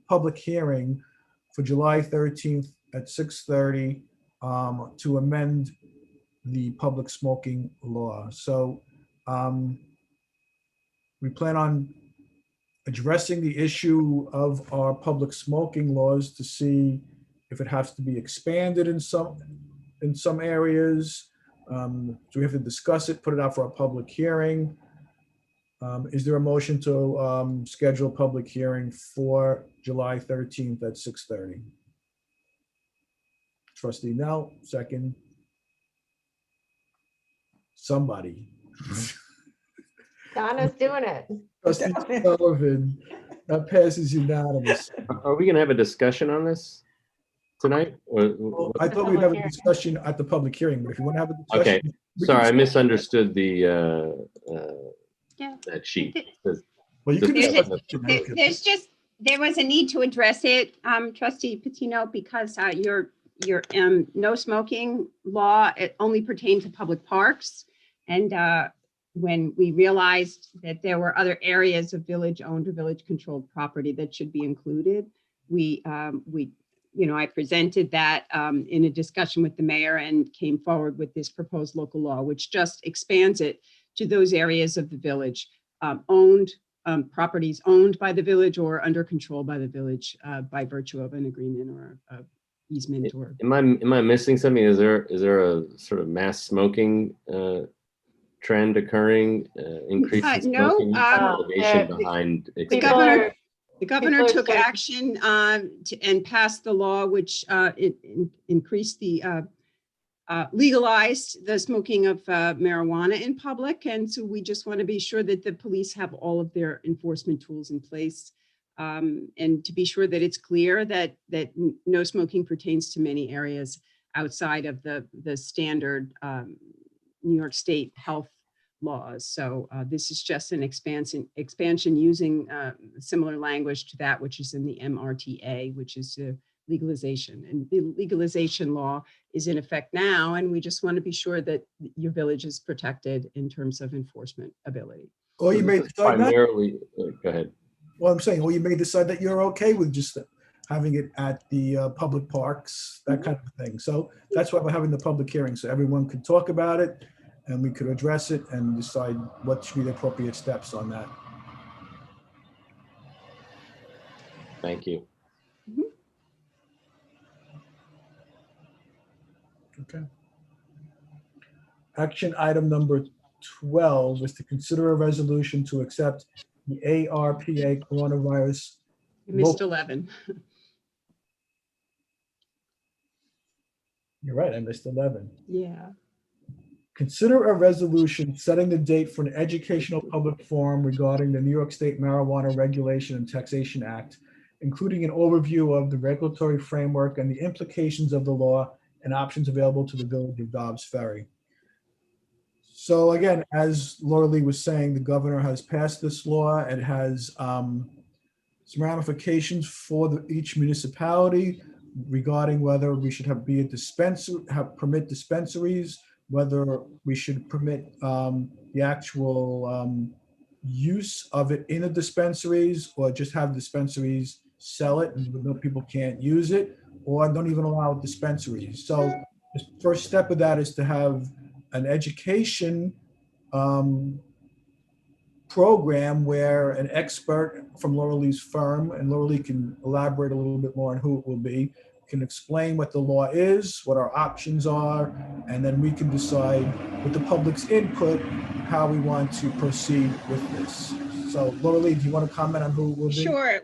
public hearing for July 13th at 6:30 to amend the public smoking law. So we plan on addressing the issue of our public smoking laws to see if it has to be expanded in some areas. So we have to discuss it, put it out for a public hearing. Is there a motion to schedule a public hearing for July 13th at 6:30? Trustee Nell, second. Somebody. Donna's doing it. Trustee Sullivan, that passes unanimous. Are we gonna have a discussion on this tonight? Well, I thought we'd have a discussion at the public hearing, but if you want to have a discussion. Okay, sorry, I misunderstood that sheet. Well, you can There was a need to address it, Trustee Patino, because your no smoking law, it only pertained to public parks. And when we realized that there were other areas of village-owned or village-controlled property that should be included, I presented that in a discussion with the mayor and came forward with this proposed local law, which just expands it to those areas of the village properties owned by the village or under control by the village by virtue of an agreement or a easement or. Am I missing something? Is there a sort of mass smoking trend occurring, increase in smoking? Motivation behind the governor took action and passed the law which increased the legalized the smoking of marijuana in public. And so we just want to be sure that the police have all of their enforcement tools in place and to be sure that it's clear that no smoking pertains to many areas outside of the standard New York State health laws. So this is just an expansion using similar language to that which is in the MRTA, which is legalization. And the legalization law is in effect now, and we just want to be sure that your village is protected in terms of enforcement ability. Or you may decide not. Primarily, go ahead. Well, I'm saying, or you may decide that you're okay with just having it at the public parks, that kind of thing. So that's why we're having the public hearing, so everyone could talk about it and we could address it and decide what should be the appropriate steps on that. Thank you. Okay. Action item number 12 is to consider a resolution to accept the ARPA coronavirus. You missed 11. You're right, I missed 11. Yeah. Consider a resolution setting the date for an educational public forum regarding the New York State Marijuana Regulation and Taxation Act, including an overview of the regulatory framework and the implications of the law and options available to the village of Dobbs Ferry. So again, as Laura Lee was saying, the governor has passed this law. It has some ramifications for each municipality regarding whether we should permit dispensaries, whether we should permit the actual use of it in the dispensaries, or just have dispensaries sell it and people can't use it, or don't even allow dispensaries. So the first step of that is to have an education program where an expert from Laura Lee's firm, and Laura Lee can elaborate a little bit more on who it will be, can explain what the law is, what our options are, and then we can decide with the public's input how we want to proceed with this. So Laura Lee, do you want to comment on who it will be? Sure.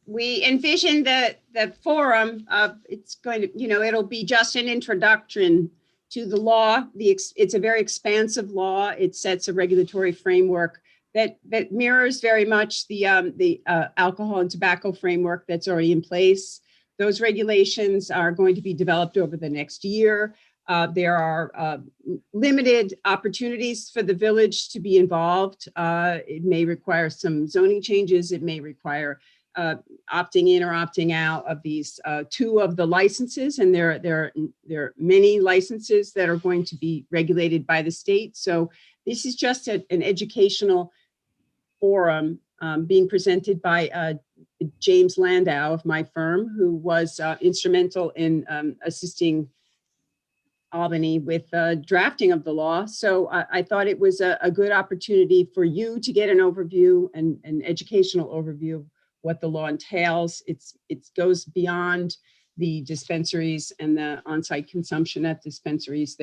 We envision the forum of, it's going to, it'll be just an introduction to the law. It's a very expansive law. It sets a regulatory framework that mirrors very much the alcohol and tobacco framework that's already in place. Those regulations are going to be developed over the next year. There are limited opportunities for the village to be involved. It may require some zoning changes. It may require opting in or opting out of these two of the licenses, and there are many licenses that are going to be regulated by the state. So this is just an educational forum being presented by James Landau of my firm, who was instrumental in assisting Albany with drafting of the law. So I thought it was a good opportunity for you to get an overview and an educational overview of what the law entails. It goes beyond the dispensaries and the on-site consumption at dispensaries.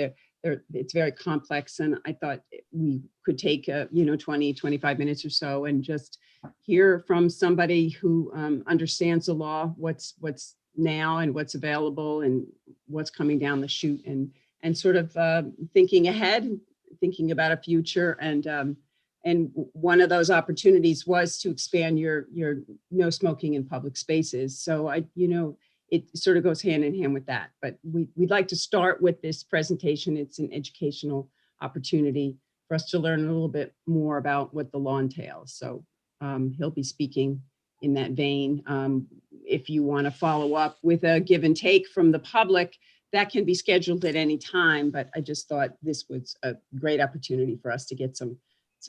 It's very complex, and I thought we could take 20, 25 minutes or so and just hear from somebody who understands the law, what's now and what's available and what's coming down the chute, and sort of thinking ahead, thinking about a future. And one of those opportunities was to expand your no smoking in public spaces. So it sort of goes hand in hand with that. But we'd like to start with this presentation. It's an educational opportunity for us to learn a little bit more about what the law entails. So he'll be speaking in that vein. If you want to follow up with a give and take from the public, that can be scheduled at any time. But I just thought this was a great opportunity for us to get some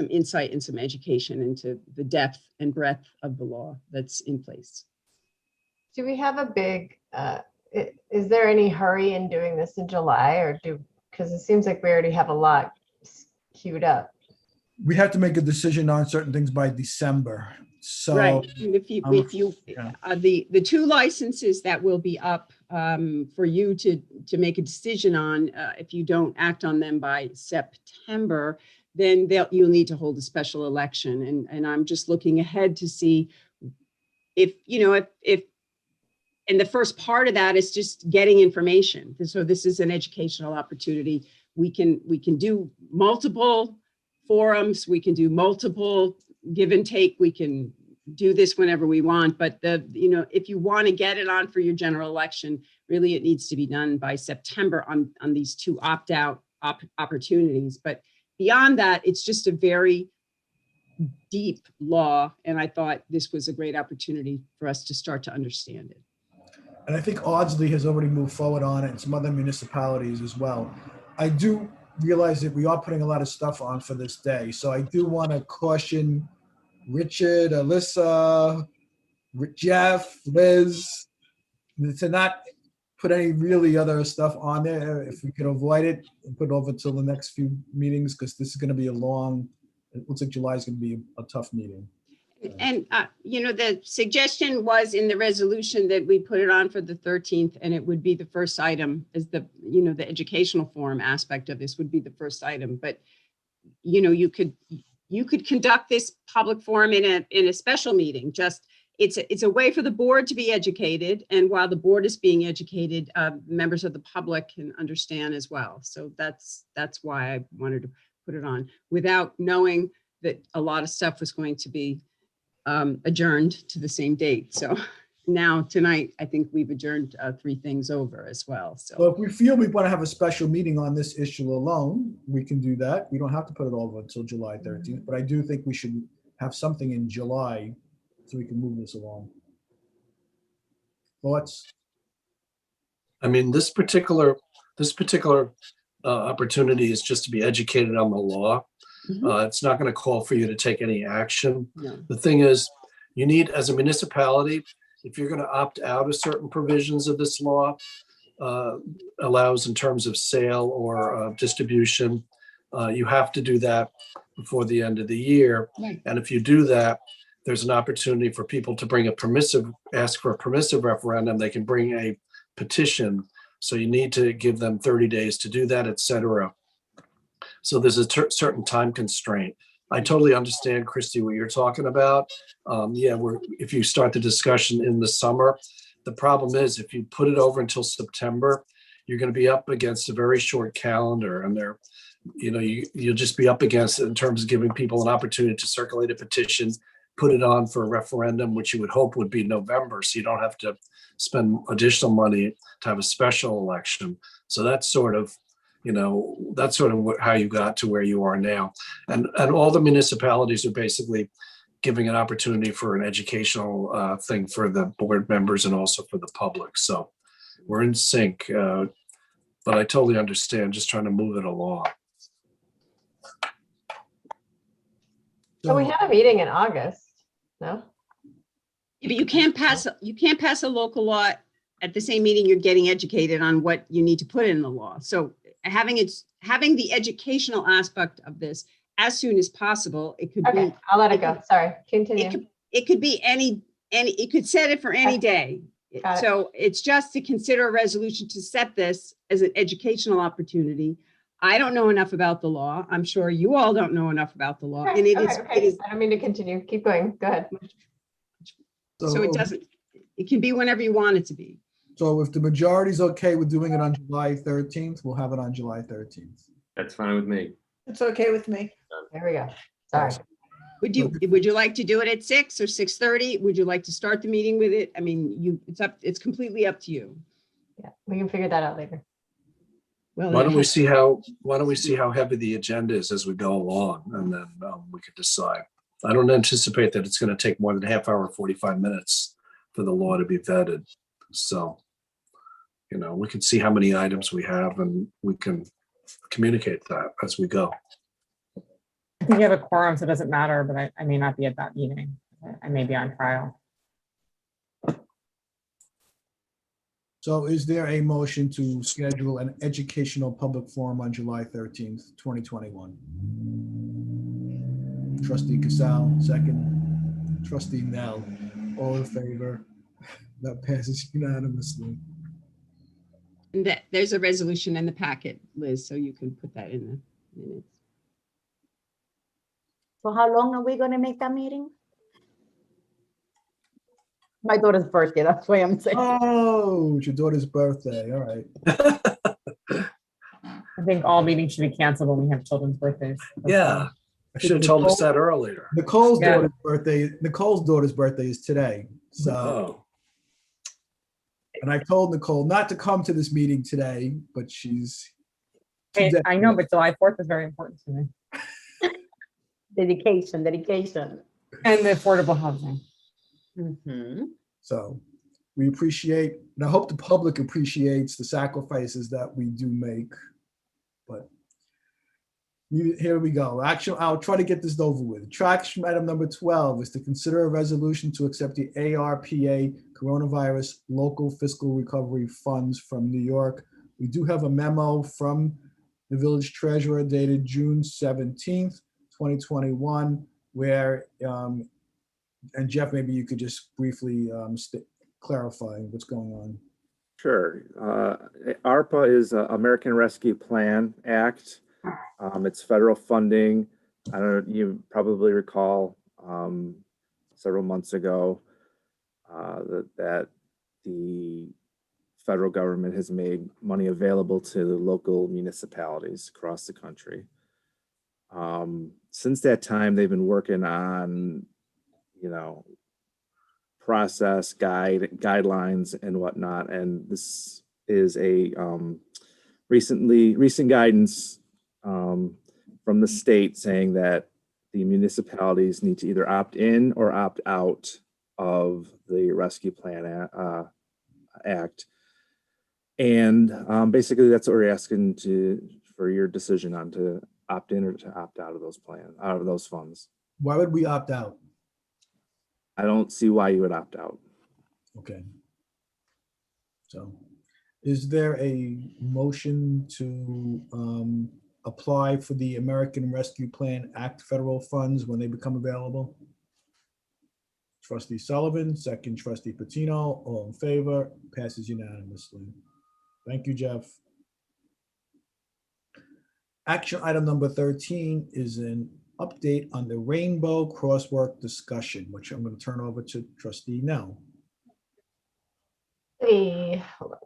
insight and some education into the depth and breadth of the law that's in place. Do we have a big, is there any hurry in doing this in July, because it seems like we already have a lot queued up. We have to make a decision on certain things by December. So right. If you the two licenses that will be up for you to make a decision on, if you don't act on them by September, then you'll need to hold a special election. And I'm just looking ahead to see if and the first part of that is just getting information. So this is an educational opportunity. We can do multiple forums. We can do multiple give and take. We can do this whenever we want. But if you want to get it on for your general election, really it needs to be done by September on these two opt-out opportunities. But beyond that, it's just a very deep law. And I thought this was a great opportunity for us to start to understand it. And I think Audsley has already moved forward on it, and some other municipalities as well. I do realize that we are putting a lot of stuff on for this day. So I do want to caution Richard, Alyssa, Jeff, Liz, to not put any really other stuff on there. If we could avoid it and put it over till the next few meetings, because this is going to be it looks like July is going to be a tough meeting. And, the suggestion was in the resolution that we put it on for the 13th, and it would be the first item as the educational forum aspect of this would be the first item. But, you could conduct this public forum in a special meeting. Just it's a way for the board to be educated. And while the board is being educated, members of the public can understand as well. So that's why I wanted to put it on without knowing that a lot of stuff was going to be adjourned to the same date. So now tonight, I think we've adjourned 3 things over as well. So if we feel we want to have a special meeting on this issue alone, we can do that. We don't have to put it over until July 13th, but I do think we should have something in July so we can move this along. Thoughts? I mean, this particular opportunity is just to be educated on the law. It's not going to call for you to take any action. No. The thing is, you need, as a municipality, if you're going to opt out of certain provisions of this law, allows in terms of sale or distribution, you have to do that before the end of the year. Right. And if you do that, there's an opportunity for people to ask for a permissive referendum. They can bring a petition. So you need to give them 30 days to do that, et cetera. So there's a certain time constraint. I totally understand, Christy, what you're talking about. If you start the discussion in the summer, the problem is if you put it over until September, you're going to be up against a very short calendar, and you'll just be up against it in terms of giving people an opportunity to circulate a petition, put it on for a referendum, which you would hope would be November, so you don't have to spend additional money to have a special election. So that's sort of, how you got to where you are now. And all the municipalities are basically giving an opportunity for an educational thing for the board members and also for the public. So we're in sync, but I totally understand, just trying to move it along. So we had a meeting in August, no? But you can't pass a local law at the same meeting you're getting educated on what you need to put in the law. So having the educational aspect of this as soon as possible, it could Okay, be. I'll let it go. Sorry, continue. It could be any, it could set it for any day. Got it. So it's just to consider a resolution to set this as an educational opportunity. I don't know enough about the law. I'm sure you all don't know enough about the law. Okay, And it okay. is, I don't mean to continue. Keep going. Go ahead. so it can be whenever you want it to be. So if the majority's okay with doing it on July 13th, we'll have it on July 13th. That's fine with me. It's okay with me. There we go. Sorry. Would you like to do it at 6 or 6:30? Would you like to start the meeting with it? I mean, it's completely up to you. Yeah, we can figure that out later. Well, Why don't we see how heavy the agenda is as we go along, and then we could decide. I don't anticipate that it's going to take more than a half hour, 45 minutes for the law to be vetted. So, we can see how many items we have, and we can communicate that as we go. I think you have a quorum, so it doesn't matter, but I may not be at that meeting. I may be on trial. So is there a motion to schedule an educational public forum on July 13th, 2021? Trustee Casal, second. Trustee Nell, all in favor? That passes unanimously. And there's a resolution in the packet, Liz, so you can put that in the minutes. So how long are we gonna make that meeting? My daughter's birthday, that's why I'm saying. Oh, it's your daughter's birthday. All right. I think all meetings should be canceled when we have children's birthdays. Yeah, I should have told us that earlier. Nicole's Yeah. daughter's birthday is today. So, and I've told Nicole not to come to this meeting today, but she's. I know, but July 4th is very important to me. Dedication. And the affordable housing. So we appreciate, and I hope the public appreciates the sacrifices that we do make. But here we go. Actually, I'll try to get this over with. Action item number 12 is to consider a resolution to accept the ARPA coronavirus local fiscal recovery funds from New York. We do have a memo from the village treasurer dated June 17th, 2021, where, and Jeff, maybe you could just briefly clarify what's going on. Sure. ARPA is American Rescue Plan Act. It's federal funding. I don't know, you probably recall several months ago that the federal government has made money available to the local municipalities across the country. Since that time, they've been working on, process guidelines and whatnot. And this is a recent guidance from the state saying that the municipalities need to either opt in or opt out of the Rescue Plan Act. And basically that's what we're asking for your decision on, to opt in or to opt out of those funds. Why would we opt out? I don't see why you would opt out. Okay. So is there a motion to apply for the American Rescue Plan Act federal funds when they become available? Trustee Sullivan, second. Trustee Patino, all in favor, passes unanimously. Thank you, Jeff. Action item number 13 is an update on the rainbow crosswalk discussion, which I'm going to turn over to Trustee Nell. Hey, hold on.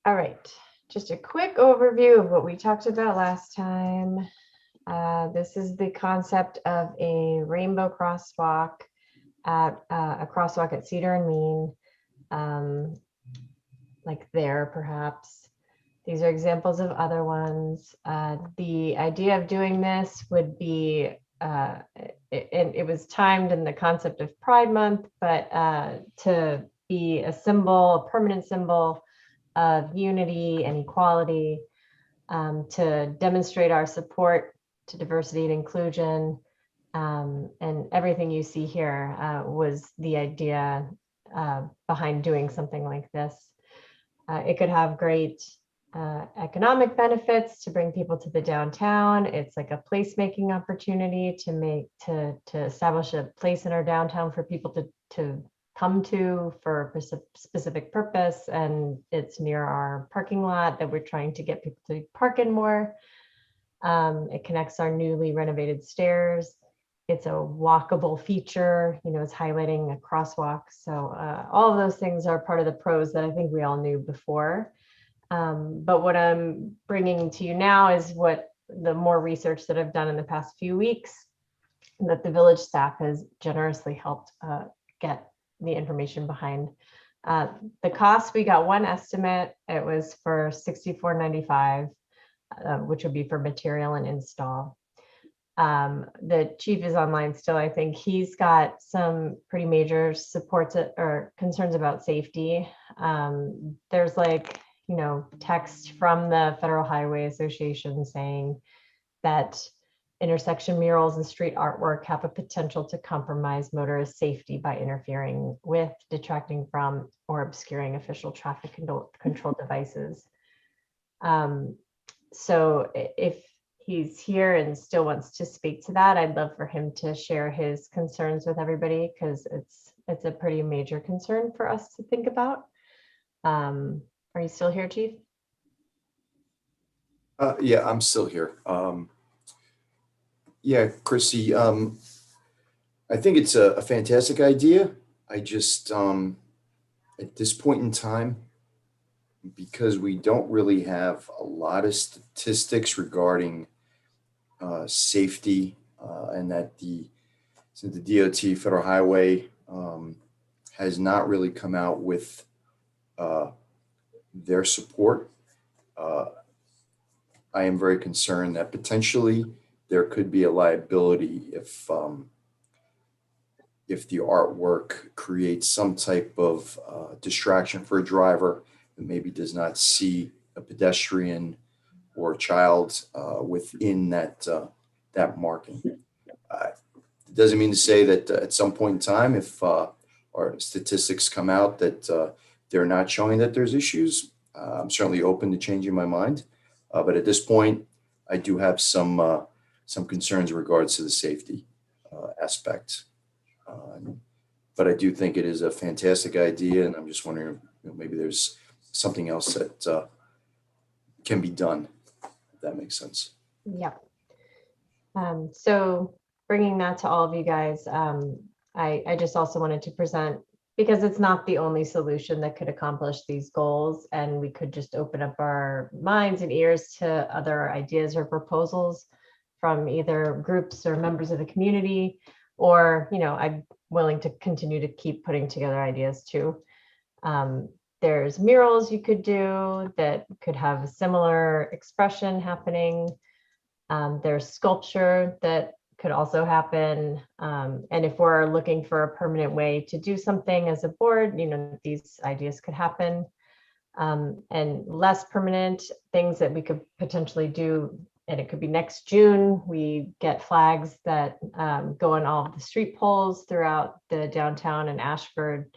All right, just a quick overview of what we talked about last time. This is the concept of a rainbow crosswalk at a crosswalk at Cedar and Mean, like there perhaps. These are examples of other ones. The idea of doing this would be, it was timed in the concept of Pride Month, but to be a symbol, a permanent symbol of unity and equality, to demonstrate our support to diversity and inclusion. And everything you see here was the idea behind doing something like this. It could have great economic benefits to bring people to the downtown. It's like a placemaking opportunity to establish a place in our downtown for people to come to for a specific purpose. And it's near our parking lot that we're trying to get people to park in more. It connects our newly renovated stairs. It's a walkable feature, you know, it's highlighting a crosswalk. So all of those things are part of the pros that I think we all knew before. But what I'm bringing to you now is what the more research that I've done in the past few weeks that the village staff has generously helped get the information behind. The cost, we got one estimate. It was for $64.95, which would be for material and install. The chief is online still. I think he's got some pretty major supports or concerns about safety. There's like, you know, text from the Federal Highway Association saying that intersection murals and street artwork have a potential to compromise motorist safety by interfering with, detracting from, or obscuring official traffic control devices. So if he's here and still wants to speak to that, I'd love for him to share his concerns with everybody, because it's a pretty major concern for us to think about. Are you still here, Chief? Yeah, I'm still here. Yeah, Chrissy, I think it's a fantastic idea. I just, at this point in time, because we don't really have a lot of statistics regarding safety, and that the DOT Federal Highway has not really come out with their support. I am very concerned that potentially there could be a liability if the artwork creates some type of distraction for a driver that maybe does not see a pedestrian or a child within that marking. It doesn't mean to say that at some point in time, if our statistics come out that they're not showing that there's issues, I'm certainly open to changing my mind. But at this point, I do have some concerns in regards to the safety aspect. But I do think it is a fantastic idea, and I'm just wondering if maybe there's something else that can be done, if that makes sense. Yeah. So bringing that to all of you guys, I just also wanted to present, because it's not the only solution that could accomplish these goals, and we could just open up our minds and ears to other ideas or proposals from either groups or members of the community, or, you know, I'm willing to continue to keep putting together ideas too. There's murals you could do that could have a similar expression happening. There's sculpture that could also happen. And if we're looking for a permanent way to do something as a board, you know, these ideas could happen. And less permanent things that we could potentially do, and it could be next June, we get flags that go on all of the street poles throughout the downtown and Ashford,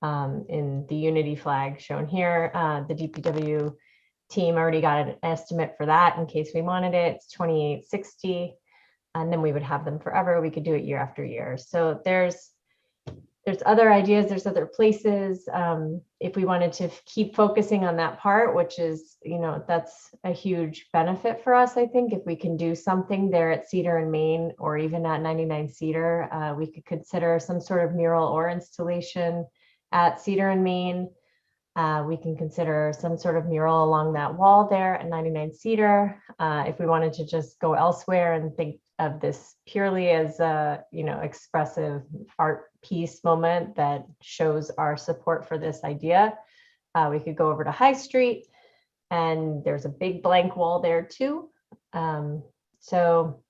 in the unity flag shown here. The DPW team already got an estimate for that in case we wanted it. It's $28.60, and then we would have them forever. We could do it year after year. So there's other ideas, there's other places. If we wanted to keep focusing on that part, which is, you know, that's a huge benefit for us. I think if we can do something there at Cedar and Main, or even at 99 Cedar, we could consider some sort of mural or installation at Cedar and Main. We can consider some sort of mural along that wall there at 99 Cedar. If we wanted to just go elsewhere and think of this purely as a, expressive art piece moment that shows our support for this idea, we could go over to High Street, and there's a big blank wall there too. So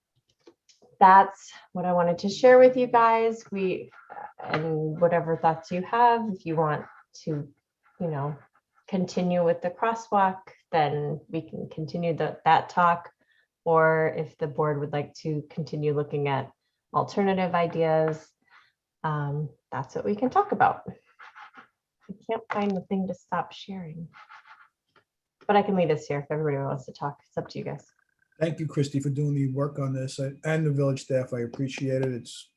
that's what I wanted to share with you guys. And whatever thoughts you have, if you want to, continue with the crosswalk, then we can continue that talk. Or if the board would like to continue looking at alternative ideas, that's what we can talk about. I can't find the thing to stop sharing, but I can leave this here if everybody wants to talk. It's up to you guys. Thank you, Christy, for doing the work on this, and the village staff. I appreciate it. It's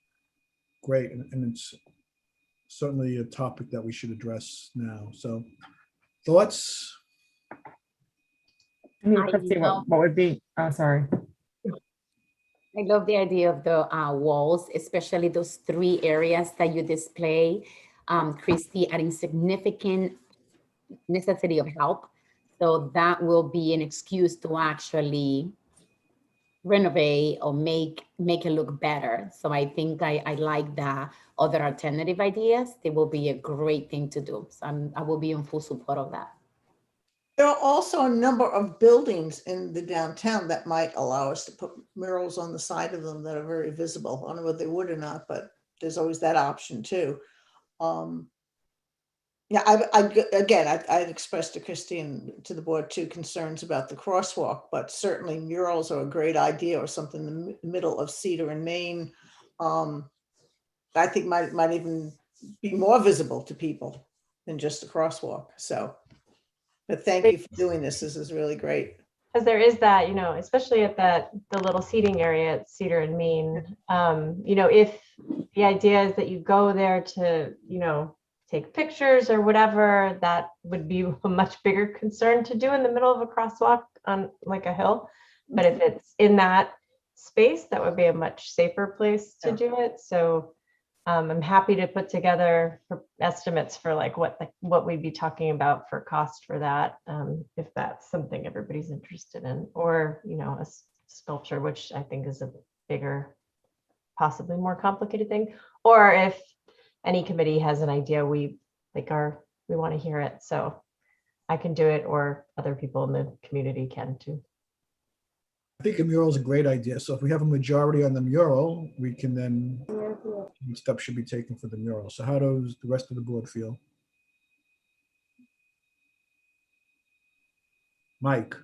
great, and it's certainly a topic that we should address now. So thoughts? Christy, what would be, oh, sorry. I love the idea of the walls, especially those 3 areas that you display, Christy, adding significant necessity of help. So that will be an excuse to actually renovate or make it look better. So I think I like the other alternative ideas. They will be a great thing to do. So I will be in full support of that. There are also a number of buildings in the downtown that might allow us to put murals on the side of them that are very visible. I don't know whether they would or not, but there's always that option too. Yeah, I'd expressed to Christy and to the board too concerns about the crosswalk, but certainly murals are a great idea, or something in the middle of Cedar and Main. I think might even be more visible to people than just a crosswalk. So, but thank you for doing this. This is really great. Because there is that, especially at the little seating area at Cedar and Main, if the idea is that you go there to, take pictures or whatever, that would be a much bigger concern to do in the middle of a crosswalk on like a hill. But if it's in that space, that would be a much safer place to do it. So I'm happy to put together estimates for like what we'd be talking about for cost for that, if that's something everybody's interested in, or a sculpture, which I think is a bigger, possibly more complicated thing, or if any committee has an idea, we want to hear it. So I can do it, or other people in the community can too. I think a mural is a great idea. So if we have a majority on the mural, we can then, steps should be taken for the mural. So how does the rest of the board feel? Mike?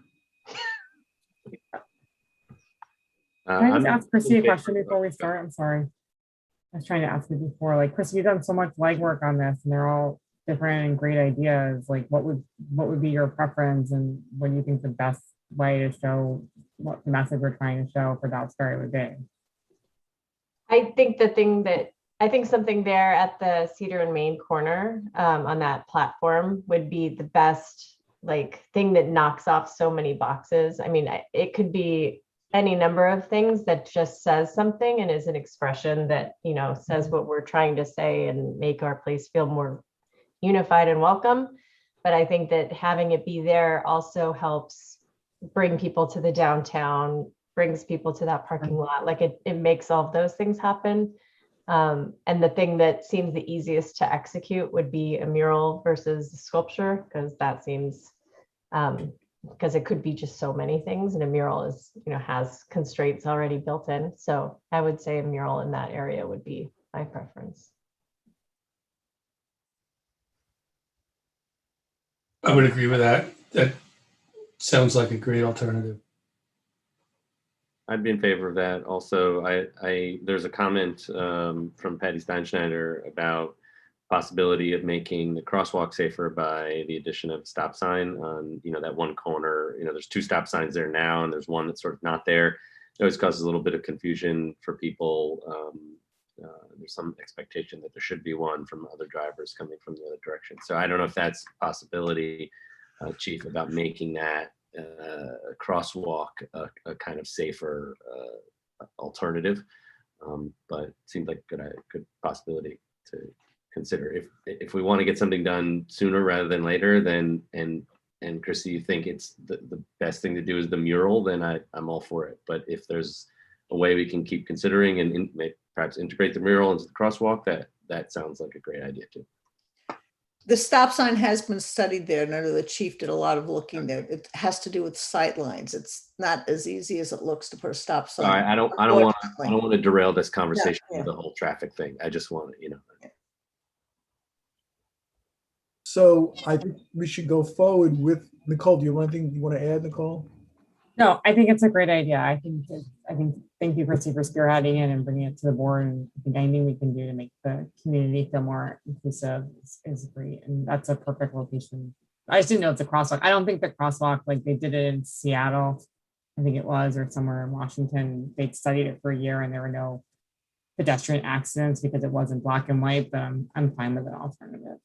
Can I just ask Christy a question before we start? I'm sorry. I was trying to ask you before, like, Christy, you've done so much legwork on this and they're all different and great ideas. Like, what would be your preference, and what do you think the best way to show what the message we're trying to show for Dobbsbury would be? I think something there at the Cedar and Main corner, on that platform, would be the best thing that knocks off so many boxes. I mean, it could be any number of things that just says something and is an expression that, says what we're trying to say and make our place feel more unified and welcome. But I think that having it be there also helps bring people to the downtown, brings people to that parking lot. Like it makes all of those things happen. And the thing that seems the easiest to execute would be a mural versus a sculpture, because that seems, because it could be just so many things, and a mural is, has constraints already built in. So I would say a mural in that area would be my preference. I would agree with that. That sounds like a great alternative. I'd be in favor of that. Also, there's a comment from Patty Steinschneider about possibility of making the crosswalk safer by the addition of a stop sign on, that one corner. There's 2 stop signs there now, and there's one that's sort of not there. It always causes a little bit of confusion for people. There's some expectation that there should be one from other drivers coming from the other direction. So I don't know if that's a possibility, Chief, about making that crosswalk a kind of safer alternative, but it seemed like a good possibility to consider. If we want to get something done sooner rather than later, then and Chrissy, you think it's the best thing to do is the mural, then I'm all for it. But if there's a way we can keep considering and perhaps integrate the mural into the crosswalk, that sounds like a great idea too. The stop sign has been studied there. And I know the chief did a lot of looking there. It has to do with sight lines. It's not as easy as it looks to put a stop sign. All right, I don't want to derail this conversation Yeah. with the whole traffic thing. I just want to, So I think we should go forward with Nicole. Do you want anything you want to add, Nicole? No, I think it's a great idea. I think thank you, Christy, for spearheading it and bringing it to the board. And I think anything we can do to make the community feel more inclusive is great. And that's a perfect location. I just didn't know it's a crosswalk. I don't think the crosswalk, like they did it in Seattle, I think it was, or somewhere in Washington. They studied it for a year and there were no pedestrian accidents because it wasn't black and white, but I'm fine with an alternative.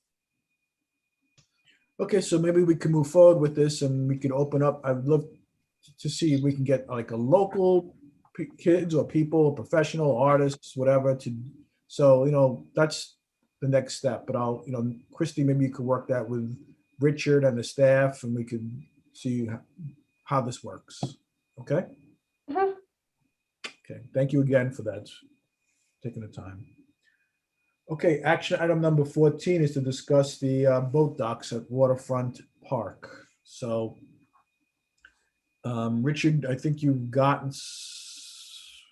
Okay, so maybe we can move forward with this and we can open up. I'd love to see if we can get like a local kids or people, professional artists, whatever so, that's the next step. But Christy, maybe you could work that with Richard and the staff and we could see how this works. Okay? Mhm. Okay, thank you again for that, taking the time. Okay, action item number 14 is to discuss the boat docks at Waterfront Park. So, Richard, I think you've gotten,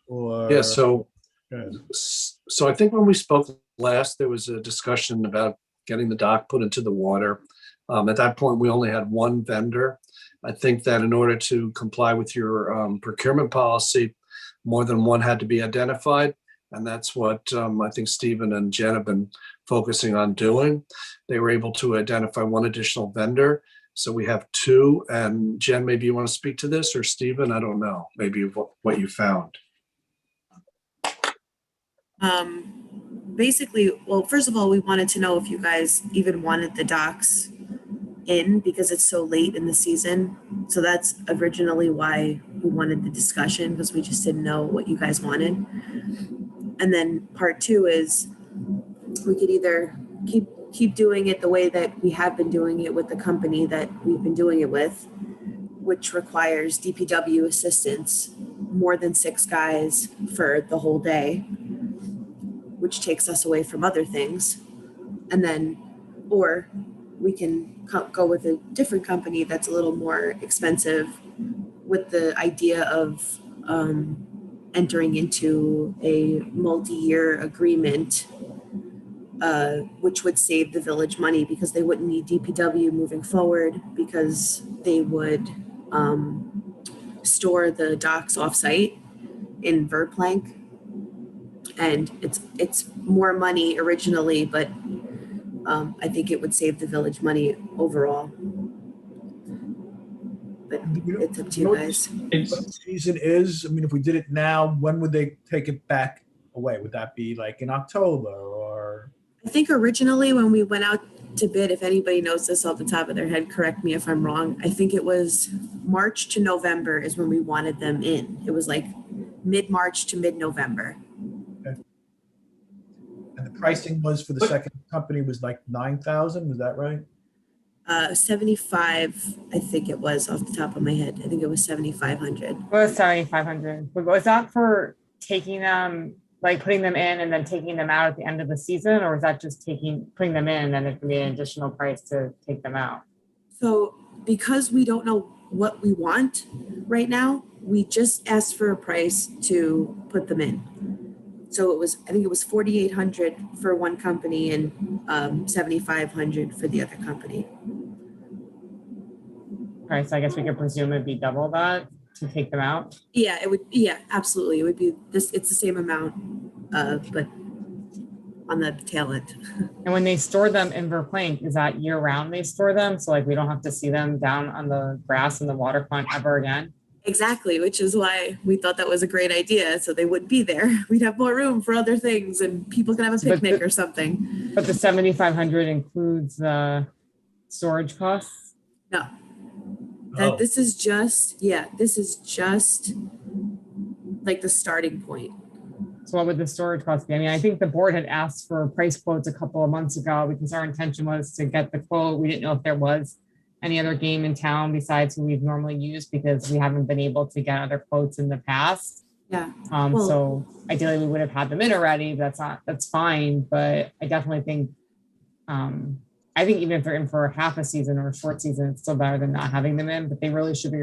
Yeah, so Good. so I think when we spoke last, there was a discussion about getting the dock put into the water. At that point, we only had one vendor. I think that in order to comply with your procurement policy, more than one had to be identified. And that's what I think Stephen and Jen have been focusing on doing. They were able to identify one additional vendor. So we have two. And Jen, maybe you want to speak to this, or Stephen, I don't know, maybe what you found. Basically, well, first of all, we wanted to know if you guys even wanted the docks in because it's so late in the season. So that's originally why we wanted the discussion, because we just didn't know what you guys wanted. And then part two is we could either keep doing it the way that we have been doing it with the company that we've been doing it with, which requires DPW assistance, more than 6 guys for the whole day, which takes us away from other things. And then, or we can go with a different company that's a little more expensive with the idea of entering into a multi-year agreement, which would save the village money because they wouldn't need DPW moving forward because they would store the docks offsite in Verplank. And it's more money originally, but I think it would save the village money overall. But it's up to you guys. What the season is, I mean, if we did it now, when would they take it back away? Would that be like in October or? I think originally when we went out to bid, if anybody knows this off the top of their head, correct me if I'm wrong, I think it was March to November is when we wanted them in. It was like mid-March to mid-November. Okay. And the pricing was for the second company was like 9,000, was that right? 75, I think it was off the top of my head. I think it was 7,500. It was 7,500. Was that for taking them, like putting them in and then taking them out at the end of the season, or is that just putting them in and then it can be an additional price to take them out? So because we don't know what we want right now, we just asked for a price to put them in. So I think it was 4,800 for one company and 7,500 for the other company. All right, so I guess we could presume it'd be double that to take them out. Yeah, it would. Yeah, absolutely. It would be this. It's the same amount, but on the tail end. And when they store them in Verplank, is that year round they store them? So like we don't have to see them down on the grass in the waterfront ever again? Exactly, which is why we thought that was a great idea. So they wouldn't be there. We'd have more room for other things and people can have a picnic or something. But the 7,500 includes the storage costs? No. This is just like the starting point. So what would the storage cost be? I mean, I think the board had asked for price quotes a couple of months ago because our intention was to get the quote. We didn't know if there was any other game in town besides who we've normally used because we haven't been able to get other quotes in the past. Yeah. Well- So ideally we would have had them in already. That's fine. But I definitely think, I think even if they're in for half a season or a short season, it's still better than not having them in, but they really should be,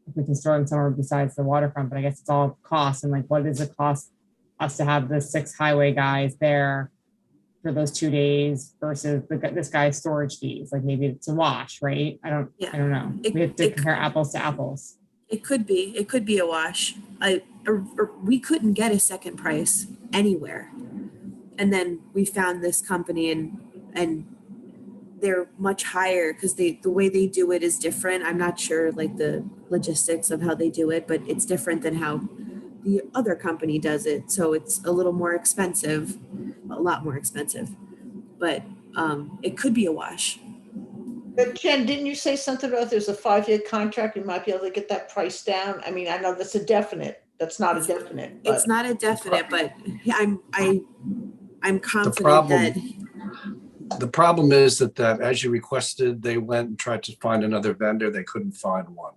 if we can store them somewhere besides the waterfront, but I guess it's all cost and like, what does it cost us to have the 6 highway guys there for those 2 days versus this guy's storage fees? Like maybe it's a wash, right? I don't know. We have to compare apples to apples. It could be a wash. We couldn't get a second price anywhere. And then we found this company and they're much higher because the way they do it is different. I'm not sure like the logistics of how they do it, but it's different than how the other company does it. So it's a little more expensive, a lot more expensive, but it could be a wash. But Jen, didn't you say something about there's a 5-year contract? We might be able to get that price down. I mean, I know that's a definite. That's not a definite. But It's not a definite, but I'm confident that The problem is that as you requested, they went and tried to find another vendor. They couldn't find one.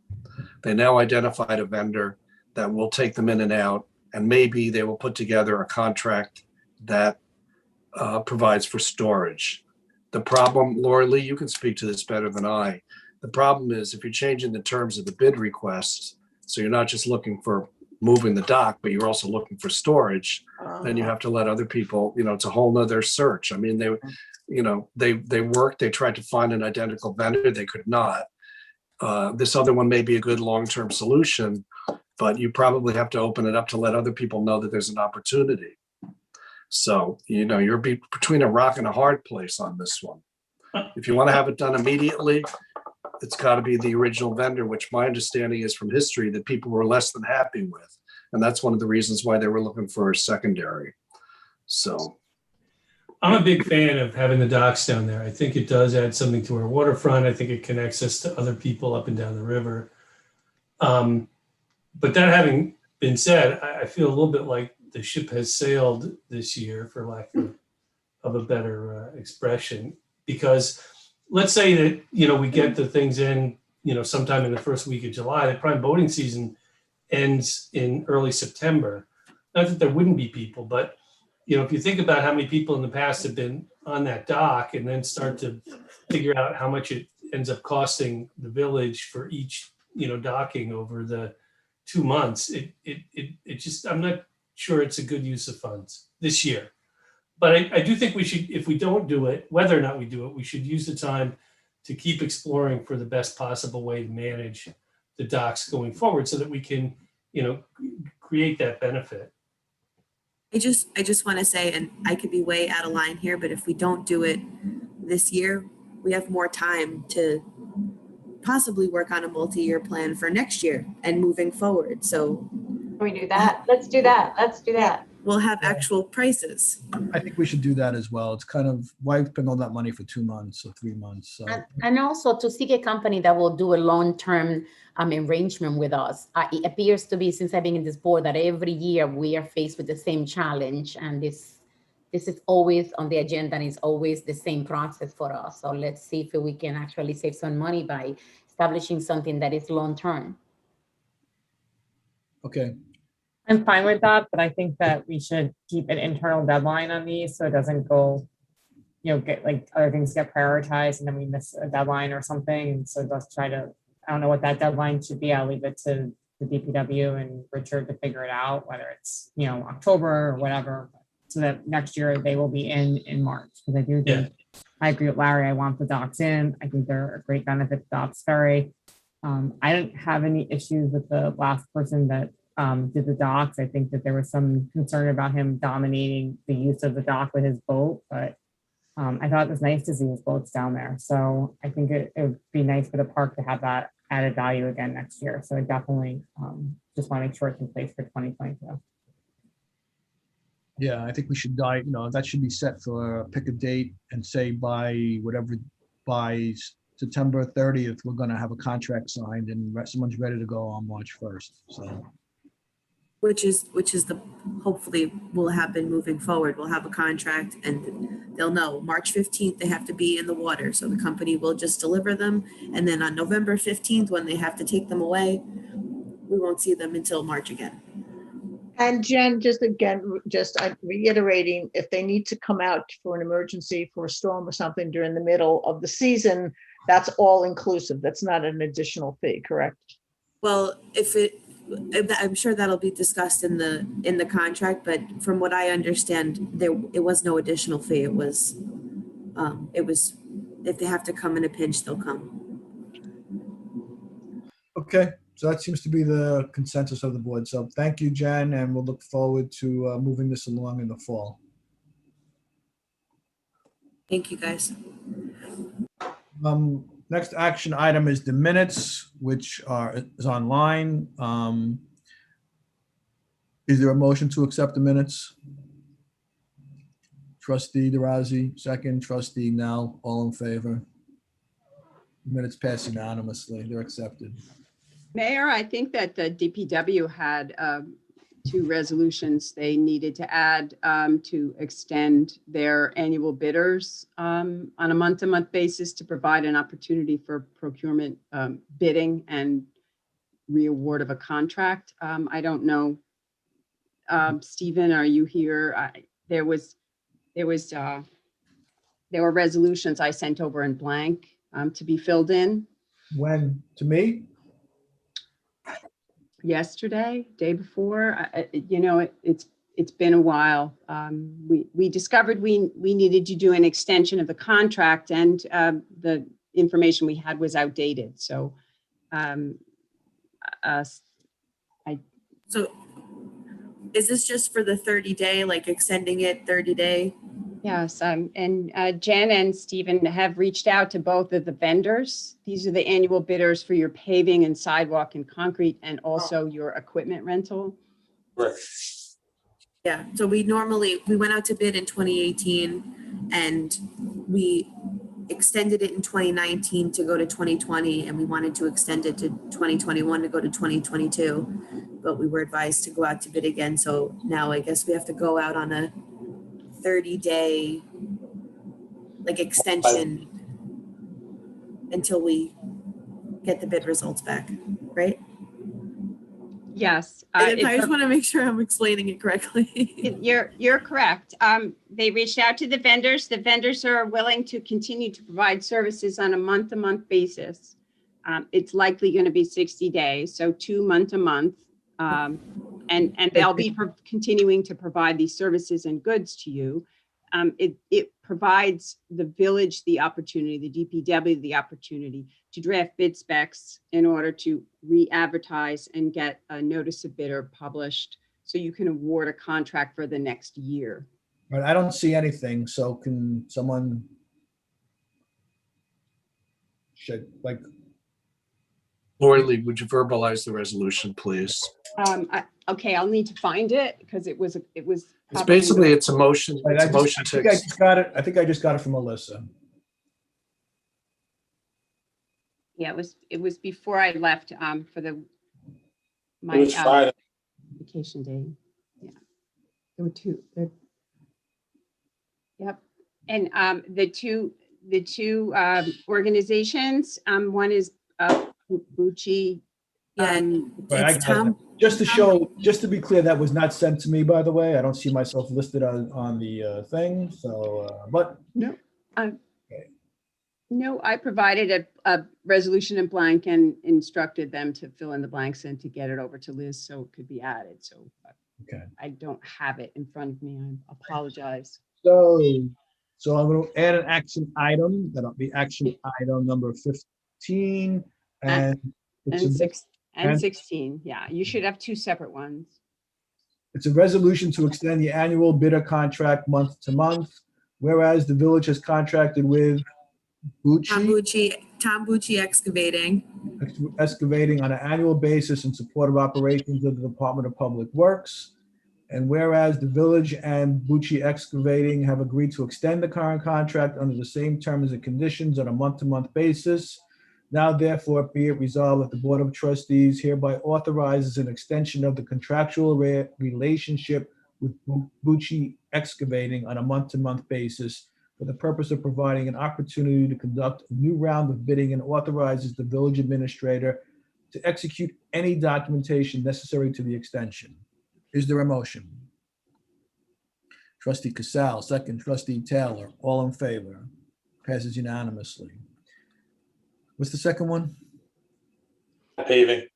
They now identified a vendor that will take them in and out, and maybe they will put together a contract that provides for storage. The problem, Laura Lee, you can speak to this better than I. The problem is if you're changing the terms of the bid requests, so you're not just looking for moving the dock, but you're also looking for storage, then you have to let other people, it's a whole nother search. I mean, they worked, they tried to find an identical vendor, they could not. This other one may be a good long-term solution, but you probably have to open it up to let other people know that there's an opportunity. So, you're between a rock and a hard place on this one. If you want to have it done immediately, it's got to be the original vendor, which my understanding is from history that people were less than happy with. And that's one of the reasons why they were looking for a secondary. So I'm a big fan of having the docks down there. I think it does add something to our waterfront. I think it connects us to other people up and down the river. But that having been said, I feel a little bit like the ship has sailed this year, for lack of a better expression, because let's say that, we get the things in, sometime in the first week of July. The prime boating season ends in early September. Not that there wouldn't be people, but, if you think about how many people in the past have been on that dock and then start to figure out how much it ends up costing the village for each, docking over the 2 months, it just, I'm not sure it's a good use of funds this year. But I do think we should, if we don't do it, whether or not we do it, we should use the time to keep exploring for the best possible way to manage the docks going forward so that we can, create that benefit. I just want to say, and I could be way out of line here, but if we don't do it this year, we have more time to possibly work on a multi-year plan for next year and moving forward. So Can we do that? Let's do that. Let's do that. We'll have actual prices. I think we should do that as well. It's kind of, why spend all that money for 2 months or 3 months? So. And also to seek a company that will do a long-term arrangement with us. It appears to be, since I've been in this board, that every year we are faced with the same challenge, and this is always on the agenda and it's always the same process for us. So let's see if we can actually save some money by establishing something that is long-term. Okay. I'm fine with that, but I think that we should keep an internal deadline on these so it doesn't go, get like other things get prioritized and then we miss a deadline or something. And so let's try to, I don't know what that deadline should be. I'll leave it to the DPW and Richard to figure it out, whether it's, October or whatever, so that next year they will be in March. Because I do think, I agree with Larry, I want the docks in. I think they're a great benefit to Dobbs Ferry. I didn't have any issues with the last person that did the docks. I think that there was some concern about him dominating the use of the dock with his boat, but I thought it was nice to see his boats down there. So I think it would be nice for the park to have that added value again next year. So I definitely just want to make sure it's in place for 2022. Yeah, I think we should that should be set for pick a date and say by September 30th, we're going to have a contract signed and someone's ready to go on March 1st. So. which is the, hopefully will happen moving forward. We'll have a contract and they'll know March 15th, they have to be in the water. So the company will just deliver them. And then on November 15th, when they have to take them away, we won't see them until March again. And Jen, just again, reiterating, if they need to come out for an emergency, for a storm or something during the middle of the season, that's all inclusive. That's not an additional fee, correct? Well, I'm sure that'll be discussed in the contract, but from what I understand, it was no additional fee. It was if they have to come in a pinch, they'll come. Okay, so that seems to be the consensus of the board. So thank you, Jen, and we'll look forward to moving this along in the fall. Thank you, guys. Next action item is the minutes, which is online. Is there a motion to accept the minutes? Trustee DeRozzi, second. Trustee Nell, all in favor? Minutes pass unanimously. They're accepted. Mayor, I think that the DPW had two resolutions they needed to add to extend their annual bidders on a month-to-month basis to provide an opportunity for procurement bidding and reaward of a contract. I don't know. Stephen, are you here? There were resolutions I sent over in blank to be filled in. When? To me? Yesterday, day before. It's been a while. We discovered we needed to do an extension of the contract, and the information we had was outdated. So, So is this just for the 30-day, like extending it 30-day? Yes, and Jen and Stephen have reached out to both of the vendors. These are the annual bidders for your paving and sidewalk and concrete, and also your equipment rental. Right. Yeah, so we went out to bid in 2018 and we extended it in 2019 to go to 2020, and we wanted to extend it to 2021 to go to 2022, but we were advised to go out to bid again. So now I guess we have to go out on a 30-day like extension until we get the bid results back, right? Yes. I just want to make sure I'm explaining it correctly. You're correct. They reached out to the vendors. The vendors are willing to continue to provide services on a month-to-month basis. It's likely going to be 60 days, so 2 month-to-month. And they'll be continuing to provide these services and goods to you. It provides the village the opportunity, the DPW the opportunity to draft bid specs in order to re-advertise and get a notice of bidder published so you can award a contract for the next year. Right, I don't see anything, so can someone Lori Lee, would you verbalize the resolution, please? Okay, I'll need to find it because it was. It's basically, it's a motion. I think I just got it. I think I just got it from Alyssa. Yeah, it was before I left for my It was Friday. vacation day. Yeah, there were two. Yep, and the two organizations. One is Bucci. Right, just to be clear, that was not sent to me, by the way. I don't see myself listed on the thing. So, but no. No, I provided a resolution in blank and instructed them to fill in the blanks and to get it over to Liz so it could be added. So okay. I don't have it in front of me. I apologize. So I'm going to add an action item. That'll be action item number 15 and 16. Yeah, you should have two separate ones. It's a resolution to extend the annual bidder contract month to month. Whereas the village has contracted with Tom Bucci excavating on an annual basis in support of operations of the Department of Public Works. And whereas the village and Bucci Excavating have agreed to extend the current contract under the same terms and conditions on a month-to-month basis. Now therefore be it resolved that the Board of Trustees hereby authorizes an extension of the contractual relationship with Bucci Excavating on a month-to-month basis for the purpose of providing an opportunity to conduct a new round of bidding, and authorizes the village administrator to execute any documentation necessary to the extension. Is there a motion? Trustee Casal, second. Trustee Taylor, all in favor? Passes unanimously. What's the second one? Paving.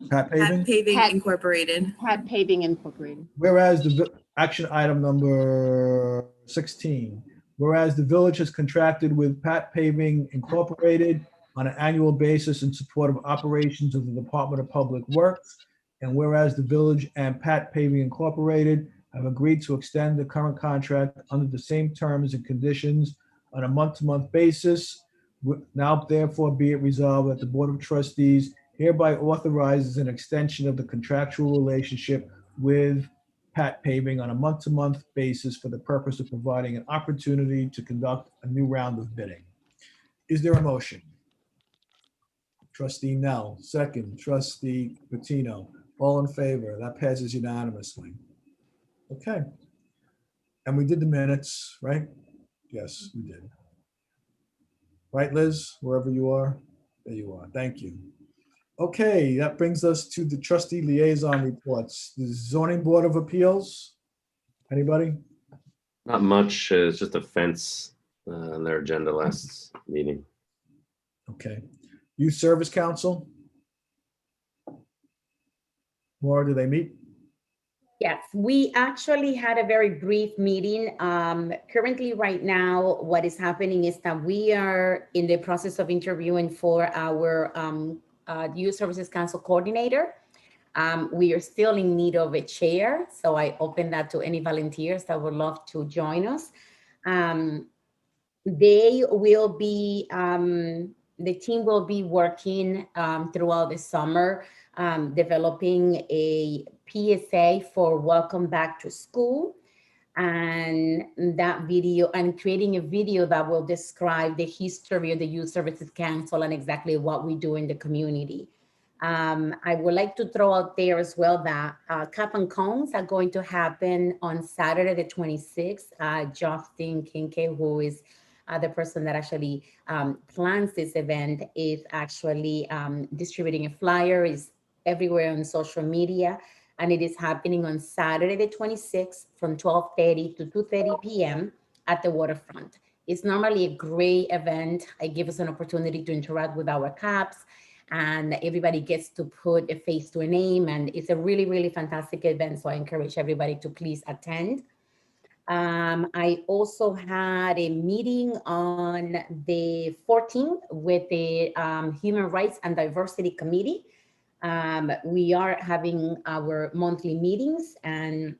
Pat Paving? Paving Pat- Incorporated. Pat Paving Incorporated. Whereas action item number 16, whereas the village has contracted with Pat Paving Incorporated on an annual basis in support of operations of the Department of Public Works, and whereas the village and Pat Paving Incorporated have agreed to extend the current contract under the same terms and conditions on a month-to-month basis, now therefore be it resolved that the Board of Trustees hereby authorizes an extension of the contractual relationship with Pat Paving on a month-to-month basis for the purpose of providing an opportunity to conduct a new round of bidding. Is there a motion? Trustee Nell, second. Trustee Patino, all in favor? That passes unanimously. Okay. And we did the minutes, right? Yes, we did. Right, Liz, wherever you are? There you are. Thank you. Okay, that brings us to the trustee liaison reports. The zoning board of appeals. Anybody? Not much. It's just a fence on their agenda last meeting. Okay. Youth Service Council. Maura, do they meet? Yes, we actually had a very brief meeting. Currently, right now, what is happening is that we are in the process of interviewing for our Youth Services Council coordinator. We are still in need of a chair, so I open that to any volunteers that would love to join us. They will be, the team will be working throughout the summer, developing a PSA for Welcome Back to School, and that video, and creating a video that will describe the history of the Youth Services Council and exactly what we do in the community. I would like to throw out there as well that Cap and Cones are going to happen on Saturday the 26th. Justin Kincaid, who is the person that actually plans this event, is actually distributing a flyer, is everywhere on social media, and it is happening on Saturday the 26th from 12:30 to 2:30 p.m. at the waterfront. It's normally a great event. It gives us an opportunity to interact with our caps, and everybody gets to put a face to a name, and it's a really, really fantastic event. So I encourage everybody to please attend. I also had a meeting on the 14th with the Human Rights and Diversity Committee. We are having our monthly meetings, and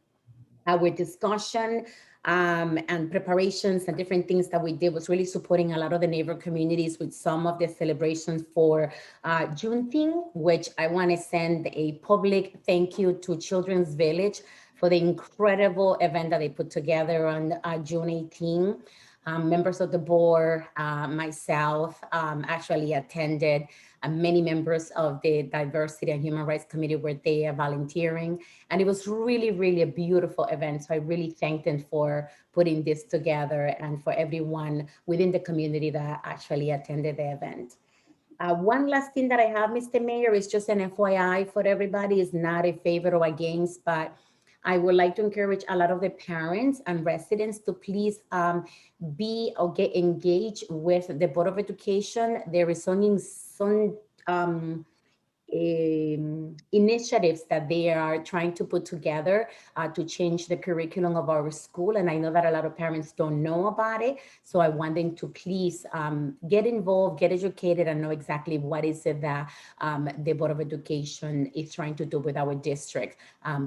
our discussion and preparations and different things that we did was really supporting a lot of the neighbor communities with some of the celebrations for Juneteenth, which I want to send a public thank you to Children's Village for the incredible event that they put together on June 18. Members of the board, myself, actually attended. Many members of the Diversity and Human Rights Committee were there volunteering. And it was really, really a beautiful event. So I really thank them for putting this together, and for everyone within the community that actually attended the event. One last thing that I have, Mr. Mayor, is just an FYI for everybody. It's not a favor or against, but I would like to encourage a lot of the parents and residents to please be or get engaged with the Board of Education. There is some initiatives that they are trying to put together to change the curriculum of our school. And I know that a lot of parents don't know about it. So I want them to please get involved, get educated, and know exactly what is it that the Board of Education is trying to do with our district,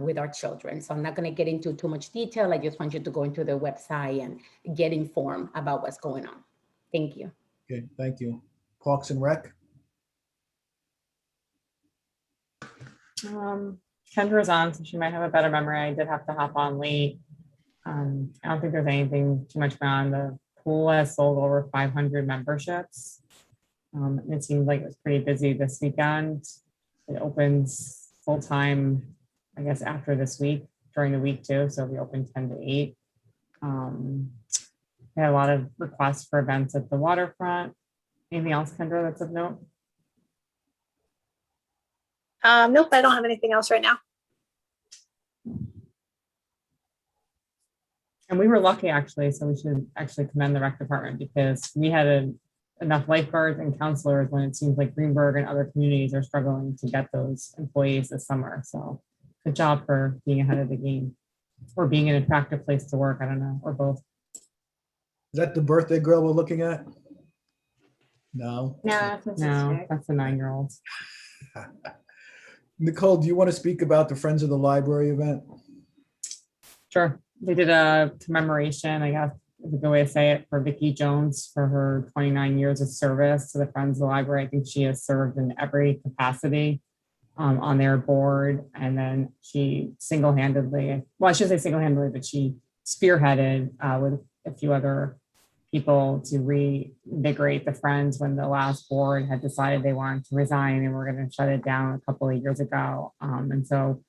with our children. So I'm not going to get into too much detail. I just want you to go into their website and get informed about what's going on. Thank you. Okay, thank you. Parks and Rec. Kendra's on, so she might have a better memory. I did have to hop on late. I don't think there's anything too much going on. The pool has sold over 500 memberships. And it seemed like it was pretty busy this weekend. It opens full-time, I guess, after this week, during the week too. So we open 10 to 8. We had a lot of requests for events at the waterfront. Anything else, Kendra, that's of note? Nope, I don't have anything else right now. And we were lucky actually, so we should actually commend the rec department because we had enough lifeguards and counselors when it seems like Greenberg and other communities are struggling to get those employees this summer. So good job for being ahead of the game or being an attractive place to work. I don't know, or both. Is that the birthday girl we're looking at? No. No, that's a 9-year-old. Nicole, do you want to speak about the Friends of the Library event? Sure. They did a commemoration, I guess is a good way to say it, for Vicki Jones for her 29 years of service to the Friends of the Library. I think she has served in every capacity on their board. And then she single-handedly, well, I shouldn't say single-handedly, but she spearheaded with a few other people to reinvigorate the Friends when the last board had decided they wanted to resign and were going to shut it down a couple of years ago. And so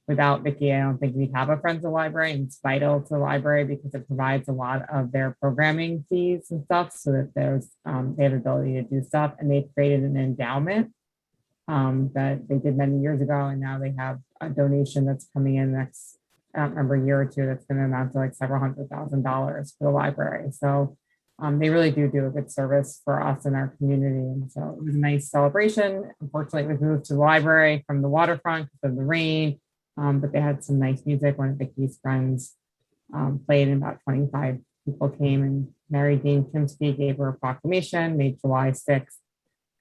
without Vicki, I don't think we'd have a Friends of the Library, and it's vital to the library because it provides a lot of their programming fees and stuff so that there's they have the ability to do stuff. And they've created an endowment that they did many years ago, and now they have a donation that's coming in next, I don't remember, a year or two, that's going to amount to like several $100,000 for the library. So they really do a good service for us and our community. And so it was a nice celebration. Unfortunately, it was moved to the library from the waterfront because of the rain. But they had some nice music. One of Vicki's friends played, and about 25 people came, and Mary Dean Kimsky gave her a proclamation, made July 6th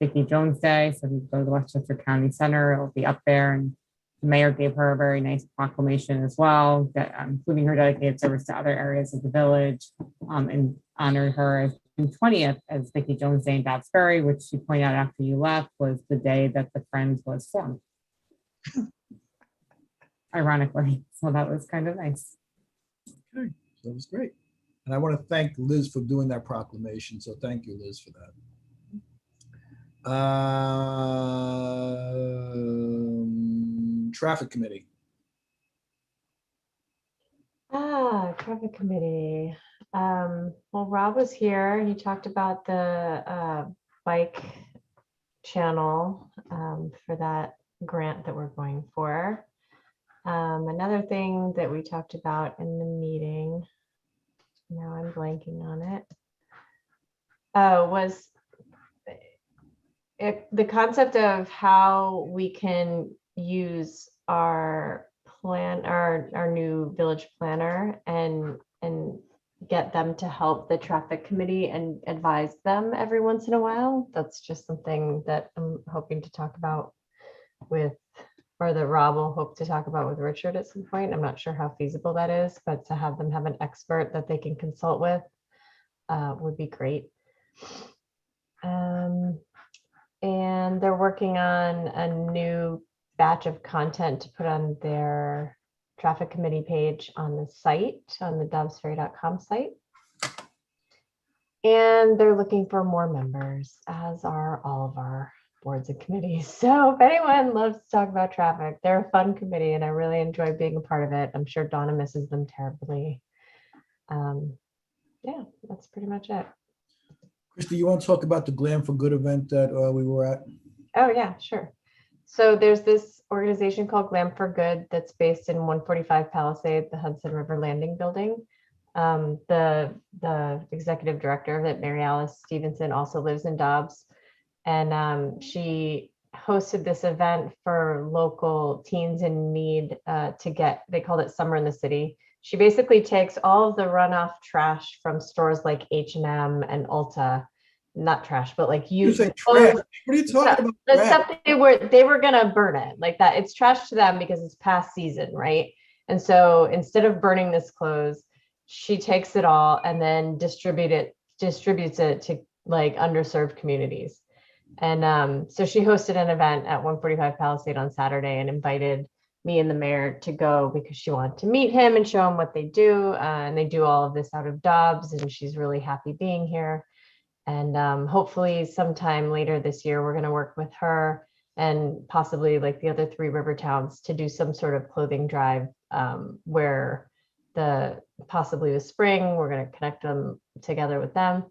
Vicki Jones Day. So we go to the Westchester County Center, it'll be up there. And the mayor gave her a very nice proclamation as well, that, including her dedicated service to other areas of the village, and honored her as June 20th as Vicki Jones Day in Dobbs Ferry, which she pointed out after you left was the day that the Friends was formed. Ironically, so that was kind of nice. Okay, so that was great. And I want to thank Liz for doing that proclamation. So thank you, Liz, for that. Traffic Committee. Traffic committee. Well, Rob was here and he talked about the bike channel for that grant that we're going for. Another thing that we talked about in the meeting, now I'm blanking on it, was the concept of how we can use our our new village planner and get them to help the traffic committee and advise them every once in a while. That's just something that I'm hoping to talk about with, or that Rob will hope to talk about with Richard at some point. I'm not sure how feasible that is, but to have them have an expert that they can consult with would be great. And they're working on a new batch of content to put on their traffic committee page on the site, on the dobbsferry.com site. And they're looking for more members, as are all of our boards and committees. So if anyone loves to talk about traffic, they're a fun committee and I really enjoy being a part of it. I'm sure Donna misses them terribly. Yeah, that's pretty much it. Christy, you want to talk about the Glam for Good event that we were at? Oh yeah, sure. So there's this organization called Glam for Good that's based in 145 Palisade, the Hudson River Landing building. The executive director of it, Mary Alice Stevenson, also lives in Dobbs. And she hosted this event for local teens in need to get, they called it Summer in the City. She basically takes all of the runoff trash from stores like H&M and Ulta, not trash, but like You say trash. What are you talking about? the Trash? stuff they were gonna burn it like that. It's trash to them because it's past season, right? And so instead of burning this clothes, she takes it all and then distributes it to like underserved communities. And so she hosted an event at 145 Palisade on Saturday and invited me and the mayor to go because she wanted to meet him and show him what they do. And they do all of this out of Dobbs, and she's really happy being here. And hopefully sometime later this year, we're going to work with her and possibly like the other 3 river towns to do some sort of clothing drive where possibly the spring, we're going to connect them together with them,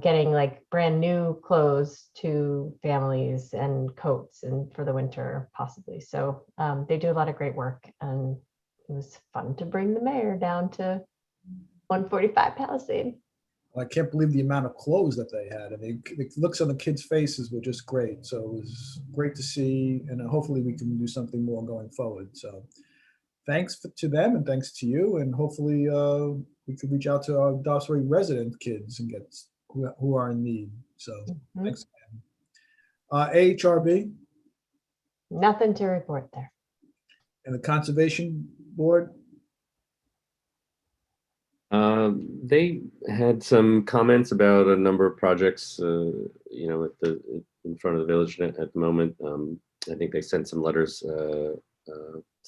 getting like brand new clothes to families and coats and for the winter possibly. So they do a lot of great work, and it was fun to bring the mayor down to 145 Palisade. I can't believe the amount of clothes that they had. I mean, the looks on the kids' faces were just great. So it was great to see, and hopefully we can do something more going forward. So thanks to them, and thanks to you, and hopefully we could reach out to our Dobbsbury resident kids and get who are in need. So thanks again. AHRB Nothing to report there. and the Conservation Board. They had some comments about a number of projects, in front of the village at the moment. I think they sent some letters to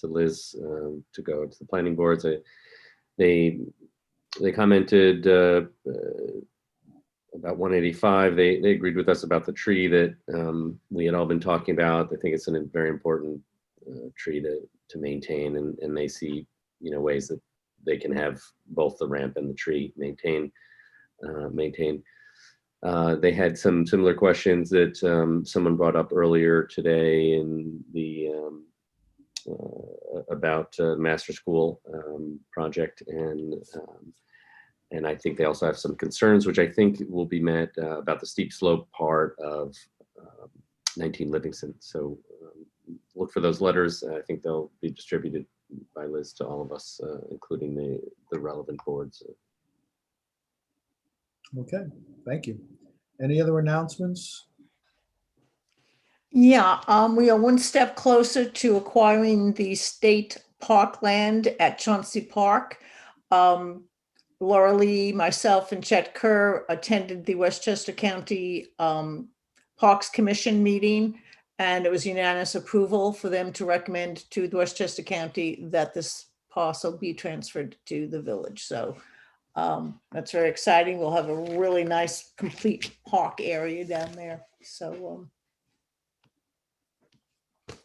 Liz to go to the planning boards. They commented about 185. They agreed with us about the tree that we had all been talking about. I think it's a very important tree to maintain, and they see ways that they can have both the ramp and the tree maintained. They had some similar questions that someone brought up earlier today in the about Master School project, and I think they also have some concerns, which I think will be met about the steep slope part of 19 Livingston. So look for those letters. I think they'll be distributed by Liz to all of us, including the relevant boards. Okay, thank you. Any other announcements? Yeah, we are one step closer to acquiring the state parkland at Chauncey Park. Laura Lee, myself, and Chet Kerr attended the Westchester County Parks Commission meeting, and it was unanimous approval for them to recommend to the Westchester County that this parcel be transferred to the village. So that's very exciting. We'll have a really nice complete park area down there. So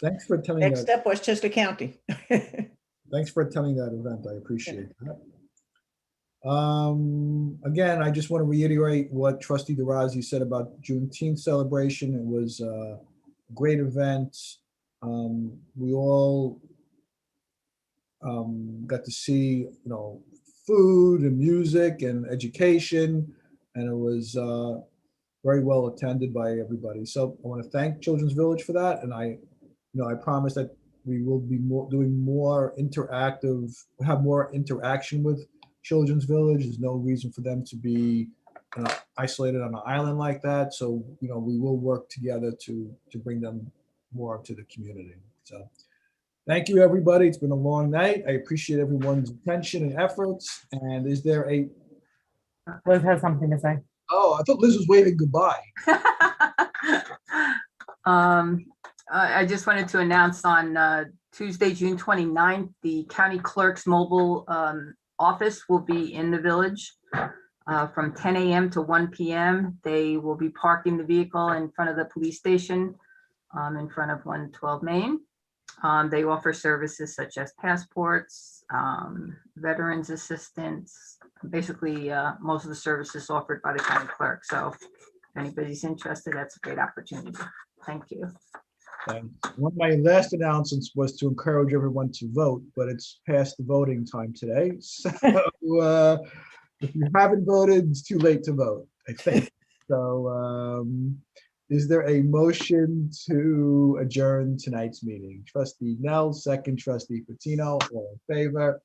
Thanks for telling next that. step, Westchester County. Thanks for attending that event. I appreciate that. Again, I just want to reiterate what Trustee DeRozzi said about Juneteenth celebration. It was a great event. We all got to see, food and music and education, and it was very well attended by everybody. So I want to thank Children's Village for that, and I promise that we will be doing more interactive, have more interaction with Children's Village. There's no reason for them to be isolated on an island like that. So, we will work together to bring them more to the community. So thank you, everybody. It's been a long night. I appreciate everyone's attention and efforts. And is there Liz has something to say. Oh, I thought Liz was waving goodbye. I just wanted to announce on Tuesday, June 29th, the county clerk's mobile office will be in the village from 10 a.m. to 1 p.m. They will be parking the vehicle in front of the police station in front of 112 Main. They offer services such as passports, veterans assistance, basically most of the services offered by the county clerk. So if anybody's interested, that's a great opportunity. Thank you. One of my last announcements was to encourage everyone to vote, but it's past the voting time today. So if you haven't voted, it's too late to vote, I think. So is there a motion to adjourn tonight's meeting? Trustee Nell, second. Trustee Patino, all in favor?